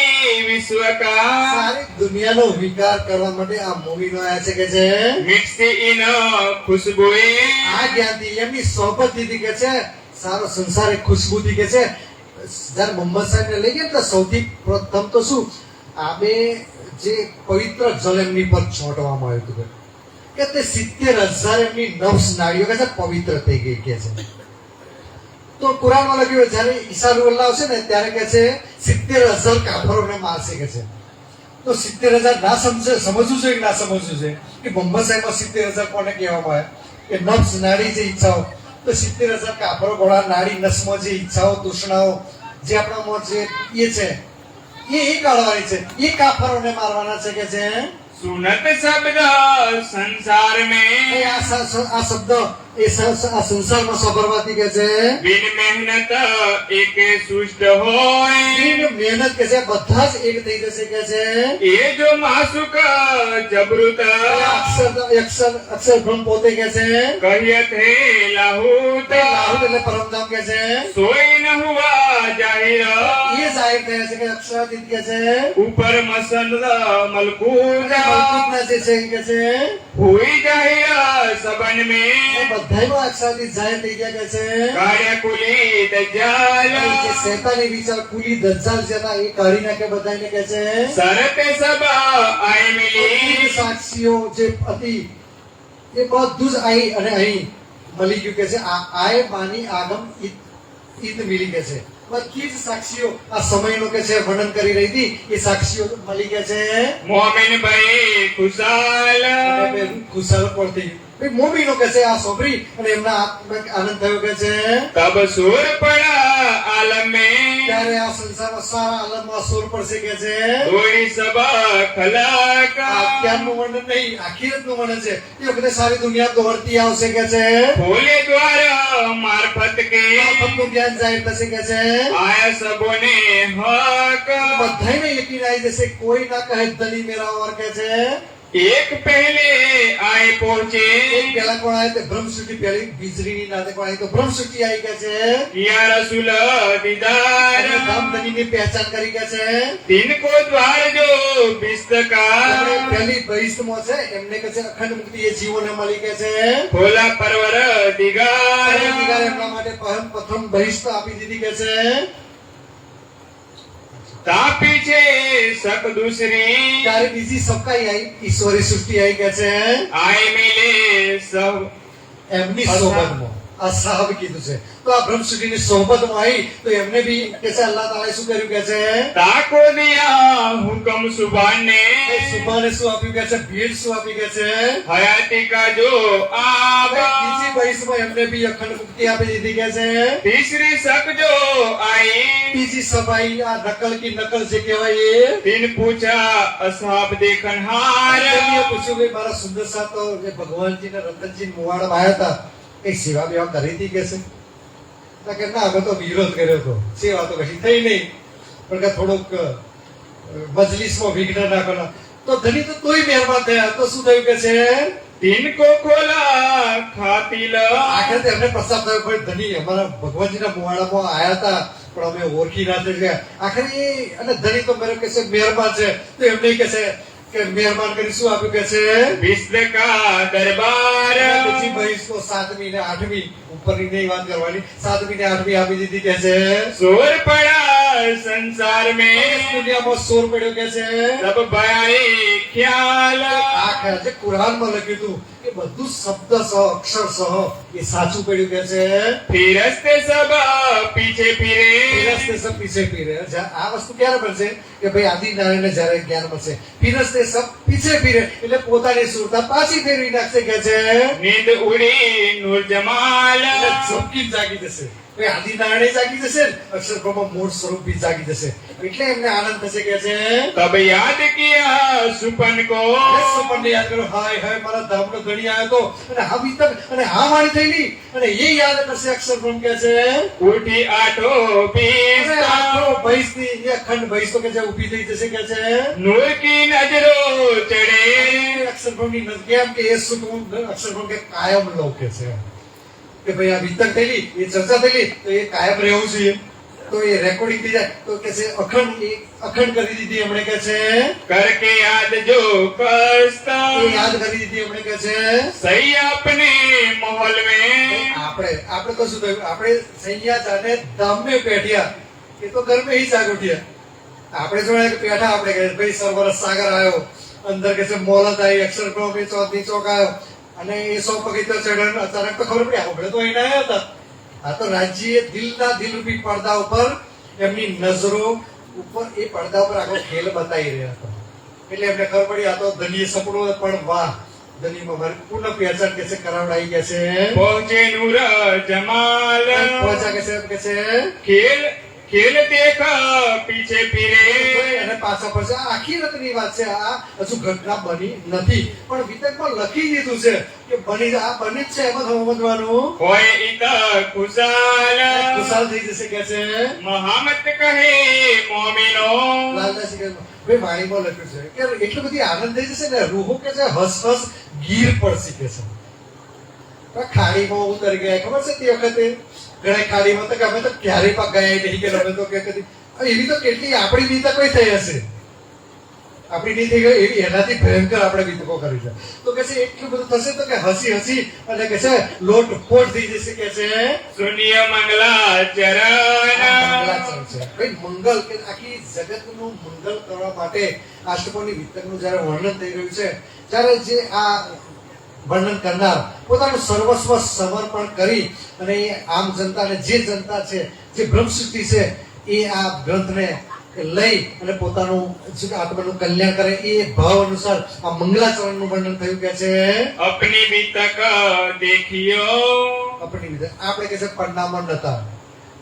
S2: विश्व का
S1: સારી દુનિયાનો વિકાર કરવા માટે આ મોમીનો આયા છે કે છે
S2: मिटती इन खुशबुए
S1: આ જ્ઞાનથી એમની સોબત દીધી કે છે સારો સંસાર એક ખુશ્બુથી કે છે જયારે મોહમ્મદ સાહેબ ને લઈ ગયા ને તો સૌથી પ્રથમ તો શું આ બે જે પવિત્ર જલ એમની પર છોડવામાં આવ્યું હતું કે તે 70,000 એમની નફ્સ નાડીઓ કે છે પવિત્ર થઈ ગઈ કે છે. તો કુરાનમાં લખ્યું જયારે ઈસા રૂહલ્લાહ આવશે ને ત્યારે કે છે 70,000 કાફરોને મારશે કે છે. તો 70,000 ના સમજવું છે કે ના સમજવું છે કે મોહમ્મદ સાહેબ 70,000 કોને કહેવામાં આવે કે નફ્સ નાડી જે ઈચ્છાઓ, તો 70,000 કાફરો ઘોડા નાડી નસમાં જે ઈચ્છાઓ તૃષ્ણાઓ જે આપણામાં જે એ છે એ કાઢવાની છે, એ કાફરોને મારવાના છે કે છે.
S2: सुनत शब्द संसार
S1: એ
S2: में
S1: આ શબ્દ આ સંસારમાં સબરવાથી કે છે
S2: बिन मेहनत एक सुष्ट होय
S1: બિન મહેનત કે છે બધા જ એક થઈ જશે કે છે.
S2: ये जो मासुक जबरुत
S1: અક્ષર બ્રહ્મ પોતે કે છે
S2: कहियत है लाहूत
S1: રાહુલ એટલે પરમધામ કે છે
S2: सोई न हुआ जाहिर
S1: એ જાહેર થયા છે કે અક્ષરાતીત કે છે
S2: ऊपर मसंद मलकूत
S1: મલકૂતના જે છે એ કે છે
S2: हुई जाहिर सबन
S1: એ
S2: में
S1: બધાયમાં અક્ષરાતીત જાહેર થઈ ગયા કે છે.
S2: कार्य कुली दज्जाल
S1: જે શૈતાની વિચાર કુલી દજ્જાલ જેના એ કાઢી નાખે બધાને કે છે.
S2: सरते सब आए
S1: બધી
S2: मिली
S1: સાક્ષીઓ જે હતી એ બધું જ અહીં અને અહીં મળી ગયું કે છે. આય માની આગમ ઈદ મિલી કે છે. બધી જ સાક્ષીઓ આ સમયનો કે છે વર્ણન કરી રહી હતી એ સાક્ષીઓ મળી કે છે.
S2: मोमिन भाई खुशाल
S1: અને બે ખુશાલ પડતી ભાઈ મોમીનો કે છે આ સોબરી અને એમના આત્માને આનંદ થયો કે છે.
S2: तब सूर पड़ा आलम में
S1: ત્યારે આ સંસારમાં સારા આલમમાં સુર પડશે કે છે.
S2: थोड़ी सब खलाक
S1: આ અત્યારનું વર્ણન નહીં આખિરતનું વર્ણન છે. એ વખતે સારી દુનિયા દોડતી આવશે કે છે.
S2: खोले द्वार मार्फत के
S1: આફતનું જ્ઞાન જાહેર થશે કે છે.
S2: आया सबोने हक
S1: બધાયને યકીન આવી જશે કોઈ ના કહે ધની મેરા ઓર કે છે.
S2: एक पहले आए पहुंचे
S1: એક પહેલા કોણ આવે તે બ્રહ્મસૃષ્ટિ પહેલી વીજળીની નાતે કોણ આવી તો બ્રહ્મસૃષ્ટિ આવી કે છે.
S2: या रसूल दीदार
S1: અને ધામ ધનીની પહેચાન કરી કે છે.
S2: दिन को द्वार जो बिस्तका
S1: આપણે પહેલી બહિષ્ઠમાં છે એમને કે છે અખંડ મુક્તિ એ જીવોને મળી કે છે.
S2: खोला परवर दिगार
S1: અને દિગાર એમના માટે પ્રથમ બહિષ્ઠ આપી દીધી કે છે.
S2: तापी छे सक दूसरी
S1: ત્યારે બીજી સબકાઈ આવી ઈશ્વરી સૃષ્ટિ આવી કે છે.
S2: आए मिले सब
S1: એમની સોબતમાં આ સાહબ કીધું છે. તો આ બ્રહ્મસૃષ્ટિની સોબતમાં આવી તો એમને બી કે છે અલ્લાહ તાઆલાએ શું કર્યું કે છે.
S2: ताको दिया हुक्म सुभान ने
S1: એ સુભાને શું આપ્યું કે છે ભેટ શું આપી કે છે.
S2: हयाती का जो आप
S1: બીજી બહિષ્ઠમાં એમને બી અખંડ મુક્તિ આપી દીધી કે છે.
S2: तीसरी सक जो आई
S1: બીજી સભાઈ આ નકલ કી નકલ જે કહેવાય એ
S2: दिन पूछा असहाब देखन हार
S1: એમને પૂછ્યું કે મારા સુંદર સાહ તો જે ભગવાનજી ને રતનજી મુવાડમાં આવ્યા હતા કઈ સેવા બેવા કરી હતી કે છે. તો કે ના અમે તો વિરોધ કર્યો હતો સેવા તો કશી થઈ નહીં પણ કે થોડુંક મજલિસમાં વિઘ્ન ના કરો તો ધણી તો તોય મહેરબાન થયા તો શું થયું કે છે.
S2: दिन को खोला खातिल
S1: આખરે તો એમને પ્રસ્તાવ થયો ભાઈ ધણી અમારા ભગવાનજીના મુવાડામાં આવ્યા હતા પણ અમે ઓળખી ના થઈ ગયા. આખરે અને ધણી તો મારે કે છે મહેરબાન છે તો એમને કે છે કે મહેરબાન કરી શું આપ્યું કે છે.
S2: विश्व का दरबार
S1: બીજી બહિષ્ઠો 7મી ને 8મી ઉપરની નહીં વાત કરવાની 7મી ને 8મી આપી દીધી કે છે.
S2: सोर पड़ा संसार
S1: इस
S2: में
S1: दुनिया में शोर પડ્યો કે છે
S2: सब भयाए ख्याल
S1: આ ખ્યાલ છે કુરાનમાં લખ્યું હતું કે બધું શબ્દ સહ અક્ષર સહ એ સાચું પડ્યું કે છે
S2: फिरस्ते सब पीछे फिरे
S1: ફિરસ્તે સબ પીછે ફિરે આ વસ્તુ ક્યારે બનશે કે ભાઈ આદિનારાયણને જ્યારે જ્ઞાન મળશે ફિરસ્તે સબ પીછે ફિરે એટલે પોતાની સુરતા પાછી ફેરવી નાખશે કે છે
S2: नींद उड़ी नूर जमाल
S1: એટલે ઝબકી જાગી જશે ભાઈ આદિનારાયણ જાગી જશે ને અક્ષરબ્રહ્મ મૂળ સ્વરૂપ બી જાગી જશે એટલે એમને આનંદ થશે કે છે
S2: तब याद किया सुपन को
S1: સુપરને યાદ કરો હાય હાય મારા ધામનો ધણી આવ્યો તો અને હા બીતક અને હા વાણી થયેલી અને એ યાદ કરશે અક્ષરબ્રહ્મ કે છે
S2: उठी आठो
S1: અને
S2: बीस
S1: આખો ભૈંસની એ અખંડ ભૈંસ તો કે છે ઊભી થઈ જશે કે છે
S2: नूर की नजरों चढ़े
S1: અક્ષરબ્રહ્મની નજર કેમ કે એ સુખ હું અક્ષરબ્રહ્મ કે કાયમ લઉં કે છે કે ભાઈ આ બીતક થયેલી એ ચર્ચા થયેલી તો એ કાયમ રહેવું જોઈએ તો એ રેકોર્ડિંગ થઈ જાય તો કે છે અખંડ કરી દીધી એમણે કે છે
S2: करके याद जो कष्ट
S1: એ યાદ કરી દીધી એમણે કે છે
S2: सही अपने माहौल में
S1: આપણે તો શું થયું આપણે સૈયા જાને ધામે પેઠ્યા એ તો ઘર में ही जाग उठ्યા આપણે જોડે કે પેઠા આપણે કે ભાઈ સરવરસ સાગર આવ્યો અંદર કે છે મોલત આવી અક્ષરબ્રહ્મ એ ચોથી ચોક આવ્યો અને એ 100 પગથિયા ચડ્યો અચાનક તો ખબર પડી આપણે તો અહીં આવ્યા હતા આ તો રાજ્ય દિલના દિલરૂપી પડદા ઉપર એમની નજરો ઉપર એ પડદા ઉપર આખો ખેલ બતાવી રહ્યા હતા એટલે એમને ખબર પડી આ તો ધનીય સપનું પણ વાહ ધનીમાં મારી પૂર્ણ પહેચાન કે છે કરાવડાઈ ગયા છે
S2: पहुंचे नूर जमाल
S1: પહોંચા કે છે
S2: खेल खेल देखा पीछे फिरे
S1: અને પાછા પાછા આખી રતની વાત છે આ હજુ ઘટના બની નથી પણ વિતકમાં લખી દીધું છે કે બની આ બની જ છે એમાં સમજવાનું
S2: होए इत खुशाल
S1: ખુશાલ થઈ જશે કે છે
S2: महामत कहे मोमिनो
S1: લાલદાસી કે ભાઈ વાણીમાં લખ્યું છે કે એટલી બધી આનંદ થઈ જશે ને રૂહો કે છે હસ હસ ગીર પડશે કે છે પણ ખાડીમાં ઉતરી ગયા ખબર છે તે વખતે ઘણા ખાડીમાં તો કે અમે તો ક્યારેય પણ ગયા નહીં કે અમે તો કે કદી એવી તો કેટલી આપણી વિતકો થઈ હશે આપણી નહીં થઈ ગઈ એવી એનાથી ભયંકર આપણે વિતકો કરી છે તો કે છે એટલું બધું થશે તો કે હસી હસી અને કે છે લોટપોટ થઈ જશે કે છે
S2: सुनिय मंगला चरण
S1: મંગલાચરણ છે ભાઈ મંગલ કે આખી જગતનું મંગલ કરવા માટે અષ્ટકોની વિતકનું જ્યારે વર્ણન થઈ રહ્યું છે ત્યારે જે આ વર્ણન કરનાર પોતાનું સર્વસ્વ સમર્પણ કરી અને એ આમ જનતાને જે જનતા છે જે બ્રહ્મસૃષ્ટિ છે એ આ ગ્રંથને લઈ અને પોતાનું જે આત્માનું કલ્યાણ કરે એ ભાવ અનુસાર આ મંગલાચરણનું વર્ણન થયું કે છે
S2: अपनी बीतक देखियो
S1: આપણી વિતક આપણે કે છે પડનામાં નતા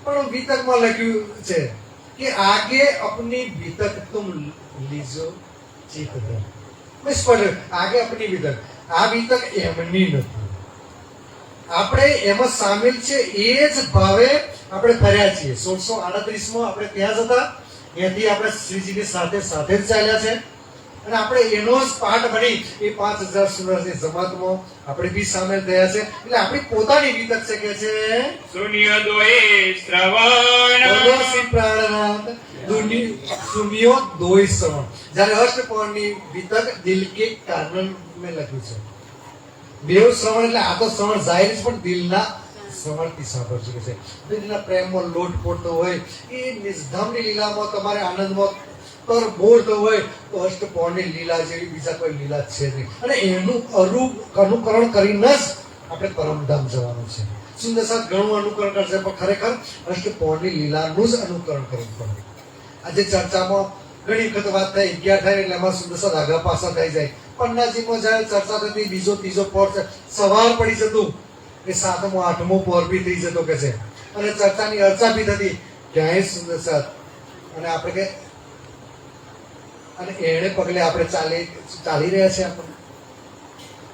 S1: પણ વિતકમાં લખ્યું છે કે આગે અપની વિતક તુમ લીજો ચિત દો બસ પણ આગે અપની વિતક આ વિતક એમની નથી આપણે એમાં સામેલ છે એ જ ભાવે આપણે ફર્યા છીએ 1638 માં આપણે ત્યાં જ હતા ત્યાંથી આપણે શ્રીજીની સાથે સાથે જ ચાલ્યા છે અને આપણે એનો જ પાઠ બની એ 5000 સુરસની જમાતમાં આપણે બી સામેલ થયા છે એટલે આપણી પોતાની વિતક છે કે છે
S2: सुनिय दोए श्रवण
S1: બોલો શ્રી પ્રાણનાથ સુનિયો દોઈ શ્રવણ જ્યારે અષ્ટપૌર્ણની વિતક દિલ કે કાનન મેં લખ્યું છે બેવ શ્રવણ એટલે આ તો શ્રવણ જાહેર છે પણ દિલના શ્રવણથી સાંભળજો કે છે દિલના પ્રેમમાં લોટપોટ હોય એ નિષ્ધામની લીલામાં તમારે આનંદમાં તરબોળ હોય તો અષ્ટપૌર્ણની લીલા જેવી બીજા કોઈ લીલા છે નહીં અને એનું અનુકરણ કરીને જ આપણે પરમધામ જવાનું છે સુંદર સાથ ઘણું અનુકરણ કરશે પણ ખરેખર અષ્ટપૌર્ણની લીલાનું જ અનુકરણ કરવું પડે આજે ચર્ચામાં ઘણી વખત વાત થાય 11 થાય એટલે એમાં સુંદર સાથ આગળ પાછા થઈ જાય પન્નાજીમાં જ્યારે ચર્ચા થતી બીજો ત્રીજો પોર સવાર પડી જતું એ 7મો 8મો પોર બી થઈ જતો કે છે અને ચર્ચાની અર્ચા બી થતી ક્યાંય સુંદર સાથ અને આપણે કે અને એને પગલે આપણે ચાલી રહ્યા છે આપણે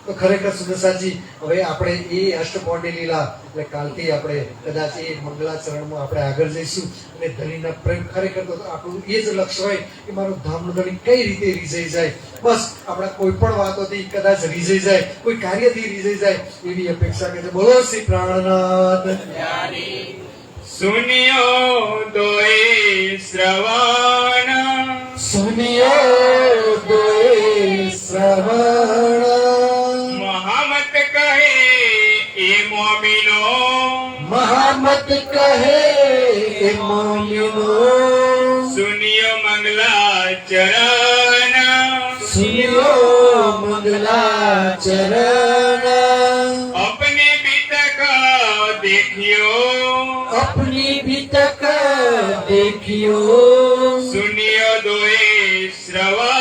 S1: તો ખરેખર સુદર્શાજી હવે આપણે એ અષ્ટપૌર્ણની લીલા એટલે કાલથી આપણે કદાચ એ મંગલાચરણમાં આપણે આગળ જઈશું અને ધણીના પ્રેમ ખરેખર તો આપણું એ જ લક્ષ્ય હોય કે મારું ધામનું ધણી કઈ રીતે રીઝાઈ જાય બસ આપણા કોઈ પણ વાતોથી કદાચ રીઝાઈ જાય કોઈ કાર્યથી રીઝાઈ જાય એવી અપેક્ષા કે છે બોલો શ્રી પ્રાણનાથ
S2: सुनियो दोए श्रवण
S1: સુનિયો દોઈ શ્રવણ
S2: महामत कहे ए मोमिनो
S1: મહામત કહે એ મોમિનો
S2: चरण
S3: सुनियो मंगलाचरण
S2: अपने बीतक देखियो
S3: अपनी बीतक देखियो
S2: सुनियो दोए श्रवण